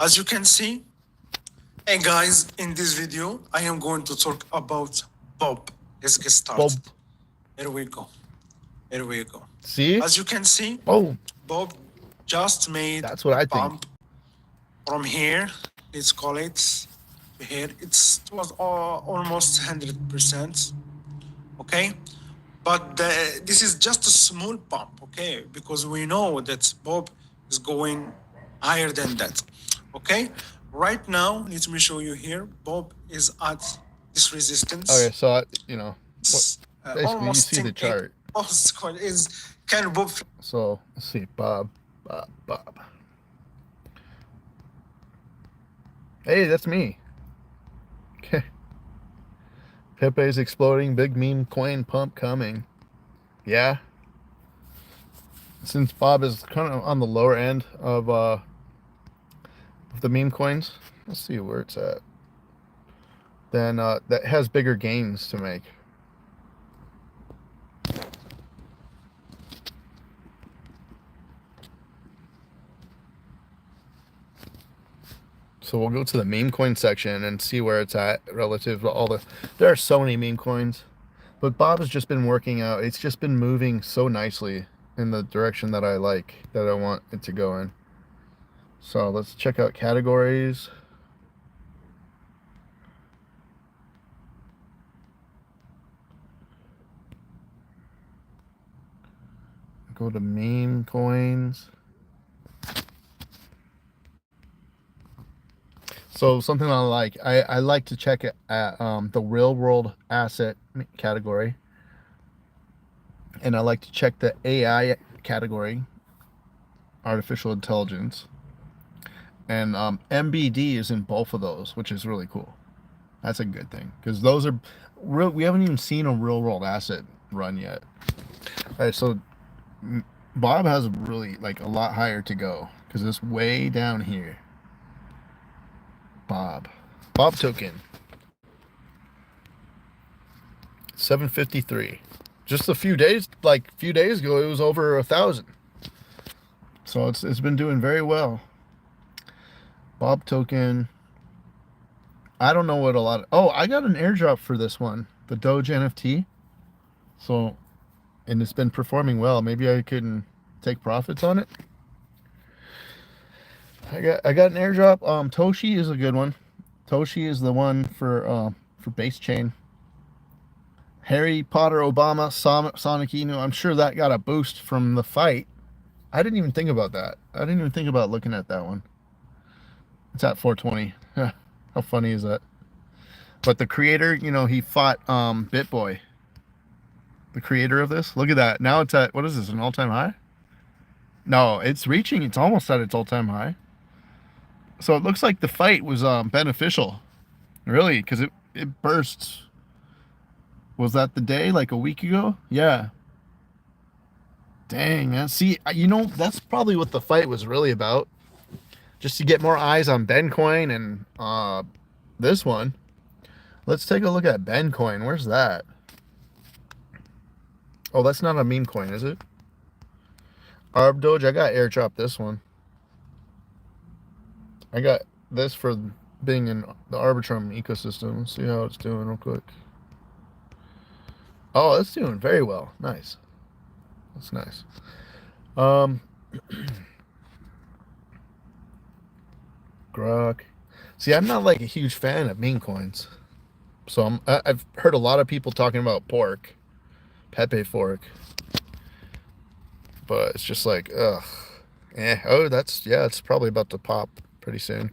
As you can see, hey guys, in this video, I am going to talk about Bob. Let's get started. Bob. Here we go. Here we go. See? As you can see, Bob Bob just made That's what I think. bump from here. Let's call it to here. It was almost 100%. Okay, but this is just a small bump. Okay, because we know that Bob is going higher than that. Okay, right now, let me show you here. Bob is at this resistance. Okay, so basically almost you see the chart. Is can Bob? So let's see, Bob. Hey, that's me. Okay. Pepe's exploding, big meme coin pump coming. Yeah. Since Bob is kind of on the lower end of the meme coins, let's see where it's at. Then that has bigger gains to make. So we'll go to the meme coin section and see where it's at relative to all the... There are so many meme coins. But Bob has just been working out. It's just been moving so nicely in the direction that I like, that I want it to go in. So let's check out categories. Go to meme coins. So something I like, I like to check it at the real world asset category. And I like to check the AI category, artificial intelligence. And MBD is in both of those, which is really cool. That's a good thing, because those are real. We haven't even seen a real world asset run yet. All right, so Bob has really like a lot higher to go, because it's way down here. Bob token 753. Just a few days ago, it was over 1,000. So it's been doing very well. Bob token. I don't know what a lot of... Oh, I got an airdrop for this one, the Doge NFT. So, and it's been performing well. Maybe I can take profits on it. I got an airdrop. Toshi is a good one. Toshi is the one for base chain. Harry Potter, Obama, Sonic Inu. I'm sure that got a boost from the fight. I didn't even think about that. I didn't even think about looking at that one. It's at 420. How funny is that? But the creator, you know, he fought BitBoy. The creator of this. Look at that. Now it's at, what is this, an all-time high? No, it's almost at its all-time high. So it looks like the fight was beneficial. Really, because it bursts. Was that the day, like a week ago? Yeah. Dang, man. See, you know, that's probably what the fight was really about. Just to get more eyes on Bencoin and this one. Let's take a look at Bencoin. Where's that? Oh, that's not a meme coin, is it? Arb Doge, I got airdrop this one. I got this for being in the Arbitrum ecosystem. Let's see how it's doing real quick. Oh, it's doing very well. Nice. That's nice. Grok. See, I'm not like a huge fan of meme coins. So I've heard a lot of people talking about pork. Pepe fork. But it's just like, ugh. Oh, it's probably about to pop pretty soon.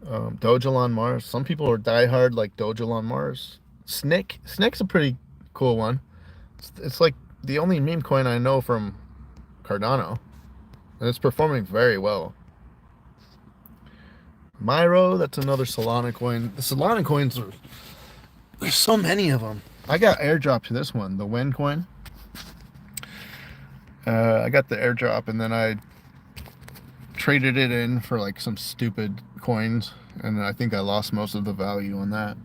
Dogelon Mars. Some people are diehard like Dogelon Mars. Snick's a pretty cool one. It's like the only meme coin I know from Cardano. And it's performing very well. Myro, that's another Solana coin. The Solana coins there's so many of them. I got airdrop to this one, the Wen coin. I got the airdrop and then I traded it in for like some stupid coins, and I think I lost most of the value on that.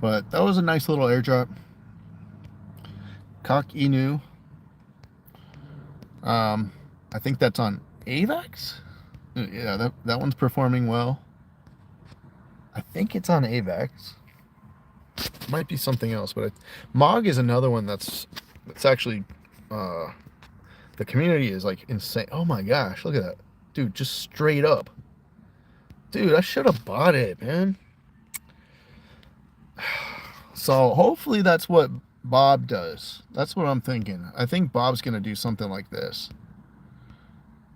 But that was a nice little airdrop. Kak Inu. I think that's on AVAX. Yeah, that one's performing well. I think it's on AVAX. Might be something else, but Mog is another one that's actually the community is like insane. Oh my gosh, look at that. Dude, just straight up. Dude, I should have bought it, man. So hopefully that's what Bob does. That's what I'm thinking. I think Bob's going to do something like this.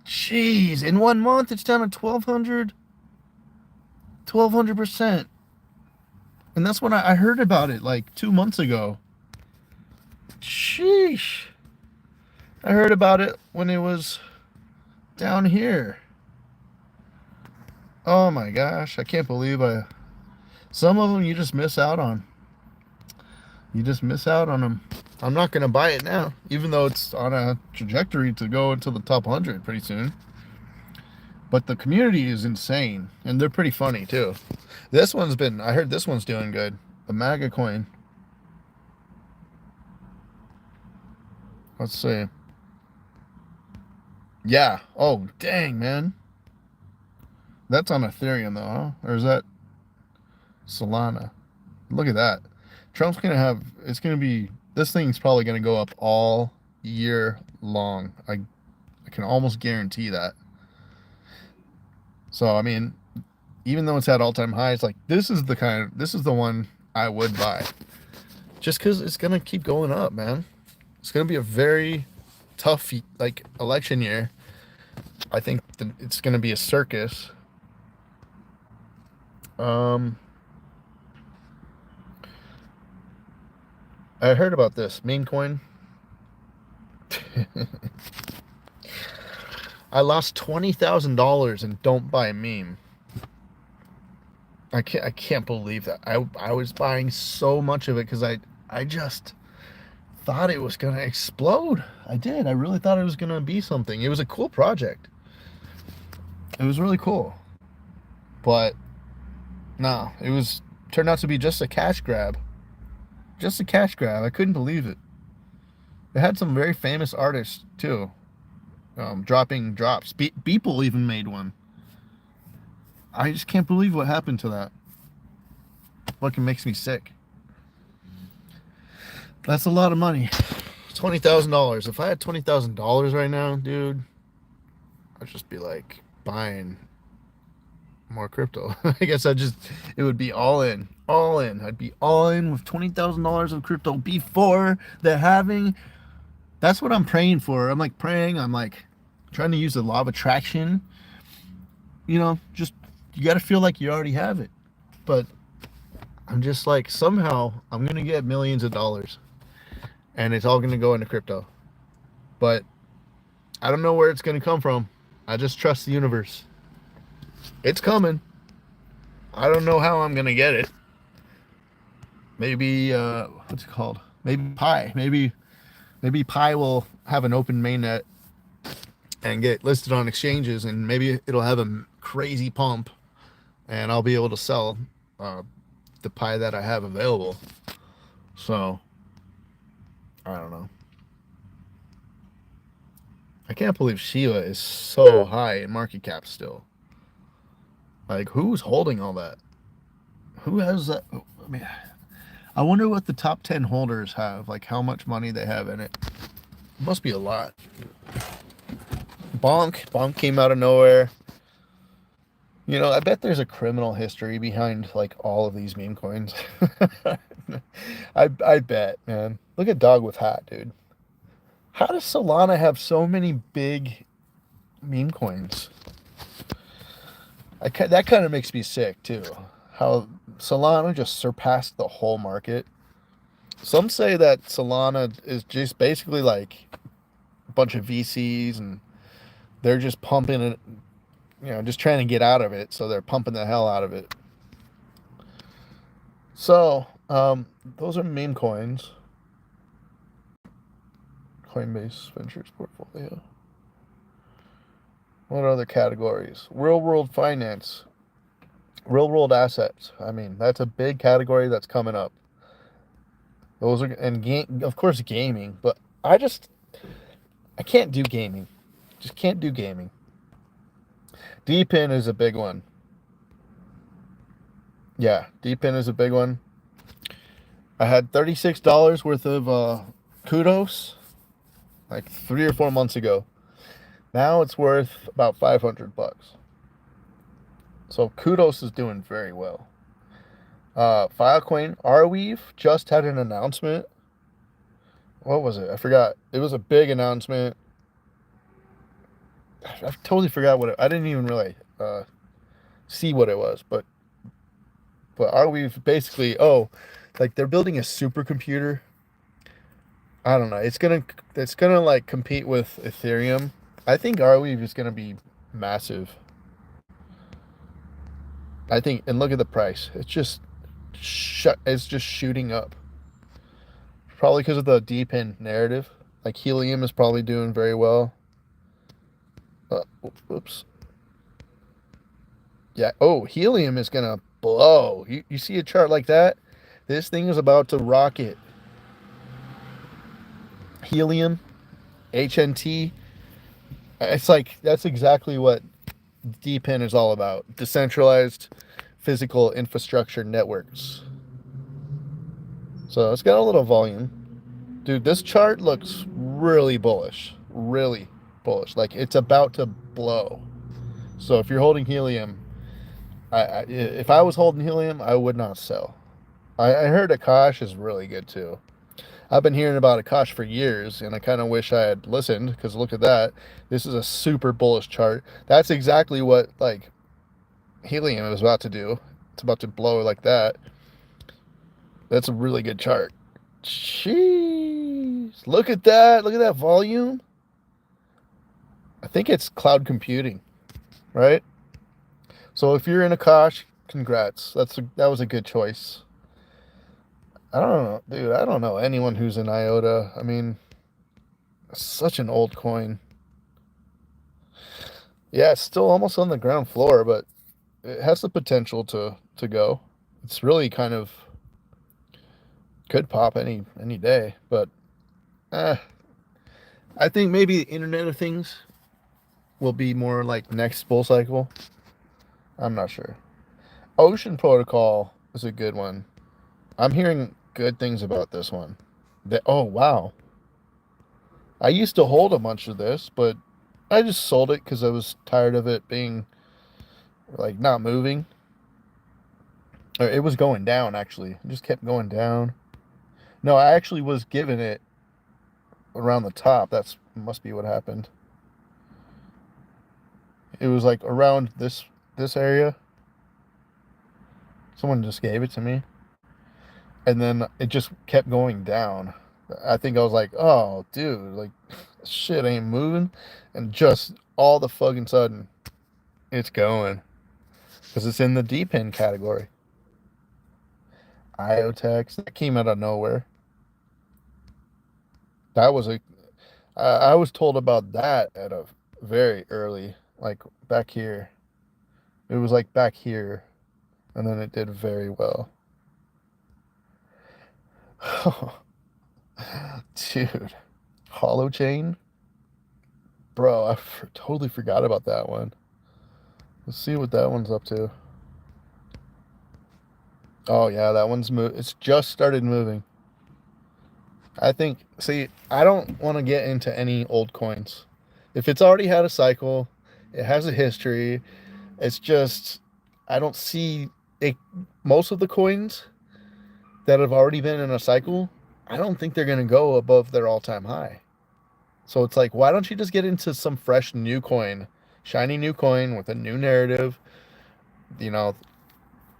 Jeez, in 1 month it's down to 1,200. 1,200%. And that's when I heard about it like 2 months ago. Sheesh. I heard about it when it was down here. Oh my gosh, I can't believe some of them you just miss out on. You just miss out on them. I'm not going to buy it now, even though it's on a trajectory to go into the top 100 pretty soon. But the community is insane, and they're pretty funny too. I heard this one's doing good. The MAGA coin. Let's see. Yeah. Oh, dang, man. That's on Ethereum though, huh? Or is that Solana? Look at that. Trump's gonna have. It's gonna be. This thing's probably gonna go up all year long. I can almost guarantee that. So I mean, even though it's at all-time highs, like this is the one I would buy. Just because it's gonna keep going up, man. It's gonna be a very tough like election year. I think it's gonna be a circus. I heard about this meme coin. I lost $20,000 in don't buy meme. I can't believe that. I was buying so much of it because I just thought it was gonna explode. I did. I really thought it was gonna be something. It was a cool project. It was really cool. But no, it turned out to be just a cash grab. Just a cash grab. I couldn't believe it. It had some very famous artists too, dropping drops. Beeple even made one. I just can't believe what happened to that. Fucking makes me sick. That's a lot of money. $20,000. If I had $20,000 right now, dude, I'd just be like buying more crypto. I guess it would be all in. All in. I'd be all in with $20,000 of crypto before the halving. That's what I'm praying for. I'm like praying. I'm like trying to use the law of attraction. You know, just you got to feel like you already have it. But I'm just like, somehow I'm going to get millions of dollars. And it's all going to go into crypto. But I don't know where it's going to come from. I just trust the universe. It's coming. I don't know how I'm going to get it. Maybe, what's it called? Maybe Pi. Maybe Pi will have an open mainnet and get listed on exchanges, and maybe it'll have a crazy pump, and I'll be able to sell the Pi that I have available. So, I don't know. I can't believe Shiba is so high in market cap still. Like, who's holding all that? Who has that? I mean, I wonder what the top 10 holders have, like how much money they have in it. It must be a lot. Bonk came out of nowhere. You know, I bet there's a criminal history behind like all of these meme coins. I bet, man. Look at Dog with Hat, dude. How does Solana have so many big meme coins? That kind of makes me sick too. How Solana just surpassed the whole market. Some say that Solana is just basically like a bunch of VCs and they're just pumping it, you know, just trying to get out of it. So they're pumping the hell out of it. So, those are meme coins. Coinbase Ventures portfolio. What other categories? Real world finance. Real world assets. I mean, that's a big category that's coming up. Those are, and of course gaming, but I can't do gaming. Just can't do gaming. DPIN is a big one. Yeah, DPIN is a big one. I had $36 worth of kudos like 3 or 4 months ago. Now it's worth about $500. So kudos is doing very well. Filecoin, Arweave just had an announcement. What was it? I forgot. It was a big announcement. I totally forgot what I didn't even really see what it was, but Arweave basically, like they're building a supercomputer. I don't know. It's gonna like compete with Ethereum. I think Arweave is gonna be massive. I think, and look at the price. It's just shooting up. Probably because of the DPIN narrative. Like Helium is probably doing very well. Oops. Yeah. Oh, Helium is gonna blow. You see a chart like that? This thing is about to rocket. Helium, HNT. It's like that's exactly what DePIN is all about. Decentralized physical infrastructure networks. So it's got a little volume. Dude, this chart looks really bullish. Really bullish. Like it's about to blow. So if you're holding helium, if I was holding helium, I would not sell. I heard Akash is really good too. I've been hearing about Akash for years, and I kind of wish I had listened, because look at that. This is a super bullish chart. That's exactly what like helium is about to do. It's about to blow like that. That's a really good chart. Jeez. Look at that. Look at that volume. I think it's cloud computing, right? So if you're in Akash, congrats. That was a good choice. I don't know, dude. I don't know anyone who's in IOTA. I mean, such an old coin. Yeah, it's still almost on the ground floor, but it has the potential to go. It's really kind of could pop any day, but I think maybe Internet of Things will be more like next bull cycle. I'm not sure. Ocean Protocol is a good one. I'm hearing good things about this one. Oh, wow. I used to hold a bunch of this, but I just sold it because I was tired of it being like not moving. It was going down, actually. It just kept going down. No, I actually was giving it around the top. That's must be what happened. It was like around this area. Someone just gave it to me. And then it just kept going down. I think I was like, oh, dude, like, shit ain't moving. And just all the fucking sudden, it's going. Because it's in the DePIN category. IOTEX, that came out of nowhere. That was I was told about that at a very early, like back here. It was like back here. And then it did very well. Dude, Holochain? Bro, I totally forgot about that one. Let's see what that one's up to. Oh, yeah, that one's it's just started moving. I think, see, I don't want to get into any old coins. If it's already had a cycle, it has a history, it's just, I don't see most of the coins that have already been in a cycle, I don't think they're going to go above their all-time high. So it's like, why don't you just get into some fresh new coin, shiny new coin with a new narrative,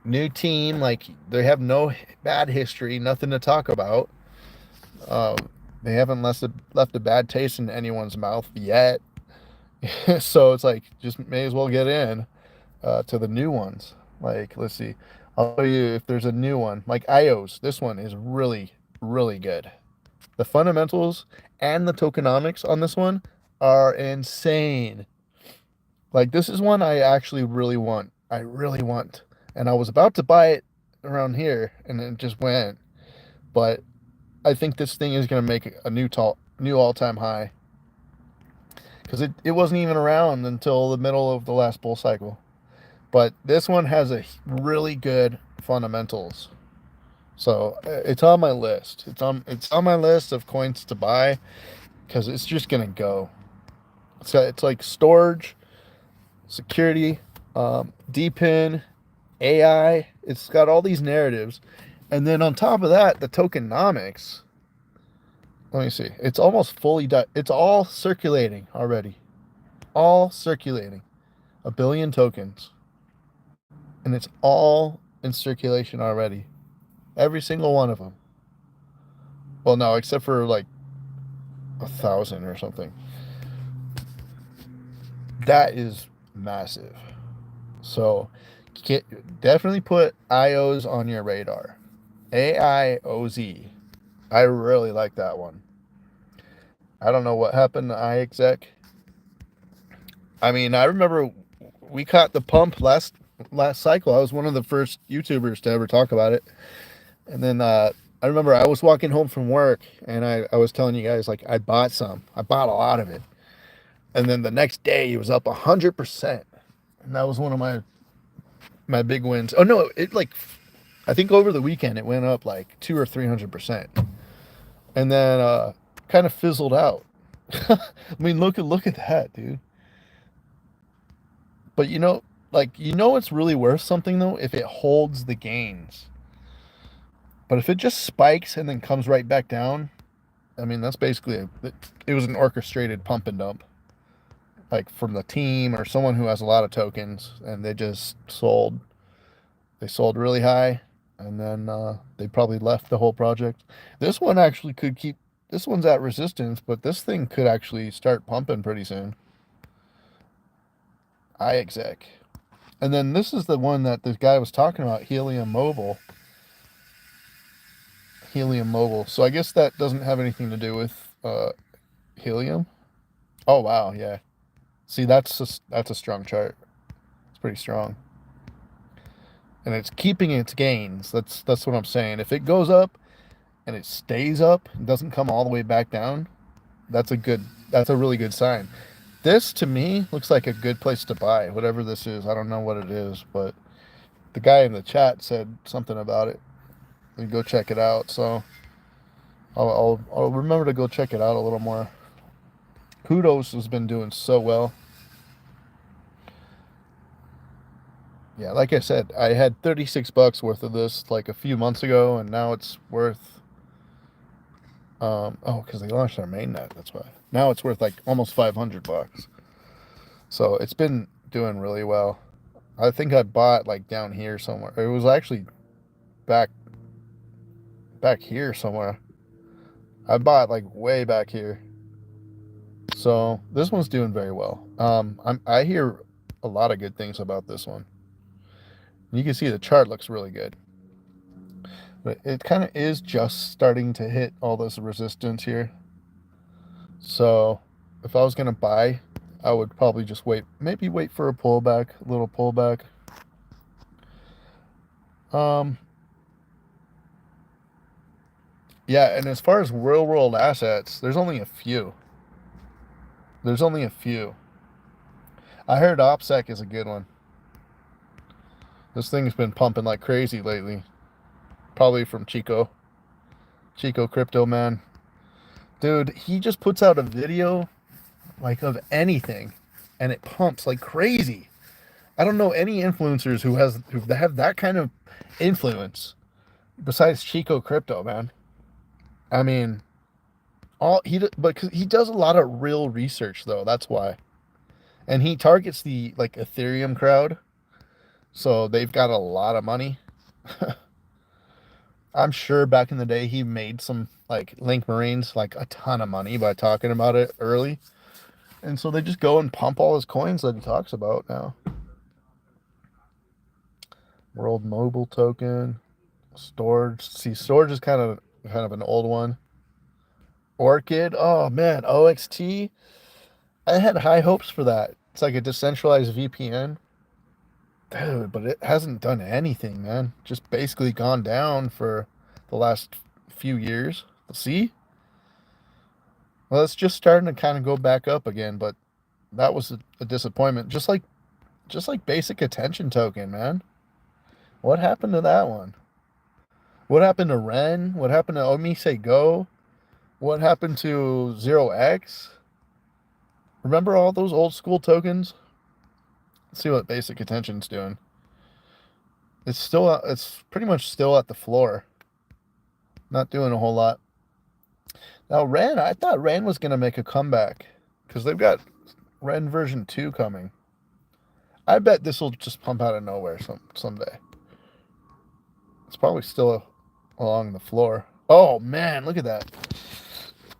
new team, like they have no bad history, nothing to talk about. They haven't left a bad taste in anyone's mouth yet. So it's like, just may as well get in to the new ones. Like, let's see. I'll tell you if there's a new one. Like IOs, this one is really, really good. The fundamentals and the tokenomics on this one are insane. Like, this is one I actually really want. I really want. And I was about to buy it around here, and it just went. But I think this thing is going to make a new all-time high. Because it wasn't even around until the middle of the last bull cycle. But this one has a really good fundamentals. So it's on my list. It's on my list of coins to buy because it's just going to go. It's like storage, security, DePIN, AI. It's got all these narratives. And then on top of that, the tokenomics. Let me see. It's almost fully done. It's all circulating already. All circulating. 1 billion tokens. And it's all in circulation already. Every single one of them. Well, no, except for like 1,000 or something. That is massive. So definitely put IOs on your radar. AIOZ. I really like that one. I don't know what happened to iExec. I mean, I remember we caught the pump last cycle. I was one of the first YouTubers to ever talk about it. And then I remember I was walking home from work, and I was telling you guys, like, I bought a lot of it. And then the next day it was up 100%. And that was one of my big wins. Oh no, it like I think over the weekend it went up like 200 or 300%, and then kind of fizzled out. I mean, look at that, dude. But it's really worth something though if it holds the gains. But if it just spikes and then comes right back down, I mean, that's basically it was an orchestrated pump and dump, like from the team or someone who has a lot of tokens, and they just sold. They sold really high, and then they probably left the whole project. This one actually could keep. This one's at resistance, but this thing could actually start pumping pretty soon. iExec. And then this is the one that this guy was talking about, Helium Mobile. Helium Mobile. So I guess that doesn't have anything to do with Helium. Oh wow, yeah. See, that's a strong chart. It's pretty strong. And it's keeping its gains. That's what I'm saying. If it goes up and it stays up and doesn't come all the way back down, that's a really good sign. This to me looks like a good place to buy, whatever this is. I don't know what it is, but the guy in the chat said something about it. You go check it out. So I'll remember to go check it out a little more. Kudos has been doing so well. Yeah, like I said, I had $36 worth of this like a few months ago, and now it's worth because they launched our mainnet, that's why. Now it's worth like almost $500. So it's been doing really well. I think I bought like down here somewhere. It was actually back here somewhere. I bought like way back here. So this one's doing very well. I hear a lot of good things about this one. You can see the chart looks really good. But it kind of is just starting to hit all this resistance here. So if I was going to buy, I would probably just wait for a pullback, a little pullback. Yeah, and as far as real world assets, there's only a few. I heard OPSEC is a good one. This thing's been pumping like crazy lately. Probably from Chico Crypto, man. Dude, he just puts out a video like of anything and it pumps like crazy. I don't know any influencers who have that kind of influence besides Chico Crypto, man. I mean, but he does a lot of real research though, that's why. And he targets the like Ethereum crowd. So they've got a lot of money. I'm sure back in the day he made some like Link Marines like a ton of money by talking about it early. And so they just go and pump all his coins that he talks about now. World Mobile Token, Storage. See, Storage is kind of an old one. Orchid. Oh man, OXT. I had high hopes for that. It's like a decentralized VPN. Dude, but it hasn't done anything, man. Just basically gone down for the last few years. See? Well, it's just starting to kind of go back up again, but that was a disappointment. Just like basic attention token, man. What happened to that one? What happened to Ren? What happened to Omise Go? What happened to 0x? Remember all those old school tokens? Let's see what basic attention's doing. It's pretty much still at the floor. Not doing a whole lot. Now Ren, I thought Ren was going to make a comeback because they've got Ren version 2 coming. I bet this will just pump out of nowhere someday. It's probably still along the floor. Oh man, look at that.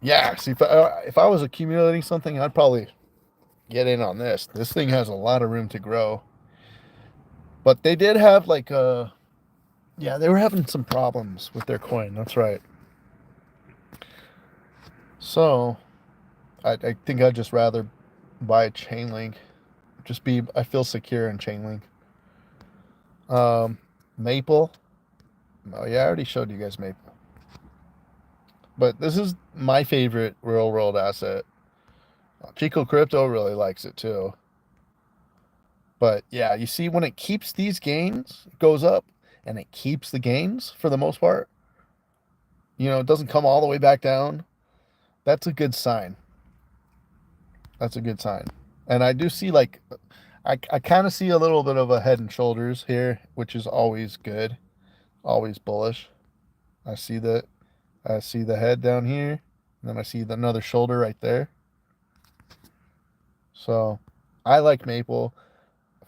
Yeah, see, if I was accumulating something, I'd probably get in on this. This thing has a lot of room to grow. But they did have like they were having some problems with their coin. That's right. So I think I'd just rather buy Chainlink. I feel secure in Chainlink. Maple. Oh yeah, I already showed you guys Maple. But this is my favorite real world asset. Chico Crypto really likes it too. But yeah, you see when it keeps these gains, it goes up and it keeps the gains for the most part. You know, it doesn't come all the way back down. That's a good sign. That's a good sign. And I do see like, I kind of see a little bit of a head and shoulders here, which is always good, always bullish. I see the head down here, and then I see another shoulder right there. So I like Maple.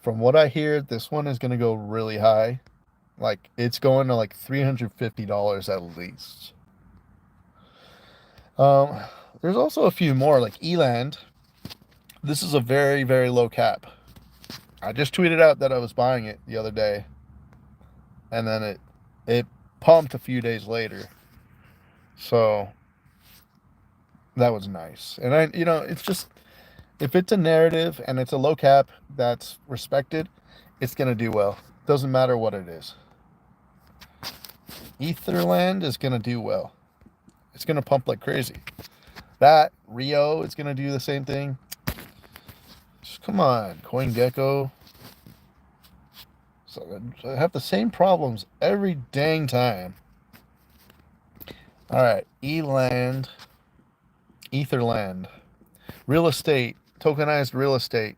From what I hear, this one is going to go really high. Like it's going to like $350 at least. There's also a few more like Eland. This is a very, very low cap. I just tweeted out that I was buying it the other day, and then it pumped a few days later. So that was nice. And it's just, if it's a narrative and it's a low cap that's respected, it's going to do well. Doesn't matter what it is. Etherland is going to do well. It's going to pump like crazy. That Rio is going to do the same thing. Just come on, CoinGecko. So I have the same problems every dang time. All right, Etherland, real estate, tokenized real estate.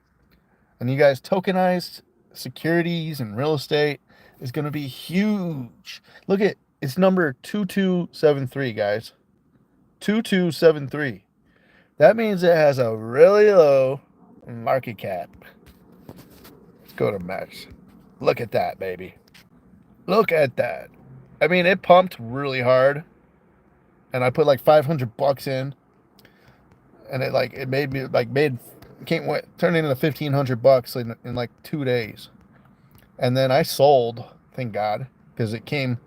And you guys, tokenized securities and real estate is going to be huge. Look at, it's number 2273, guys. 2273. That means it has a really low market cap. Let's go to Max. Look at that, baby. Look at that. I mean, it pumped really hard. And I put like $500 in. And it made me turned into $1,500 in like 2 days. And then I sold, thank God, because it came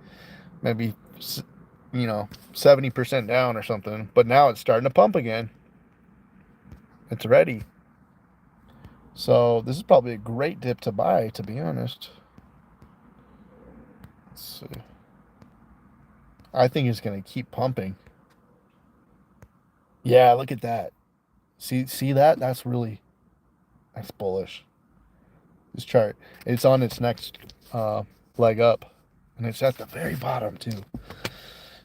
maybe 70% down or something. But now it's starting to pump again. It's ready. So this is probably a great dip to buy, to be honest. Let's see. I think it's going to keep pumping. Yeah, look at that. See that? That's bullish. This chart, it's on its next leg up, and it's at the very bottom too.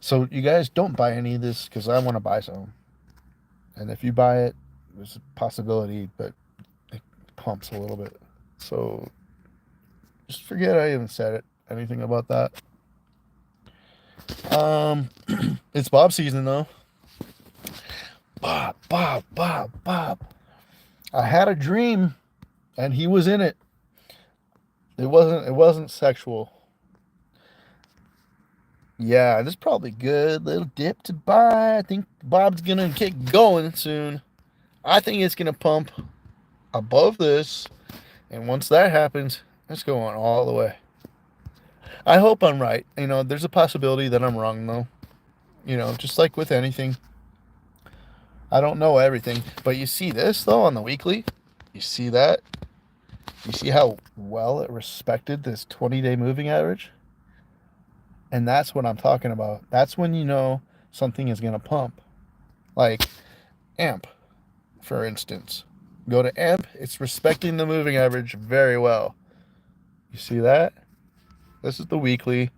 So you guys don't buy any of this because I want to buy some. And if you buy it, there's a possibility, but it pumps a little bit. So just forget I even said anything about that. It's Bob season though. Bob. I had a dream, and he was in it. It wasn't sexual. Yeah, this is probably good. Little dip to buy. I think Bob's gonna get going soon. I think it's gonna pump above this, and once that happens, it's going all the way. I hope I'm right. There's a possibility that I'm wrong though. Just like with anything. I don't know everything, but you see this though on the weekly. You see that? You see how well it respected this 20-day moving average? And that's what I'm talking about. That's when you know something is going to pump. Like AMP, for instance. Go to AMP, it's respecting the moving average very well. You see that? This is the weekly.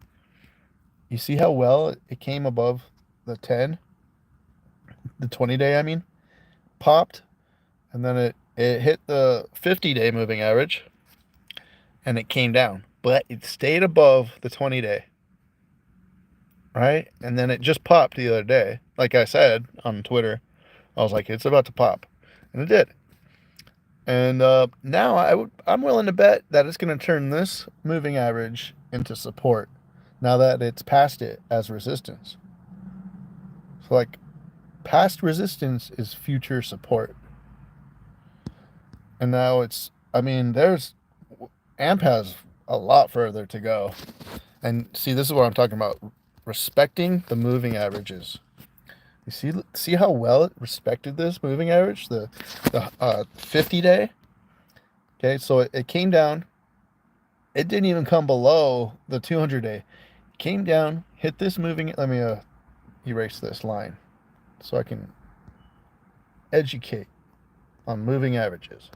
You see how well it came above the 10? The 20-day, I mean. Popped, and then it hit the 50-day moving average, and it came down. But it stayed above the 20-day. Right? And then it just popped the other day. Like I said on Twitter, I was like, it's about to pop. And it did. And now I'm willing to bet that it's going to turn this moving average into support now that it's past it as resistance. So like past resistance is future support. And now AMP has a lot further to go. And see, this is what I'm talking about. Respecting the moving averages. You see how well it respected this moving average, the 50-day. Okay, so it came down. It didn't even come below the 200-day. It came down, hit this moving. Let me erase this line so I can educate on moving averages.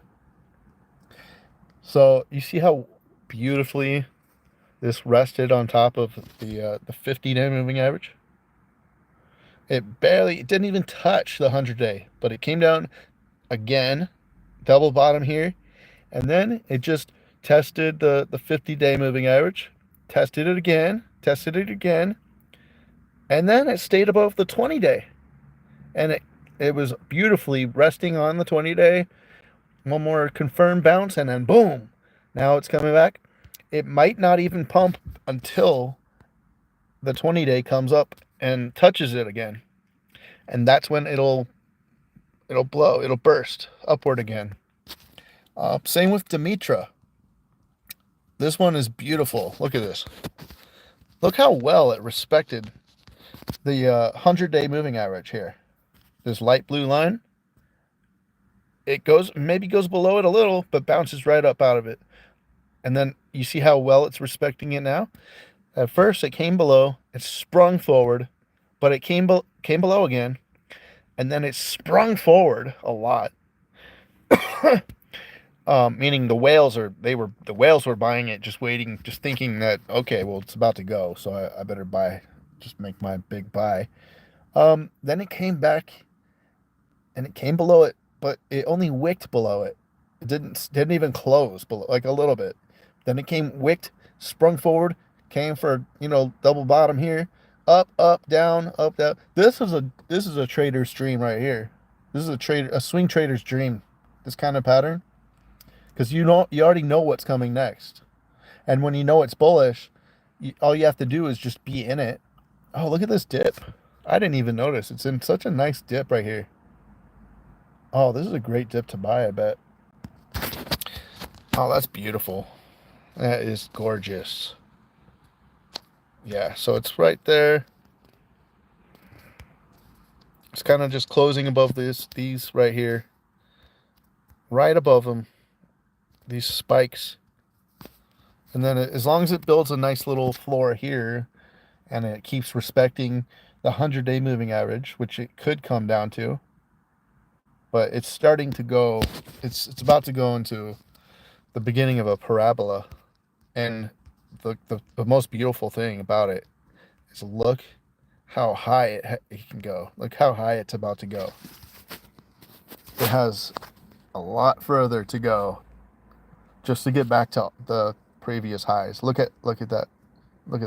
So you see how beautifully this rested on top of the 50-day moving average? It didn't even touch the 100-day, but it came down again, double bottom here, and then it just tested the 50-day moving average, tested it again, and then it stayed above the 20-day. And it was beautifully resting on the 20-day. One more confirmed bounce, and then boom, now it's coming back. It might not even pump until the 20-day comes up and touches it again, and that's when it'll blow, it'll burst upward again. Same with Dimitra. This one is beautiful. Look at this. Look how well it respected the 100-day moving average here. This light blue line, it maybe goes below it a little, but bounces right up out of it. And then you see how well it's respecting it now? At first it came below, it sprung forward, but it came below again, and then it sprung forward a lot. Meaning the whales were buying it, just waiting, just thinking that, okay, well, it's about to go, so I better buy, just make my big buy. Then it came back, and it came below it, but it only wicked below it. It didn't even close below, like a little bit. Then it came wicked, sprung forward, came for, double bottom here, up, down, up, down. This is a trader's dream right here. This is a swing trader's dream. This kind of pattern. Because you already know what's coming next. And when you know it's bullish, all you have to do is just be in it. Oh, look at this dip. I didn't even notice. It's in such a nice dip right here. Oh, this is a great dip to buy, I bet. Oh, that's beautiful. That is gorgeous. Yeah, so it's right there. It's kind of just closing above these right here. Right above them. These spikes, and then as long as it builds a nice little floor here and it keeps respecting the 100-day moving average, which it could come down to, but it's starting to go, it's about to go into the beginning of a parabola. And the most beautiful thing about it is look how high it can go. Look how high it's about to go. It has a lot further to go just to get back to the previous highs. Look at that. Look at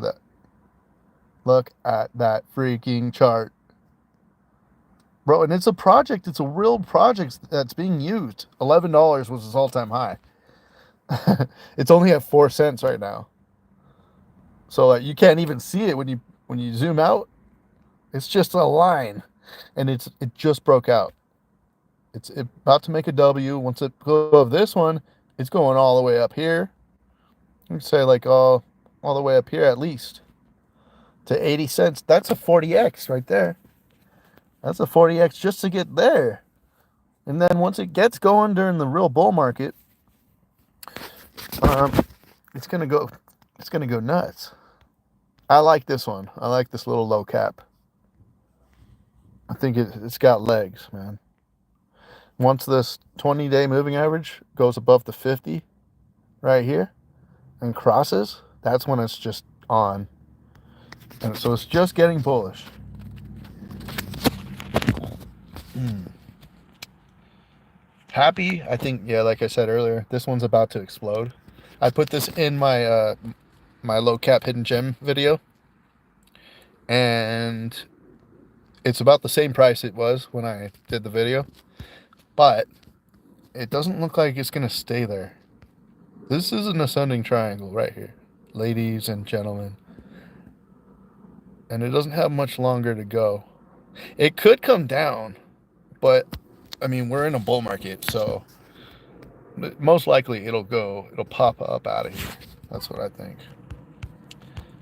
that. Look at that freaking chart. Bro, and it's a project. It's a real project that's being used. $11 was its all-time high. It's only at 4 cents right now. So you can't even see it when you zoom out. It's just a line, and it just broke out. It's about to make a W. Once it goes above this one, it's going all the way up here. I'd say like all the way up here at least to 80 cents. That's a 40x right there. That's a 40x just to get there. And then once it gets going during the real bull market, it's gonna go nuts. I like this one. I like this little low cap. I think it's got legs, man. Once this 20-day moving average goes above the 50 right here and crosses, that's when it's just on. And so it's just getting bullish. Happy, I think, yeah, like I said earlier, this one's about to explode. I put this in my my low cap hidden gem video, and it's about the same price it was when I did the video, but it doesn't look like it's gonna stay there. This is an ascending triangle right here, ladies and gentlemen, and it doesn't have much longer to go. It could come down, but I mean, we're in a bull market, so most likely it'll pop up out of here. That's what I think.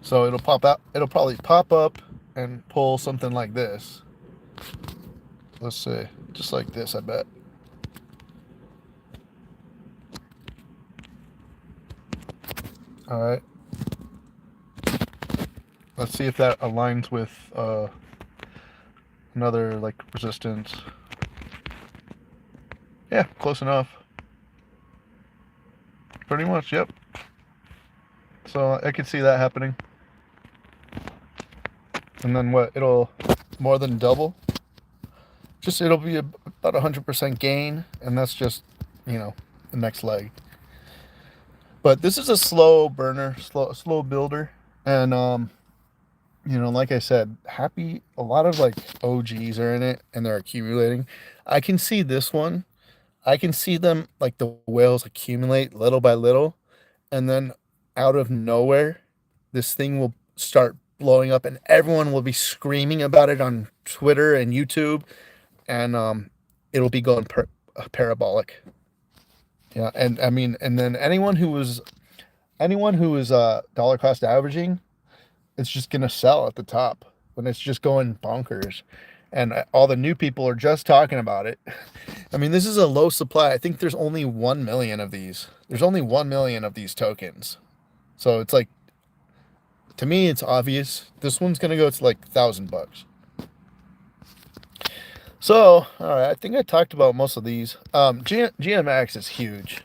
So it'll probably pop up and pull something like this. Let's see, just like this, I bet. All right. Let's see if that aligns with another like resistance. Yeah, close enough. Pretty much, yep. So I could see that happening. And then what? It'll more than double. It'll be about 100% gain, and that's just, the next leg. But this is a slow burner, slow builder, and like I said, a lot of like OGs are in it, and they're accumulating. I can see this one. I can see them like the whales accumulate little by little, and then out of nowhere, this thing will start blowing up, and everyone will be screaming about it on Twitter and YouTube, and it'll be going parabolic. Yeah, and I mean, and then anyone who is dollar cost averaging, it's just gonna sell at the top when it's just going bonkers, and all the new people are just talking about it. I mean, this is a low supply. I think there's only 1 million of these. There's only 1 million of these tokens, so it's like, to me, it's obvious. This one's gonna go to like $1,000. So, all right, I think I talked about most of these. GMX is huge.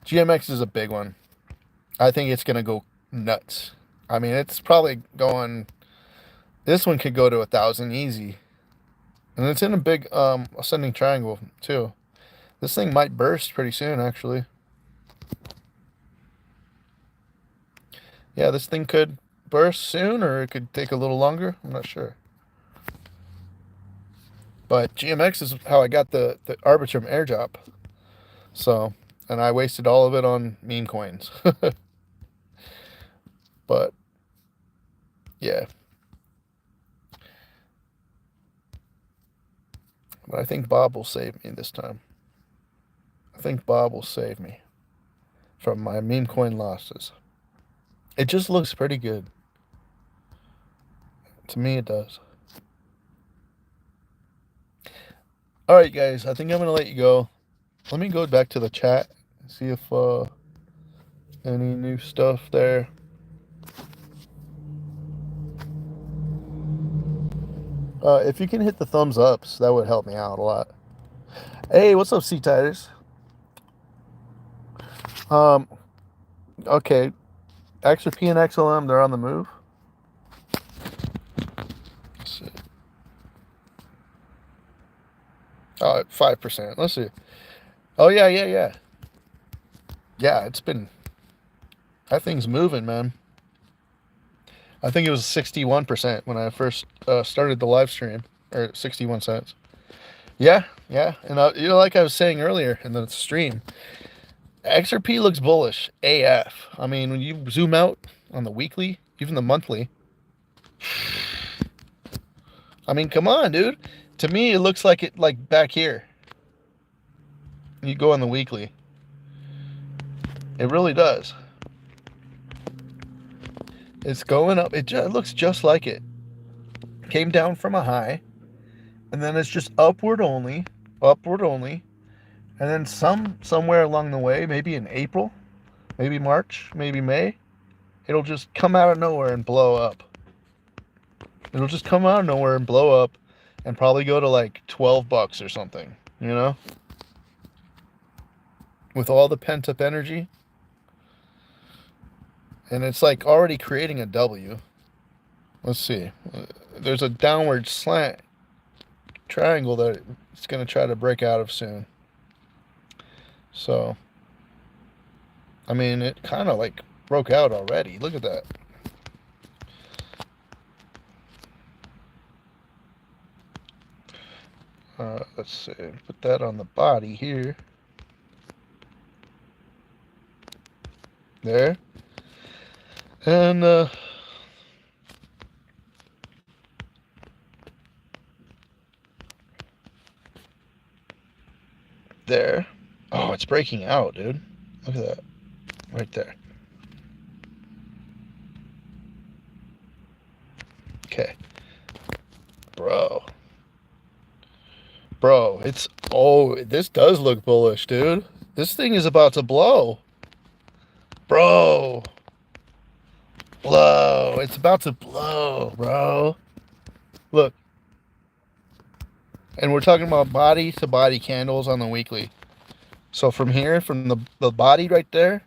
GMX is a big one. I think it's gonna go nuts. I mean, it's probably going. This one could go to 1,000 easy, and it's in a big ascending triangle too. This thing might burst pretty soon, actually. Yeah, this thing could burst soon, or it could take a little longer. I'm not sure. But GMX is how I got the Arbitrum airdrop. So, and I wasted all of it on meme coins. But, yeah. But I think Bob will save me this time. I think Bob will save me from my meme coin losses. It just looks pretty good. To me, it does. All right, guys, I think I'm going to let you go. Let me go back to the chat and see if any new stuff there. If you can hit the thumbs ups, that would help me out a lot. Hey, what's up, C-Titers? Okay. XRP and XLM, they're on the move. Let's see. Oh, 5%. Let's see. Oh, yeah. Yeah, it's been... That thing's moving, man. I think it was 61% when I first started the live stream. Or 61 cents. Yeah. And, like I was saying earlier in the stream, XRP looks bullish AF. I mean, when you zoom out on the weekly, even the monthly... I mean, come on, dude. To me, it looks like it, like, back here. You go on the weekly. It really does. It's going up. It looks just like it. Came down from a high. And then it's just upward only. And then somewhere along the way, maybe in April, maybe March, maybe May, it'll just come out of nowhere and blow up. It'll just come out of nowhere and blow up and probably go to like $12 or something, you know? With all the pent-up energy. And it's like already creating a W. Let's see. There's a downward slant triangle that it's going to try to break out of soon. So, I mean, it kind of like broke out already. Look at that. Let's see. Put that on the body here. There. And there. Oh, it's breaking out, dude. Look at that. Right there. Okay. Bro, it's... Oh, this does look bullish, dude. This thing is about to blow. Bro. Blow. It's about to blow, bro. Look. And we're talking about body to body candles on the weekly. So from here, from the body right there,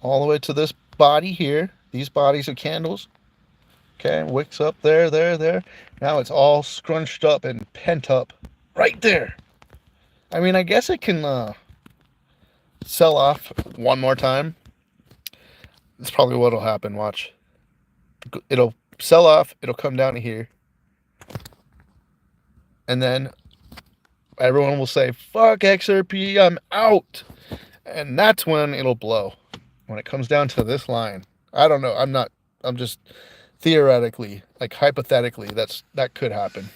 all the way to this body here. These bodies are candles. Okay, wicks up there. Now it's all scrunched up and pent up right there. I mean, I guess it can sell off one more time. That's probably what'll happen. Watch. It'll sell off. It'll come down to here. And then everyone will say, fuck XRP, I'm out. And that's when it'll blow. When it comes down to this line. I don't know. I'm just theoretically, like hypothetically, that could happen.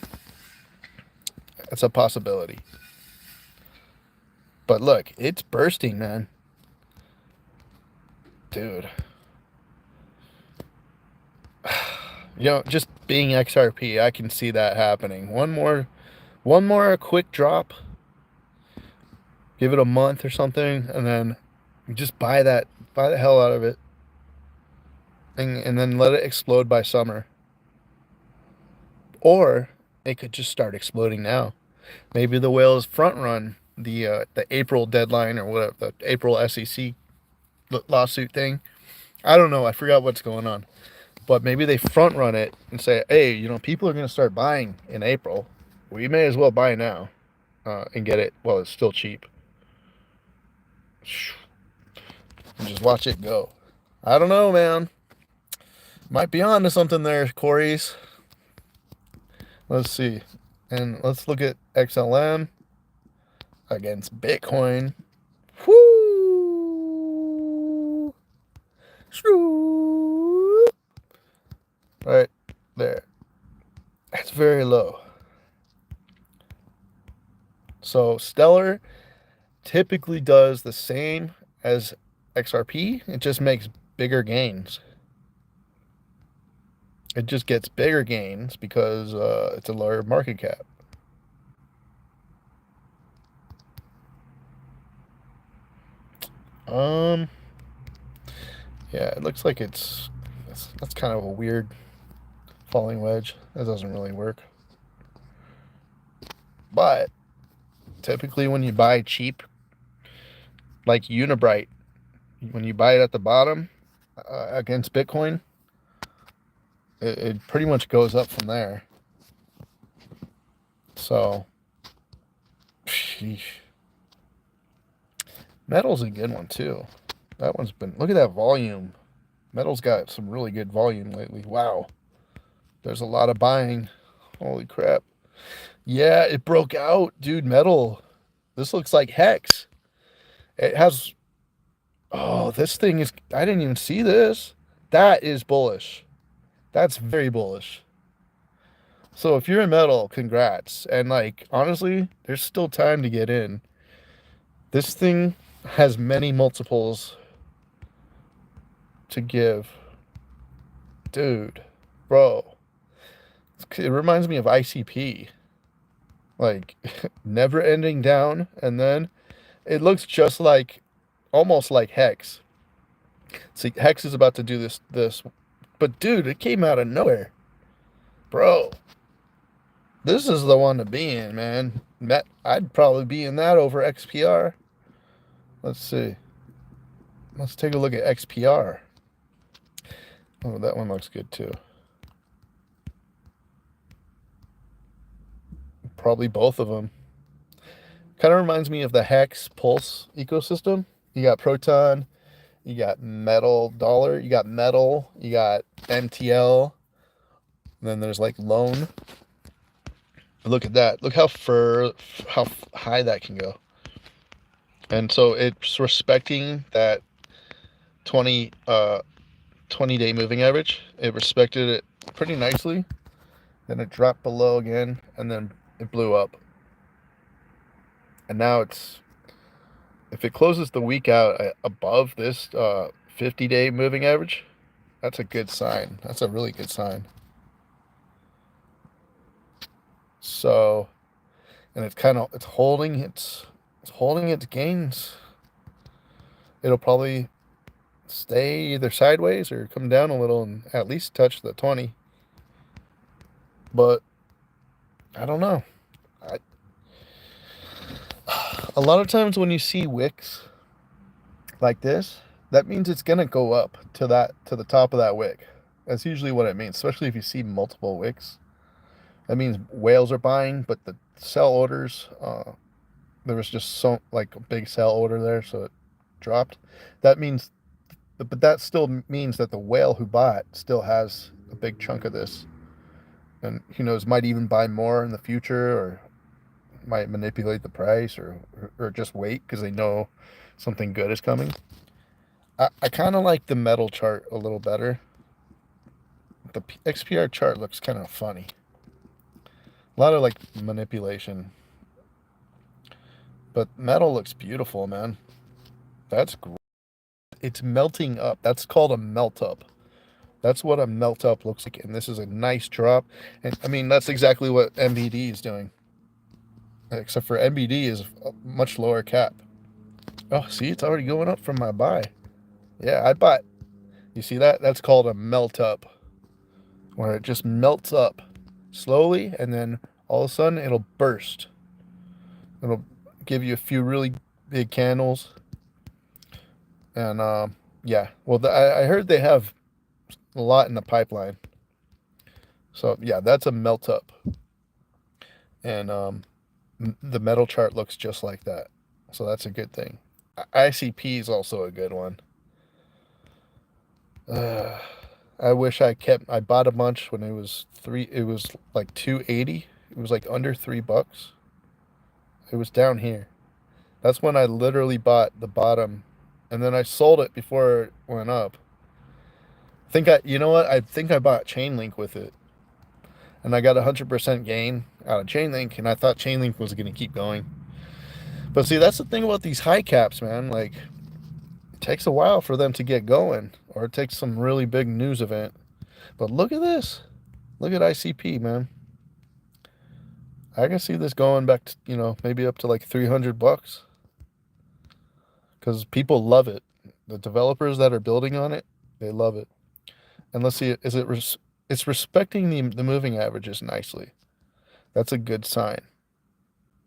That's a possibility. But look, it's bursting, man. Dude. Just being XRP, I can see that happening. One more quick drop. Give it a month or something, and then just buy the hell out of it. And then let it explode by summer. Or it could just start exploding now. Maybe the whales front run the April deadline or whatever, the April SEC lawsuit thing. I don't know. I forgot what's going on. But maybe they front run it and say, hey, people are going to start buying in April. We may as well buy now and get it while it's still cheap. And just watch it go. I don't know, man. Might be on to something there, Corey's. Let's see. And let's look at XLM against Bitcoin. Whoo! Right there. That's very low. So Stellar typically does the same as XRP. It just makes bigger gains. It just gets bigger gains because it's a lower market cap. Yeah, it looks like that's kind of a weird falling wedge. That doesn't really work. But typically when you buy cheap, like Unibright, when you buy it at the bottom against Bitcoin, it pretty much goes up from there. So, sheesh. Metal's a good one too. That one's been, look at that volume. Metal's got some really good volume lately. Wow. There's a lot of buying. Holy crap. Yeah, it broke out, dude. Metal. This looks like Hex. It has, oh, this thing is, I didn't even see this. That is bullish. That's very bullish. So if you're in Metal, congrats. And like, honestly, there's still time to get in. This thing has many multiples to give. Dude, bro. It reminds me of ICP. Like, never ending down. And then it looks just like, almost like Hex. See, Hex is about to do this. But dude, it came out of nowhere. Bro. This is the one to be in, man. I'd probably be in that over XPR. Let's see. Let's take a look at XPR. Oh, that one looks good too. Probably both of them. Kind of reminds me of the Hex Pulse ecosystem. You got Proton, you got Metal Dollar, you got Metal, you got MTL, and then there's like Loan. Look at that. Look how high that can go. And so it's respecting that 20-day moving average. It respected it pretty nicely. Then it dropped below again, and then it blew up. And now it's, if it closes the week out above this 50-day moving average, that's a good sign. That's a really good sign. So, and it's holding its gains. It'll probably stay either sideways or come down a little and at least touch the 20. But I don't know. A lot of times when you see wicks like this, that means it's gonna go up to the top of that wick. That's usually what it means, especially if you see multiple wicks. That means whales are buying, but the sell orders, there was just so like a big sell order there, so it dropped. That means, but that still means that the whale who bought still has a big chunk of this, and who knows, might even buy more in the future, or might manipulate the price, or just wait because they know something good is coming. I kind of like the metal chart a little better. The XPR chart looks kind of funny. A lot of like manipulation. But metal looks beautiful, man. That's great. It's melting up. That's called a melt up. That's what a melt up looks like. And this is a nice drop. And I mean, that's exactly what MBD is doing. Except for MBD is a much lower cap. Oh, see, it's already going up from my buy. Yeah, I bought. You see that? That's called a melt up. Where it just melts up slowly, and then all of a sudden it'll burst. It'll give you a few really big candles. And yeah, well, I heard they have a lot in the pipeline. So yeah, that's a melt up. And the metal chart looks just like that. So that's a good thing. ICP is also a good one. I wish I bought a bunch when it was like 280. It was like under $3. It was down here. That's when I literally bought the bottom, and then I sold it before it went up. You know what? I think I bought Chainlink with it, and I got 100% gain out of Chainlink, and I thought Chainlink was going to keep going. But see, that's the thing about these high caps, man. Like, it takes a while for them to get going, or it takes some really big news event. But look at this. Look at ICP, man. I can see this going back to, maybe up to like $300. Because people love it. The developers that are building on it, they love it. And let's see, it's respecting the moving averages nicely. That's a good sign.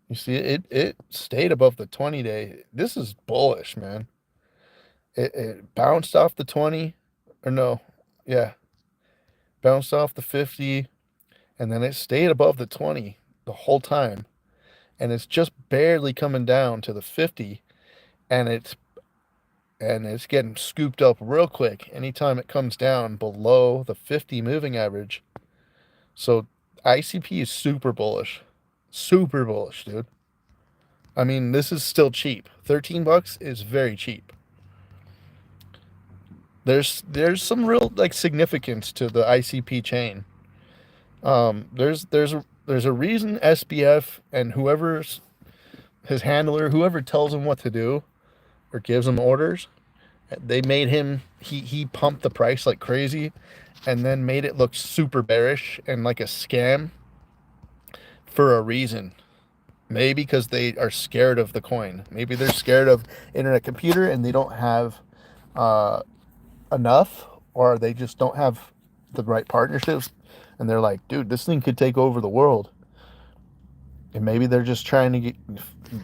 You see, it stayed above the 20-day. This is bullish, man. It bounced off the 20, or no, yeah, bounced off the 50, and then it stayed above the 20 the whole time, and it's just barely coming down to the 50, and it's getting scooped up real quick anytime it comes down below the 50 moving average. So ICP is super bullish, dude. I mean, this is still cheap. $13 is very cheap. There's some real like significance to the ICP chain. There's a reason SBF and whoever's his handler, whoever tells him what to do or gives him orders, they made him he pumped the price like crazy, and then made it look super bearish and like a scam for a reason. Maybe because they are scared of the coin. Maybe they're scared of internet computer and they don't have enough, or they just don't have the right partnerships, and they're like, dude, this thing could take over the world. And maybe they're just trying to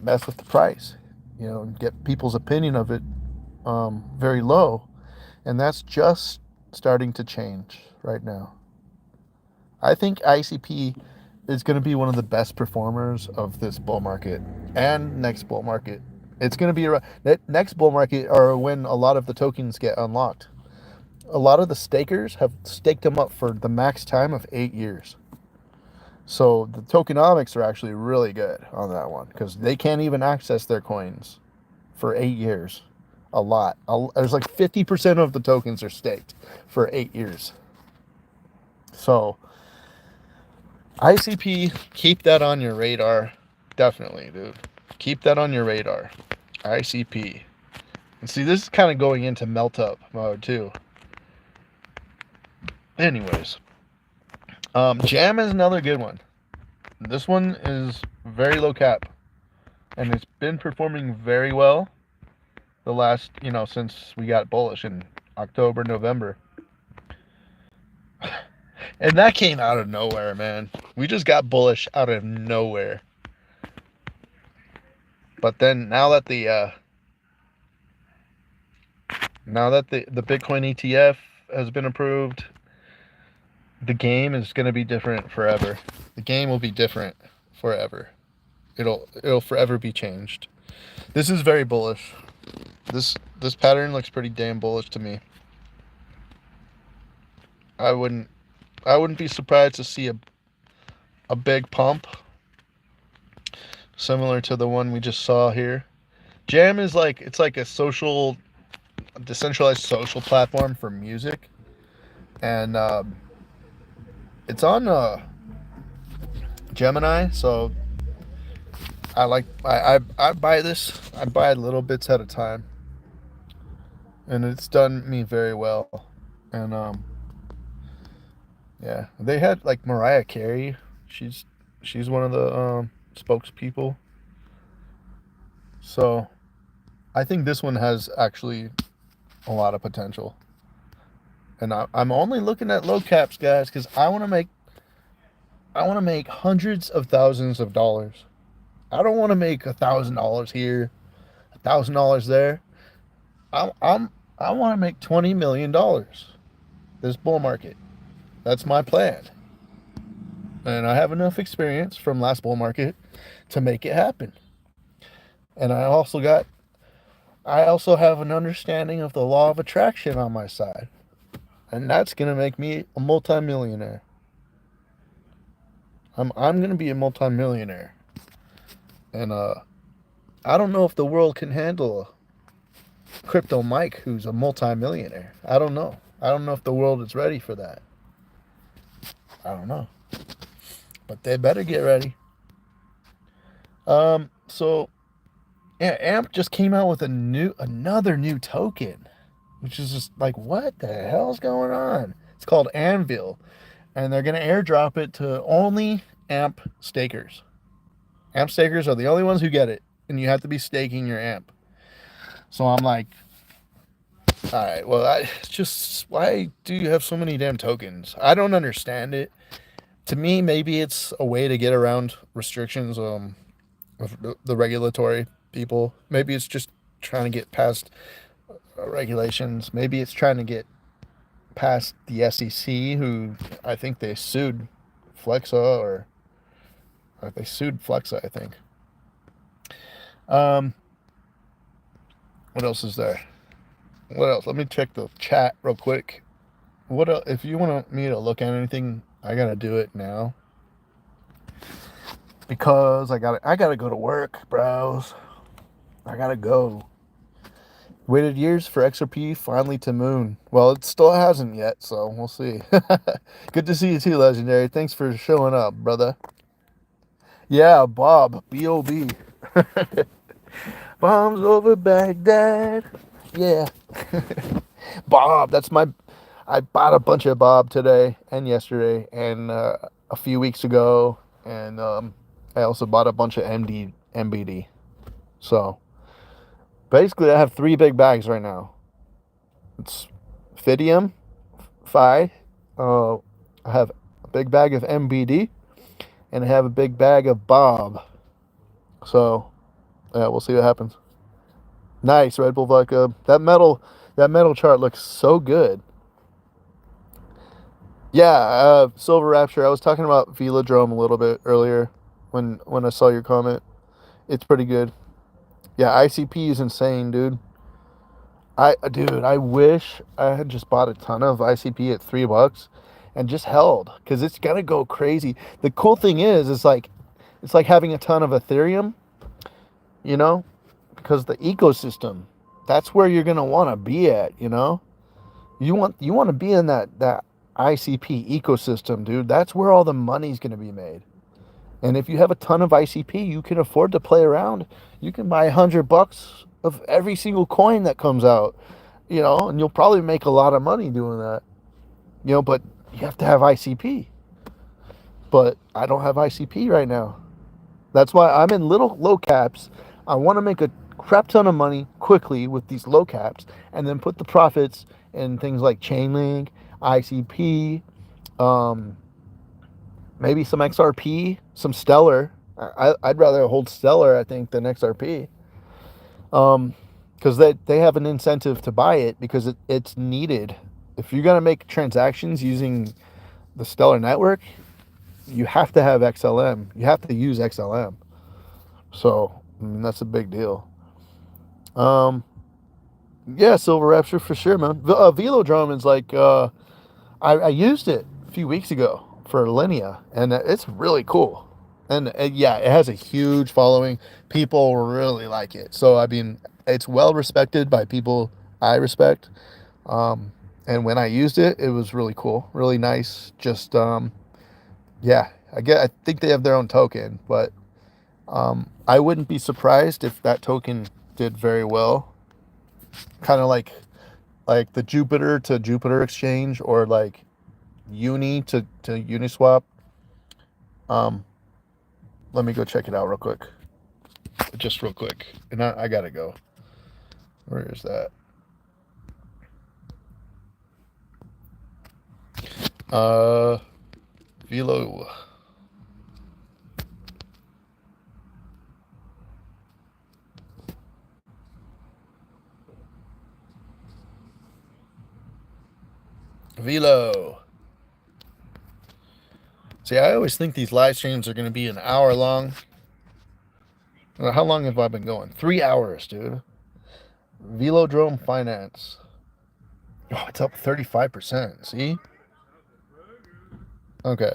mess with the price, and get people's opinion of it very low. And that's just starting to change right now. I think ICP is going to be one of the best performers of this bull market and next bull market. It's going to be next bull market, or when a lot of the tokens get unlocked. A lot of the stakers have staked them up for the max time of 8 years. So the tokenomics are actually really good on that one, because they can't even access their coins for 8 years. A lot. There's like 50% of the tokens are staked for 8 years. So ICP, keep that on your radar. Definitely, dude. Keep that on your radar. ICP. And see, this is kind of going into melt up mode too. Anyways, Jam is another good one. This one is very low cap, and it's been performing very well the last, since we got bullish in October, November. And that came out of nowhere, man. We just got bullish out of nowhere. But then now that Now that the Bitcoin ETF has been approved, the game is going to be different forever. The game will be different forever. It'll forever be changed. This is very bullish. This pattern looks pretty damn bullish to me. I wouldn't be surprised to see a big pump similar to the one we just saw here. Jam is like, it's like a decentralized social platform for music, and it's on Gemini. So I buy this. I buy little bits at a time, and it's done me very well. And yeah, they had like Mariah Carey. She's one of the spokespeople. So I think this one has actually a lot of potential. And I'm only looking at low caps, guys, because I want to make hundreds of thousands of dollars. I don't want to make $1,000 here, $1,000 there. I want to make $20 million this bull market. That's my plan. And I have enough experience from last bull market to make it happen. And I also have an understanding of the law of attraction on my side. And that's going to make me a multimillionaire. I'm going to be a multimillionaire. And I don't know if the world can handle a crypto Mike who's a multimillionaire. I don't know. I don't know if the world is ready for that. I don't know. But they better get ready. So yeah, AMP just came out with another new token, which is just like, what the hell's going on? It's called Anvil, and they're gonna airdrop it to only AMP stakers. AMP stakers are the only ones who get it, and you have to be staking your AMP. So I'm like, all right, well, it's just, why do you have so many damn tokens? I don't understand it. To me, maybe it's a way to get around restrictions of the regulatory people. Maybe it's just trying to get past regulations. Maybe it's trying to get past the SEC, who I think they sued Flexa, or they sued Flexa, I think. What else is there? What else? Let me check the chat real quick. What else? If you want me to look at anything, I gotta do it now, because I gotta go to work, bros. I gotta go. Waited years for XRP finally to moon. Well, it still hasn't yet, so we'll see. Good to see you too, Legendary. Thanks for showing up, brother. Yeah, Bob. B-O-B. Bombs over Baghdad. Yeah. Bob, I bought a bunch of Bob today and yesterday and a few weeks ago. And I also bought a bunch of MBD. So basically, I have 3 big bags right now. It's Fidium, Phi. I have a big bag of MBD, and I have a big bag of Bob. So, yeah, we'll see what happens. Nice, Red Bull Vodka. That metal chart looks so good. Yeah, Silver Rapture. I was talking about Velodrome a little bit earlier when I saw your comment. It's pretty good. Yeah, ICP is insane, dude. I wish I had just bought a ton of ICP at $3 and just held, because it's gonna go crazy. The cool thing is it's like having a ton of Ethereum, you know, because the ecosystem, that's where you're gonna want to be at, you know. You want to be in that ICP ecosystem, dude. That's where all the money's gonna be made. And if you have a ton of ICP, you can afford to play around. You can buy $100 of every single coin that comes out, you know, and you'll probably make a lot of money doing that, you know, but you have to have ICP. But I don't have ICP right now. That's why I'm in little low caps. I want to make a crap ton of money quickly with these low caps, and then put the profits in things like Chainlink, ICP, maybe some XRP, some Stellar. I'd rather hold Stellar, I think, than XRP. Because because they have an incentive to buy it because it's needed. If you're going to make transactions using the Stellar network, you have to have XLM. You have to use XLM. So, I mean, that's a big deal. Yeah, Silver Rapture for sure, man. Velodrome is like, I used it a few weeks ago for Linea, and it's really cool. And yeah, it has a huge following. People really like it. So, I mean, it's well respected by people I respect. And when I used it, it was really cool, really nice. Just, yeah, I think they have their own token, but I wouldn't be surprised if that token did very well. Kind of like the Jupiter to Jupiter exchange, or like Uni to Uniswap. Let me go check it out real quick. Just real quick. And I gotta go. Where is that? Velo. Velo. See, I always think these live streams are going to be an hour long. How long have I been going? 3 hours, dude. Velodrome Finance. Oh, it's up 35%. See? Okay.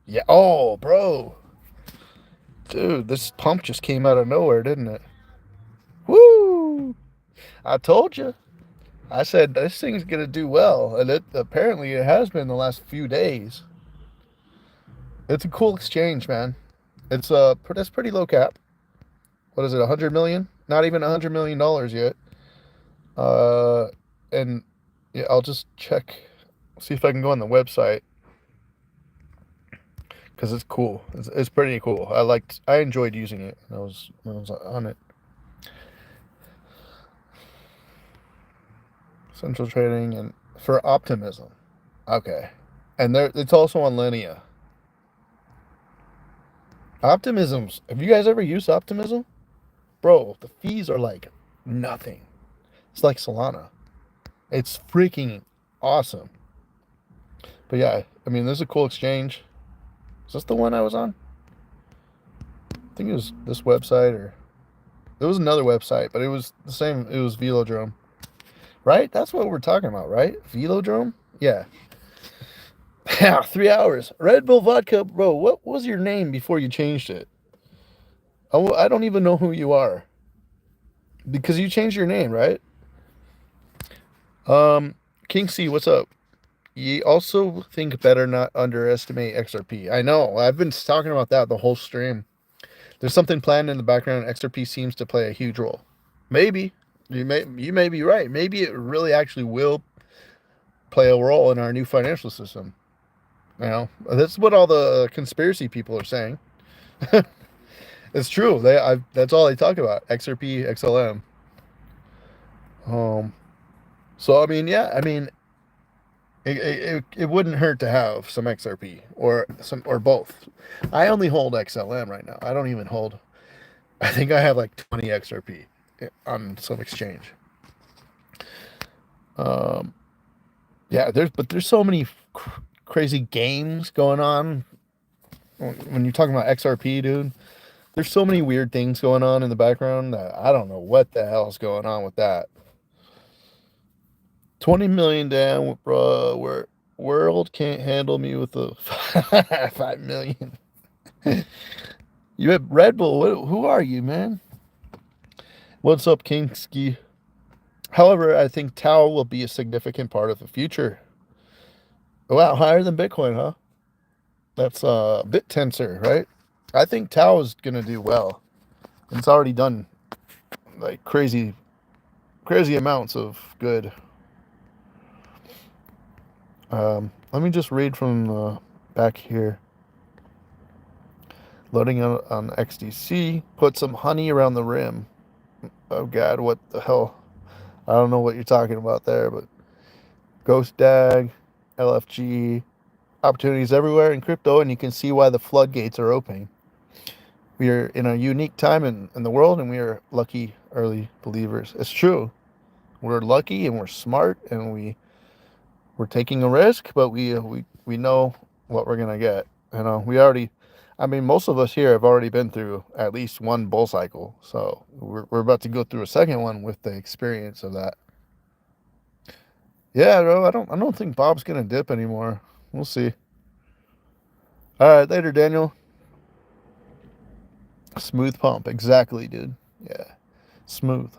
Yeah. Oh, bro. Dude, this pump just came out of nowhere, didn't it? Woo! I told you. I said this thing's going to do well. And apparently it has been the last few days. It's a cool exchange, man. It's that's pretty low cap. What is it? 100 million? Not even $100 million yet. And yeah, I'll just check, see if I can go on the website, because it's cool. It's pretty cool. I enjoyed using it. I was on it. Central trading and for optimism. Okay, and it's also on Linea. Optimism's. Have you guys ever used Optimism? Bro, the fees are like nothing. It's like Solana. It's freaking awesome. But yeah, I mean, this is a cool exchange. Is this the one I was on? I think it was this website, or there was another website, but it was the same. It was Velodrome, right? That's what we're talking about, right? Velodrome? Yeah. Yeah, 3 hours. Red Bull Vodka, bro, what was your name before you changed it? I don't even know who you are. Because you changed your name, right? King C, what's up? You also think better not underestimate XRP. I know. I've been talking about that the whole stream. There's something planned in the background. XRP seems to play a huge role. Maybe. You may be right. Maybe it really actually will play a role in our new financial system. You know, that's what all the conspiracy people are saying. It's true. That's all they talk about. XRP, XLM. So I mean, yeah, I mean, it wouldn't hurt to have some XRP or both. I only hold XLM right now. I don't even hold. I think I have like 20 XRP on some exchange. Yeah, there's so many crazy games going on. When you're talking about XRP, dude, there's so many weird things going on in the background that I don't know what the hell is going on with that. 20 million down, bro. Where world can't handle me with the 5 million. You have Red Bull. Who are you, man? What's up, Kingski? However, I think Tau will be a significant part of the future. Wow, higher than Bitcoin, huh? That's BitTensor, right? I think Tau is gonna do well. It's already done like crazy amounts of good. Let me just read from the back here. Loading on XDC. Put some honey around the rim. Oh God, what the hell? I don't know what you're talking about there, but Ghost Dag, LFG, opportunities everywhere in crypto, and you can see why the floodgates are opening. We are in a unique time in the world, and we are lucky early believers. It's true. We're lucky and we're smart and we're taking a risk, but we know what we're gonna get. You know, most of us here have already been through at least one bull cycle, so we're about to go through a second one with the experience of that. Yeah, bro. I don't think Bob's gonna dip anymore. We'll see. All right, later, Daniel. Smooth pump, exactly, dude. Yeah, smooth.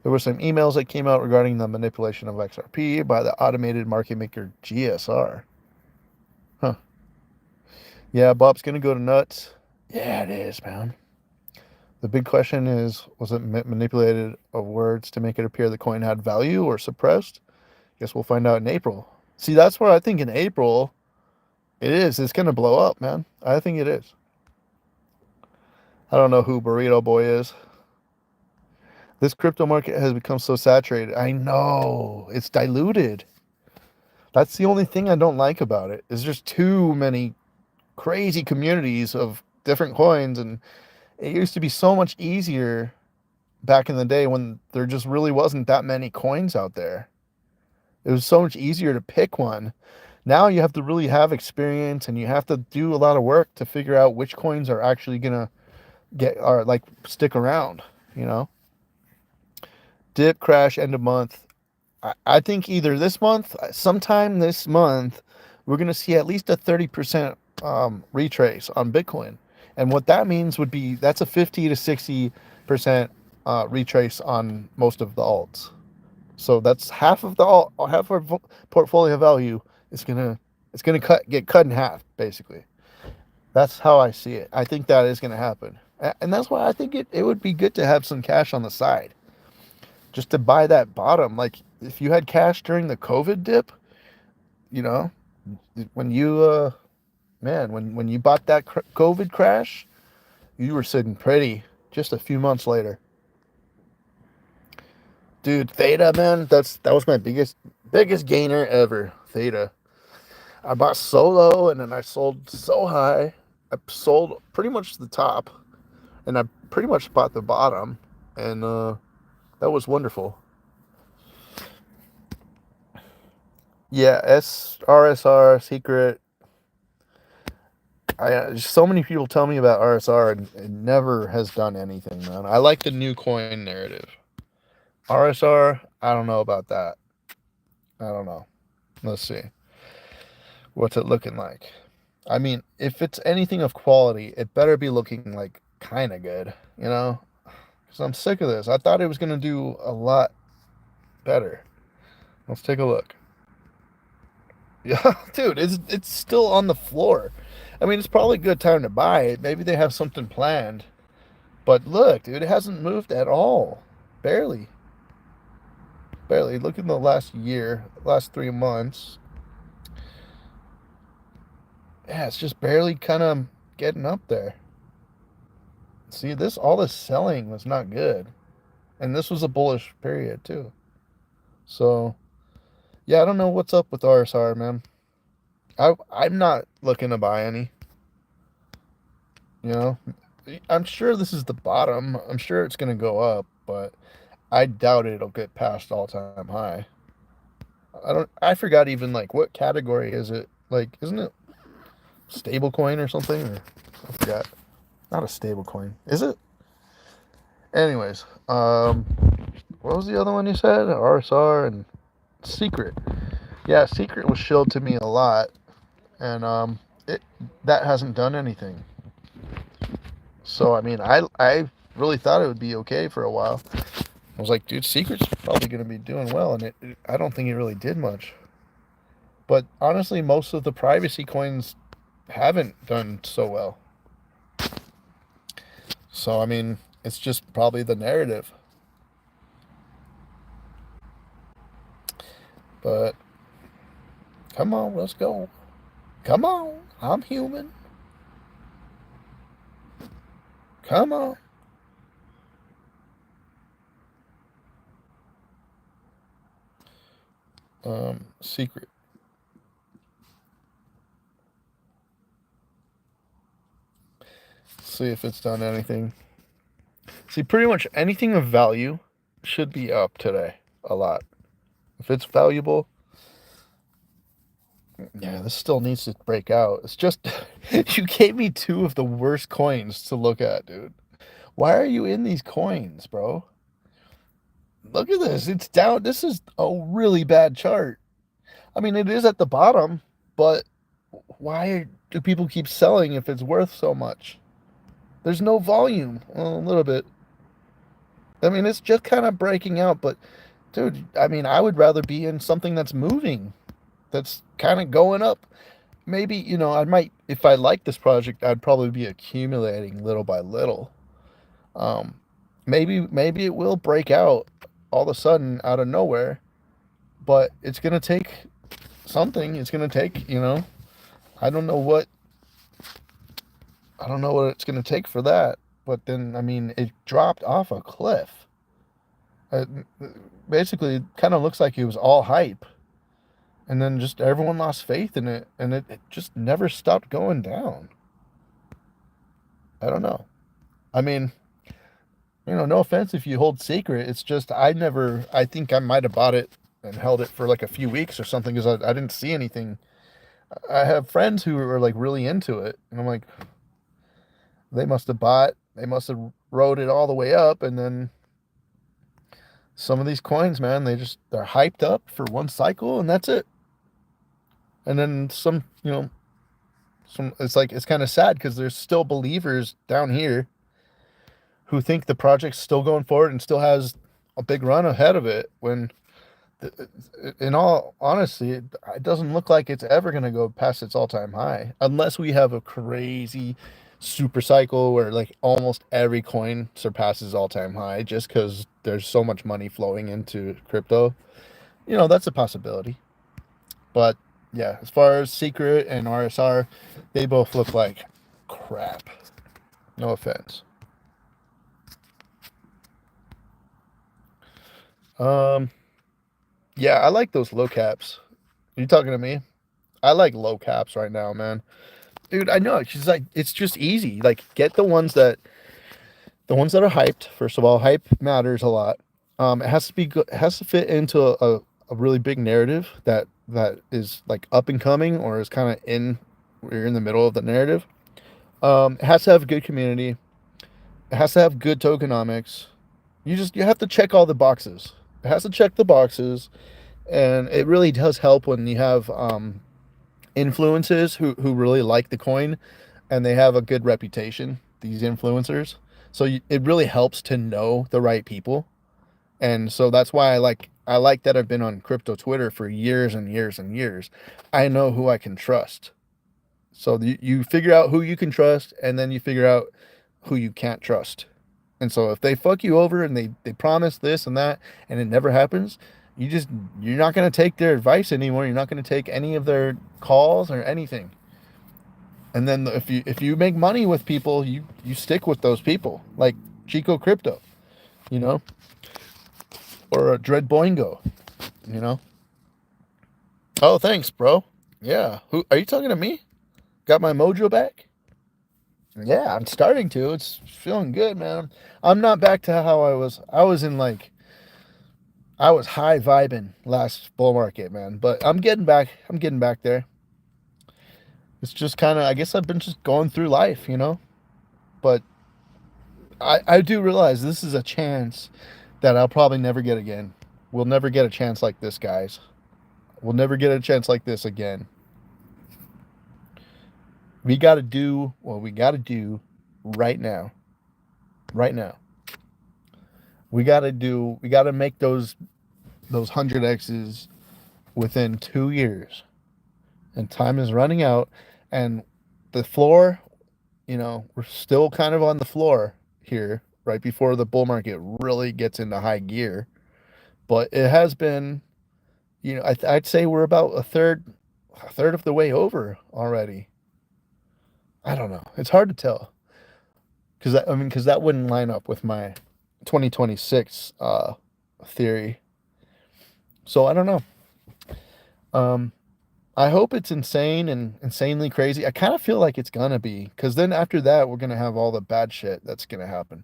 There were some emails that came out regarding the manipulation of XRP by the automated market maker GSR. Huh. Yeah, Bob's gonna go to nuts. Yeah, it is, man. The big question is, was it manipulated of words to make it appear the coin had value or suppressed? Guess we'll find out in April. See, that's where I think in April it is. It's gonna blow up, man. I think it is. I don't know who Burrito Boy is. This crypto market has become so saturated. I know. It's diluted. That's the only thing I don't like about it. Is there's too many crazy communities of different coins, and it used to be so much easier back in the day when there just really wasn't that many coins out there. It was so much easier to pick one. Now you have to really have experience and you have to do a lot of work to figure out which coins are actually gonna stick around, you know? Dip, crash, end of month. I think either this month, sometime this month, we're going to see at least a 30% retrace on Bitcoin. And what that means would be that's a 50 to 60% retrace on most of the alts. So that's half of our portfolio value is gonna get cut in half, basically. That's how I see it. I think that is gonna happen, and that's why I think it would be good to have some cash on the side, just to buy that bottom. Like if you had cash during the COVID dip, you know, when you when you bought that COVID crash, you were sitting pretty just a few months later. Dude, Theta, man, that was my biggest gainer ever. Theta. I bought solo and then I sold so high. I sold pretty much the top and I pretty much bought the bottom, and that was wonderful. Yeah, RSR secret. So many people tell me about RSR and it never has done anything, man. I like the new coin narrative. RSR, I don't know about that. I don't know. Let's see. What's it looking like? I mean, if it's anything of quality, it better be looking like kind of good, you know? Because I'm sick of this. I thought it was going to do a lot better. Let's take a look. Yeah, dude, it's still on the floor. I mean, it's probably a good time to buy it. Maybe they have something planned. But look, dude, it hasn't moved at all. Barely. Barely. Look at the last year, last 3 months. Yeah, it's just barely kind of getting up there. See, all this selling was not good. And this was a bullish period, too. So, yeah, I don't know what's up with RSR, man. I'm not looking to buy any. You know, I'm sure this is the bottom. I'm sure it's going to go up, but I doubt it'll get past all-time high. I forgot even, like, what category is it? Like, isn't it stable coin or something? Or, I forgot. Not a stable coin. Is it? Anyways, what was the other one you said? RSR and Secret. Yeah, Secret was shilled to me a lot, and that hasn't done anything. So I mean, I really thought it would be okay for a while. I was like, dude, Secret's probably going to be doing well, and I don't think it really did much. But honestly, most of the privacy coins haven't done so well. So I mean, it's just probably the narrative. But come on, let's go. Come on, I'm human. Come on. Secret. See if it's done anything. See, pretty much anything of value should be up today a lot. If it's valuable, yeah, this still needs to break out. It's just, you gave me two of the worst coins to look at, dude. Why are you in these coins, bro? Look at this. It's down. This is a really bad chart. I mean, it is at the bottom, but why do people keep selling if it's worth so much? There's no volume. Well, a little bit. I mean, it's just kind of breaking out, but dude, I mean, I would rather be in something that's moving, that's kind of going up. Maybe, you know, I might, if I like this project, I'd probably be accumulating little by little. Maybe it will break out all of a sudden out of nowhere, but it's going to take something. It's going to take, you know, I don't know what it's going to take for that. But then, I mean, it dropped off a cliff. Basically, it kind of looks like it was all hype. And then just everyone lost faith in it. And it just never stopped going down. I don't know. I mean, you know, no offense if you hold secret. It's just I think I might have bought it and held it for like a few weeks or something because I didn't see anything. I have friends who are like really into it. And I'm like, they must have rode it all the way up, and then some of these coins, man, they're hyped up for one cycle and that's it. And then some, you know, it's kind of sad because there's still believers down here who think the project's still going forward and still has a big run ahead of it when in all honesty, it doesn't look like it's ever going to go past its all-time high unless we have a crazy super cycle where like almost every coin surpasses all-time high just because there's so much money flowing into crypto. You know, that's a possibility. But yeah, as far as Secret and RSR, they both look like crap. No offense. Yeah, I like those low caps. Are you talking to me? I like low caps right now, man. Dude, I know. She's like, it's just easy. Like, get the ones that are hyped. First of all, hype matters a lot. It has to be good. It has to fit into a really big narrative that is like up and coming or is kind of we're in the middle of the narrative. It has to have a good community. It has to have good tokenomics. You have to check all the boxes. It has to check the boxes, and it really does help when you have influencers who really like the coin and they have a good reputation, these influencers. So it really helps to know the right people. And so that's why I like that I've been on crypto Twitter for years and years and years. I know who I can trust. So you figure out who you can trust, and then you figure out who you can't trust. And so if they fuck you over and they promise this and that and it never happens, you're not going to take their advice anymore. You're not going to take any of their calls or anything. And then if you make money with people, you stick with those people, like Chico Crypto, you know, or Dread Boingo, you know. Oh, thanks, bro. Yeah. Who are you talking to me? Got my mojo back? Yeah, I'm starting to. It's feeling good, man. I'm not back to how I was. I was high vibing last bull market, man. But I'm getting back. I'm getting back there. It's just kind of, I guess I've been just going through life, you know. But I do realize this is a chance that I'll probably never get again. We'll never get a chance like this, guys. We'll never get a chance like this again. We got to do what we got to do right now. Right now. We got to make those 100Xs within 2 years. And time is running out. And the floor, you know, we're still kind of on the floor here right before the bull market really gets into high gear. But it has been, you know, I'd say we're about a third of the way over already. I don't know. It's hard to tell. Because that wouldn't line up with my 2026 theory. So I don't know. I hope it's insane and insanely crazy. I kind of feel like it's gonna be, because then after that we're gonna have all the bad shit that's gonna happen.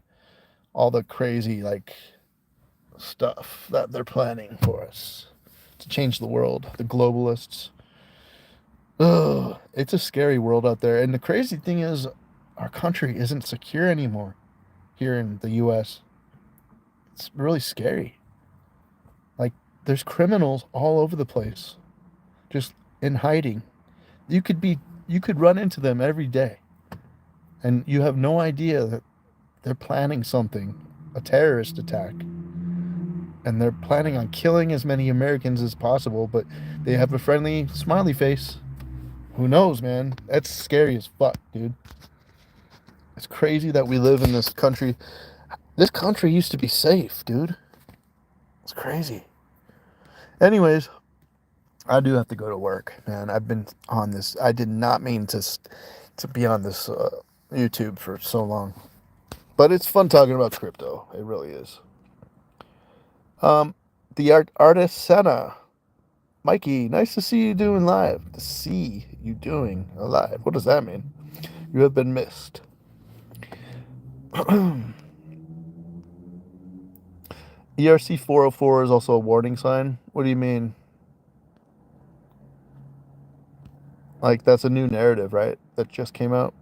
all the crazy like stuff that they're planning for us to change the world, the globalists. Ugh, it's a scary world out there. And the crazy thing is, our country isn't secure anymore here in the U.S. It's really scary. Like, there's criminals all over the place, just in hiding. You could run into them every day, and you have no idea that they're planning something, a terrorist attack. And they're planning on killing as many Americans as possible, but they have a friendly smiley face. Who knows, man? That's scary as fuck, dude. It's crazy that we live in this country. This country used to be safe, dude. It's crazy. Anyways, I do have to go to work, man. I've been on this. I did not mean to be on this YouTube for so long. But it's fun talking about crypto. It really is. The artist Senna. Mikey, nice to see you doing live. To see you doing alive. What does that mean? You have been missed. ERC 404 is also a warning sign. What do you mean? Like, that's a new narrative, right? That just came out.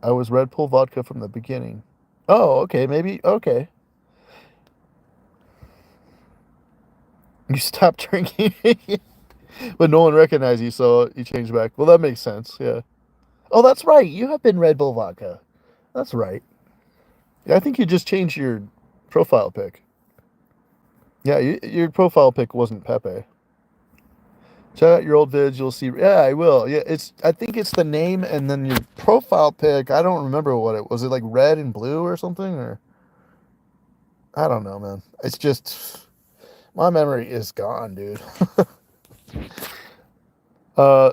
I was Red Bull vodka from the beginning. Oh, okay, maybe. Okay. You stopped drinking, but no one recognized you, so you changed back. Well, that makes sense, yeah. Oh, that's right. You have been Red Bull vodka. That's right. Yeah, I think you just changed your profile pic. Yeah, your profile pic wasn't Pepe. Check out your old vids. You'll see. Yeah, I will. Yeah, I think it's the name and then your profile pic. I don't remember what it was. It like red and blue or something, or I don't know, man. It's just my memory is gone, dude.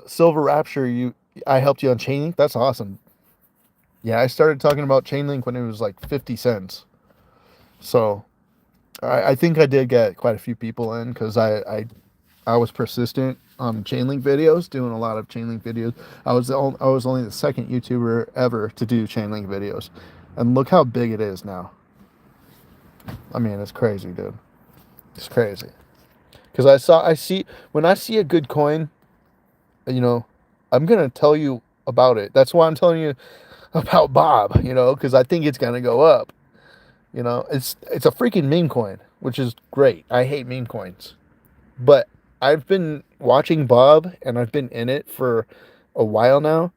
Silver Rapture, I helped you on Chainlink. That's awesome. Yeah, I started talking about Chainlink when it was like 50 cents. So I think I did get quite a few people in because I was persistent on Chainlink videos, doing a lot of Chainlink videos. I was only the second YouTuber ever to do Chainlink videos, and look how big it is now. I mean, it's crazy, dude. It's crazy. Because when I see a good coin, I'm gonna tell you about it. That's why I'm telling you about Bob. Because I think it's gonna go up. It's a freaking meme coin, which is great. I hate meme coins, but I've been watching Bob and I've been in it for a while now,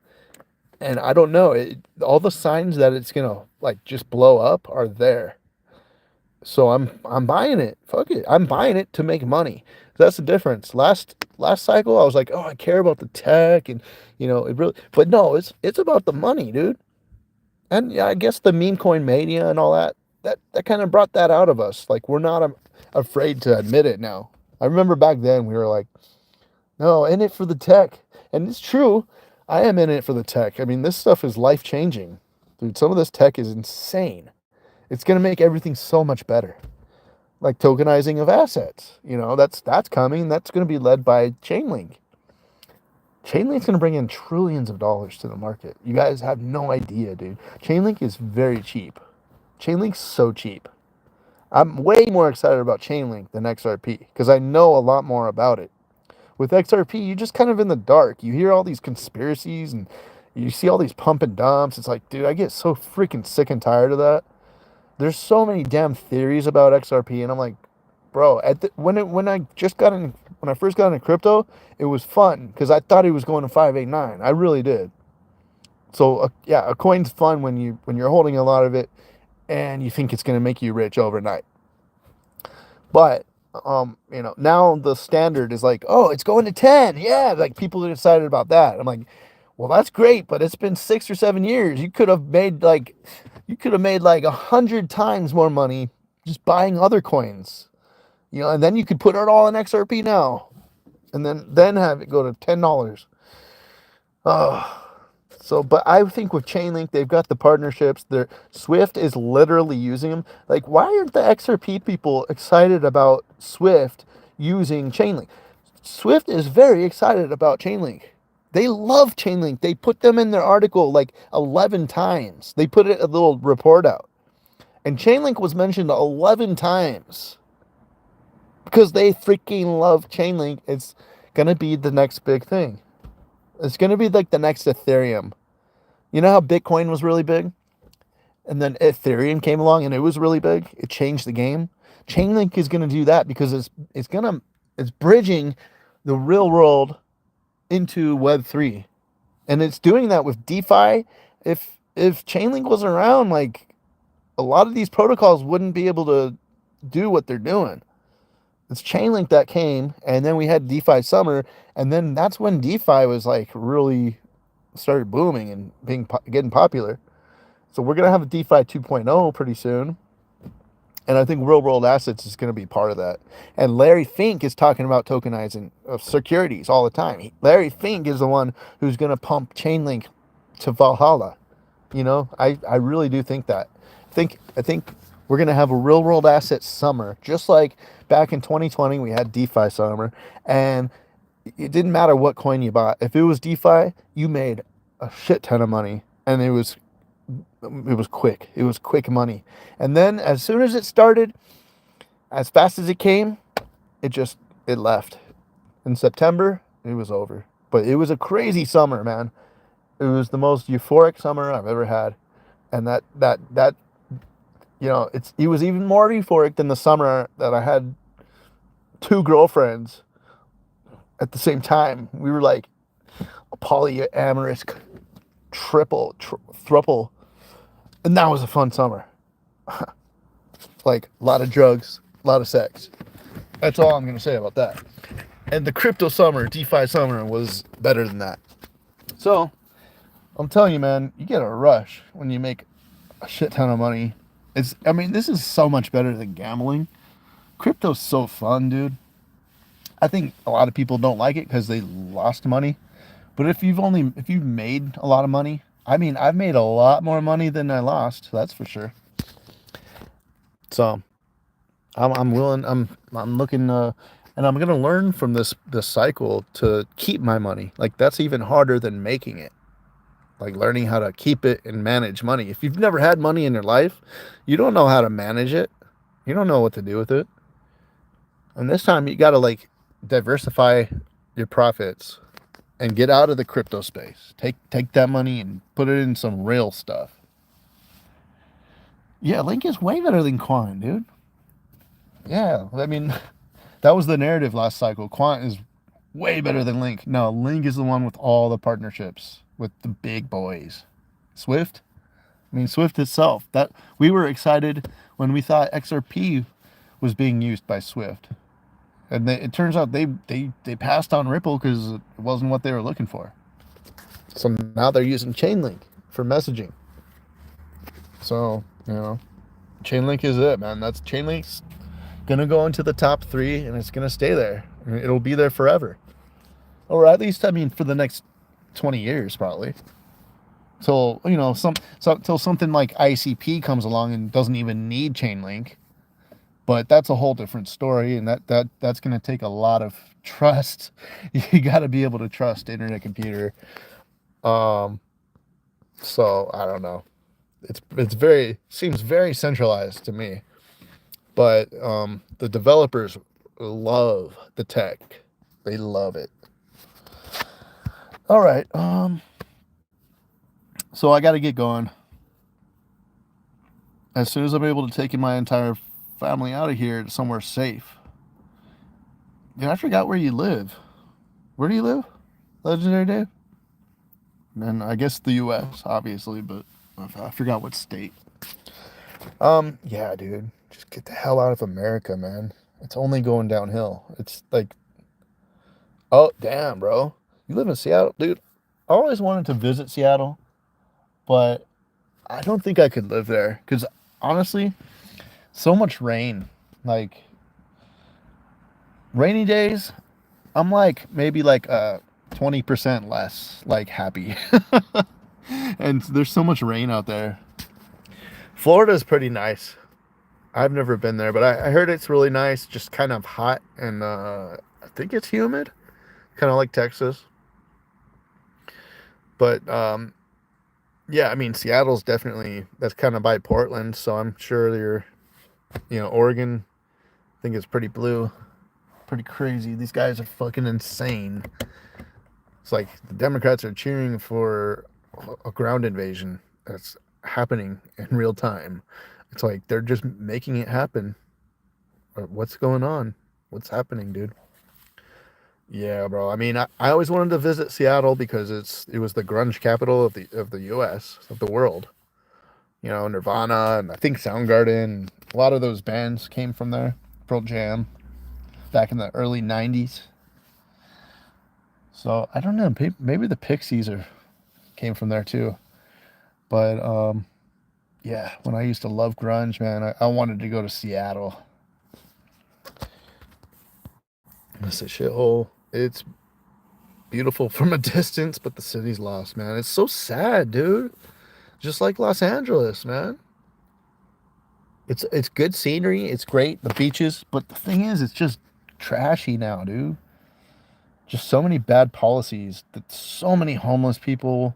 and I don't know. All the signs that it's gonna like just blow up are there. So I'm buying it. Fuck it. I'm buying it to make money. That's the difference. Last cycle I was like, oh, I care about the tech and it really, but no, it's about the money, dude. And yeah, I guess the meme coin mania and all that kind of brought that out of us. Like, we're not afraid to admit it now. I remember back then we were like, no, in it for the tech. And it's true. I am in it for the tech. I mean, this stuff is life changing. Dude, some of this tech is insane. It's going to make everything so much better. Like tokenizing of assets. That's coming. That's going to be led by Chainlink. Chainlink's going to bring in trillions of dollars to the market. You guys have no idea, dude. Chainlink is very cheap. Chainlink's so cheap. I'm way more excited about Chainlink than XRP because I know a lot more about it. With XRP, you're just kind of in the dark. You hear all these conspiracies and you see all these pump and dumps. It's like, dude, I get so freaking sick and tired of that. There's so many damn theories about XRP, and I'm like, bro, when I first got into crypto, it was fun because I thought it was going to 589. I really did. So a coin's fun when you're holding a lot of it, and you think it's going to make you rich overnight. But now the standard is like, oh, it's going to 10. Yeah, like people are excited about that. I'm like, well, that's great, but it's been 6 or 7 years. You could have made like 100 times more money just buying other coins, and then you could put it all in XRP now, and then have it go to $10. But I think with Chainlink, they've got the partnerships. Swift is literally using them. Like, why aren't the XRP people excited about Swift using Chainlink? Swift is very excited about Chainlink. They love Chainlink. They put them in their article like 11 times. They put a little report out. And Chainlink was mentioned 11 times because they freaking love Chainlink. It's going to be the next big thing. It's going to be like the next Ethereum. You know how Bitcoin was really big? And then Ethereum came along and it was really big. It changed the game. Chainlink is going to do that because it's bridging the real world into Web3. And it's doing that with DeFi. If Chainlink wasn't around, like, a lot of these protocols wouldn't be able to do what they're doing. It's Chainlink that came, and then we had DeFi summer, and then that's when DeFi was like really started booming and getting popular. So we're gonna have a DeFi 2.0 pretty soon, and I think real world assets is gonna be part of that. And Larry Fink is talking about tokenizing of securities all the time. Larry Fink is the one who's gonna pump Chainlink to Valhalla. You know, I really do think that. I think we're going to have a real world asset summer, just like back in 2020, we had DeFi summer, and it didn't matter what coin you bought. If it was DeFi, you made a shit ton of money, and it was quick. It was quick money. And then as soon as it started, as fast as it came, it left. In September, it was over. But it was a crazy summer, man. It was the most euphoric summer I've ever had. And that you know, it was even more euphoric than the summer that I had 2 girlfriends at the same time. We were like a polyamorous thruple. And that was a fun summer. Like, a lot of drugs, a lot of sex. That's all I'm going to say about that. And the crypto summer, DeFi summer, was better than that. So, I'm telling you, man, you get a rush when you make a shit ton of money. This is so much better than gambling. Crypto's so fun, dude. I think a lot of people don't like it because they lost money. But if you've made a lot of money, I've made a lot more money than I lost. That's for sure. So I'm willing. I'm looking, and I'm gonna learn from this cycle to keep my money. Like, that's even harder than making it. Like, learning how to keep it and manage money. If you've never had money in your life, you don't know how to manage it. You don't know what to do with it. And this time you got to, like, diversify your profits and get out of the crypto space. Take that money and put it in some real stuff. Yeah, Link is way better than Quant, dude. Yeah, that was the narrative last cycle. Quant is way better than Link. No, Link is the one with all the partnerships with the big boys. Swift itself. That we were excited when we thought XRP was being used by Swift, and it turns out they passed on Ripple because it wasn't what they were looking for. So now they're using Chainlink for messaging. So, you know, Chainlink is it, man. That's Chainlink's gonna go into the top 3, and it's gonna stay there. It'll be there forever, or at least for the next 20 years probably. Till, you know, till something like ICP comes along and doesn't even need Chainlink. But that's a whole different story, and that's going to take a lot of trust. You got to be able to trust internet computer. So I don't know. Seems very centralized to me. But the developers love the tech. They love it. All right. So I got to get going. As soon as I'm able to take my entire family out of here to somewhere safe. I forgot where you live. Where do you live, Legendary Dave? And I guess the U.S., obviously, but I forgot what state. Yeah, dude. Just get the hell out of America, man. It's only going downhill. It's like, oh, damn, bro. You live in Seattle? Dude, I always wanted to visit Seattle, but I don't think I could live there because, honestly, so much rain. Like, rainy days, I'm like maybe like 20% less like happy. And there's so much rain out there. Florida's pretty nice. I've never been there, but I heard it's really nice, just kind of hot, and I think it's humid, kind of like Texas. But Yeah, I mean, Seattle's definitely, that's kind of by Portland, so I'm sure Oregon, I think it's pretty blue, pretty crazy. These guys are fucking insane. It's like the Democrats are cheering for a ground invasion that's happening in real time. It's like they're just making it happen. What's going on? What's happening, dude? Yeah, bro. I mean, I always wanted to visit Seattle because it was the grunge capital of the U.S. of the world. Nirvana and I think Soundgarden. A lot of those bands came from there. Pearl Jam back in the early '90s. So I don't know. Maybe the Pixies came from there too. But yeah, when I used to love grunge, man, I wanted to go to Seattle. It's a shithole. It's beautiful from a distance, but the city's lost, man. It's so sad, dude. Just like Los Angeles, man. It's good scenery. It's great, the beaches, but the thing is, it's just trashy now, dude. Just so many bad policies. That so many homeless people.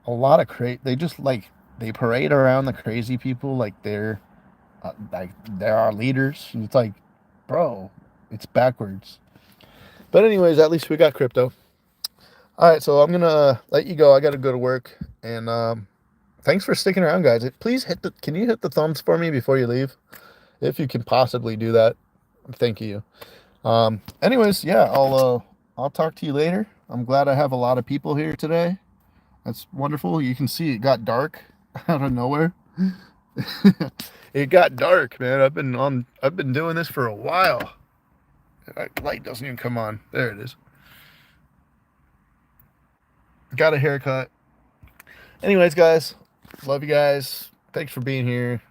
A lot of They just they parade around the crazy people like they're our leaders. And it's like, bro, it's backwards. But anyways, at least we got crypto. All right, so I'm gonna let you go. I gotta go to work, and thanks for sticking around, guys. Please can you hit the thumbs for me before you leave, if you can possibly do that? Thank you. Anyways, yeah, I'll talk to you later. I'm glad I have a lot of people here today. That's wonderful. You can see it got dark out of nowhere. It got dark, man. I've been doing this for a while. That light doesn't even come on. There it is. Got a haircut. Anyways, guys, love you guys. Thanks for being here.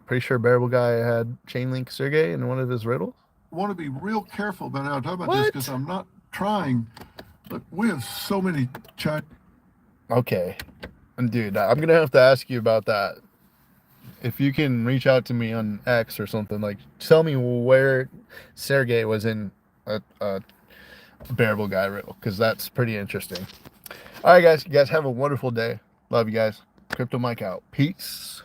Pretty sure Bearable Guy had Chainlink Sergey in one of his riddles. I want to be real careful about how I talk about this because I'm not trying. Look, we have so many chat. Okay. Dude, I'm going to have to ask you about that. If you can reach out to me on X or something, like, tell me where Sergey was in a Bearable Guy riddle, because that's pretty interesting. All right, guys. You guys have a wonderful day. Love you guys. Crypto Mike out. Peace.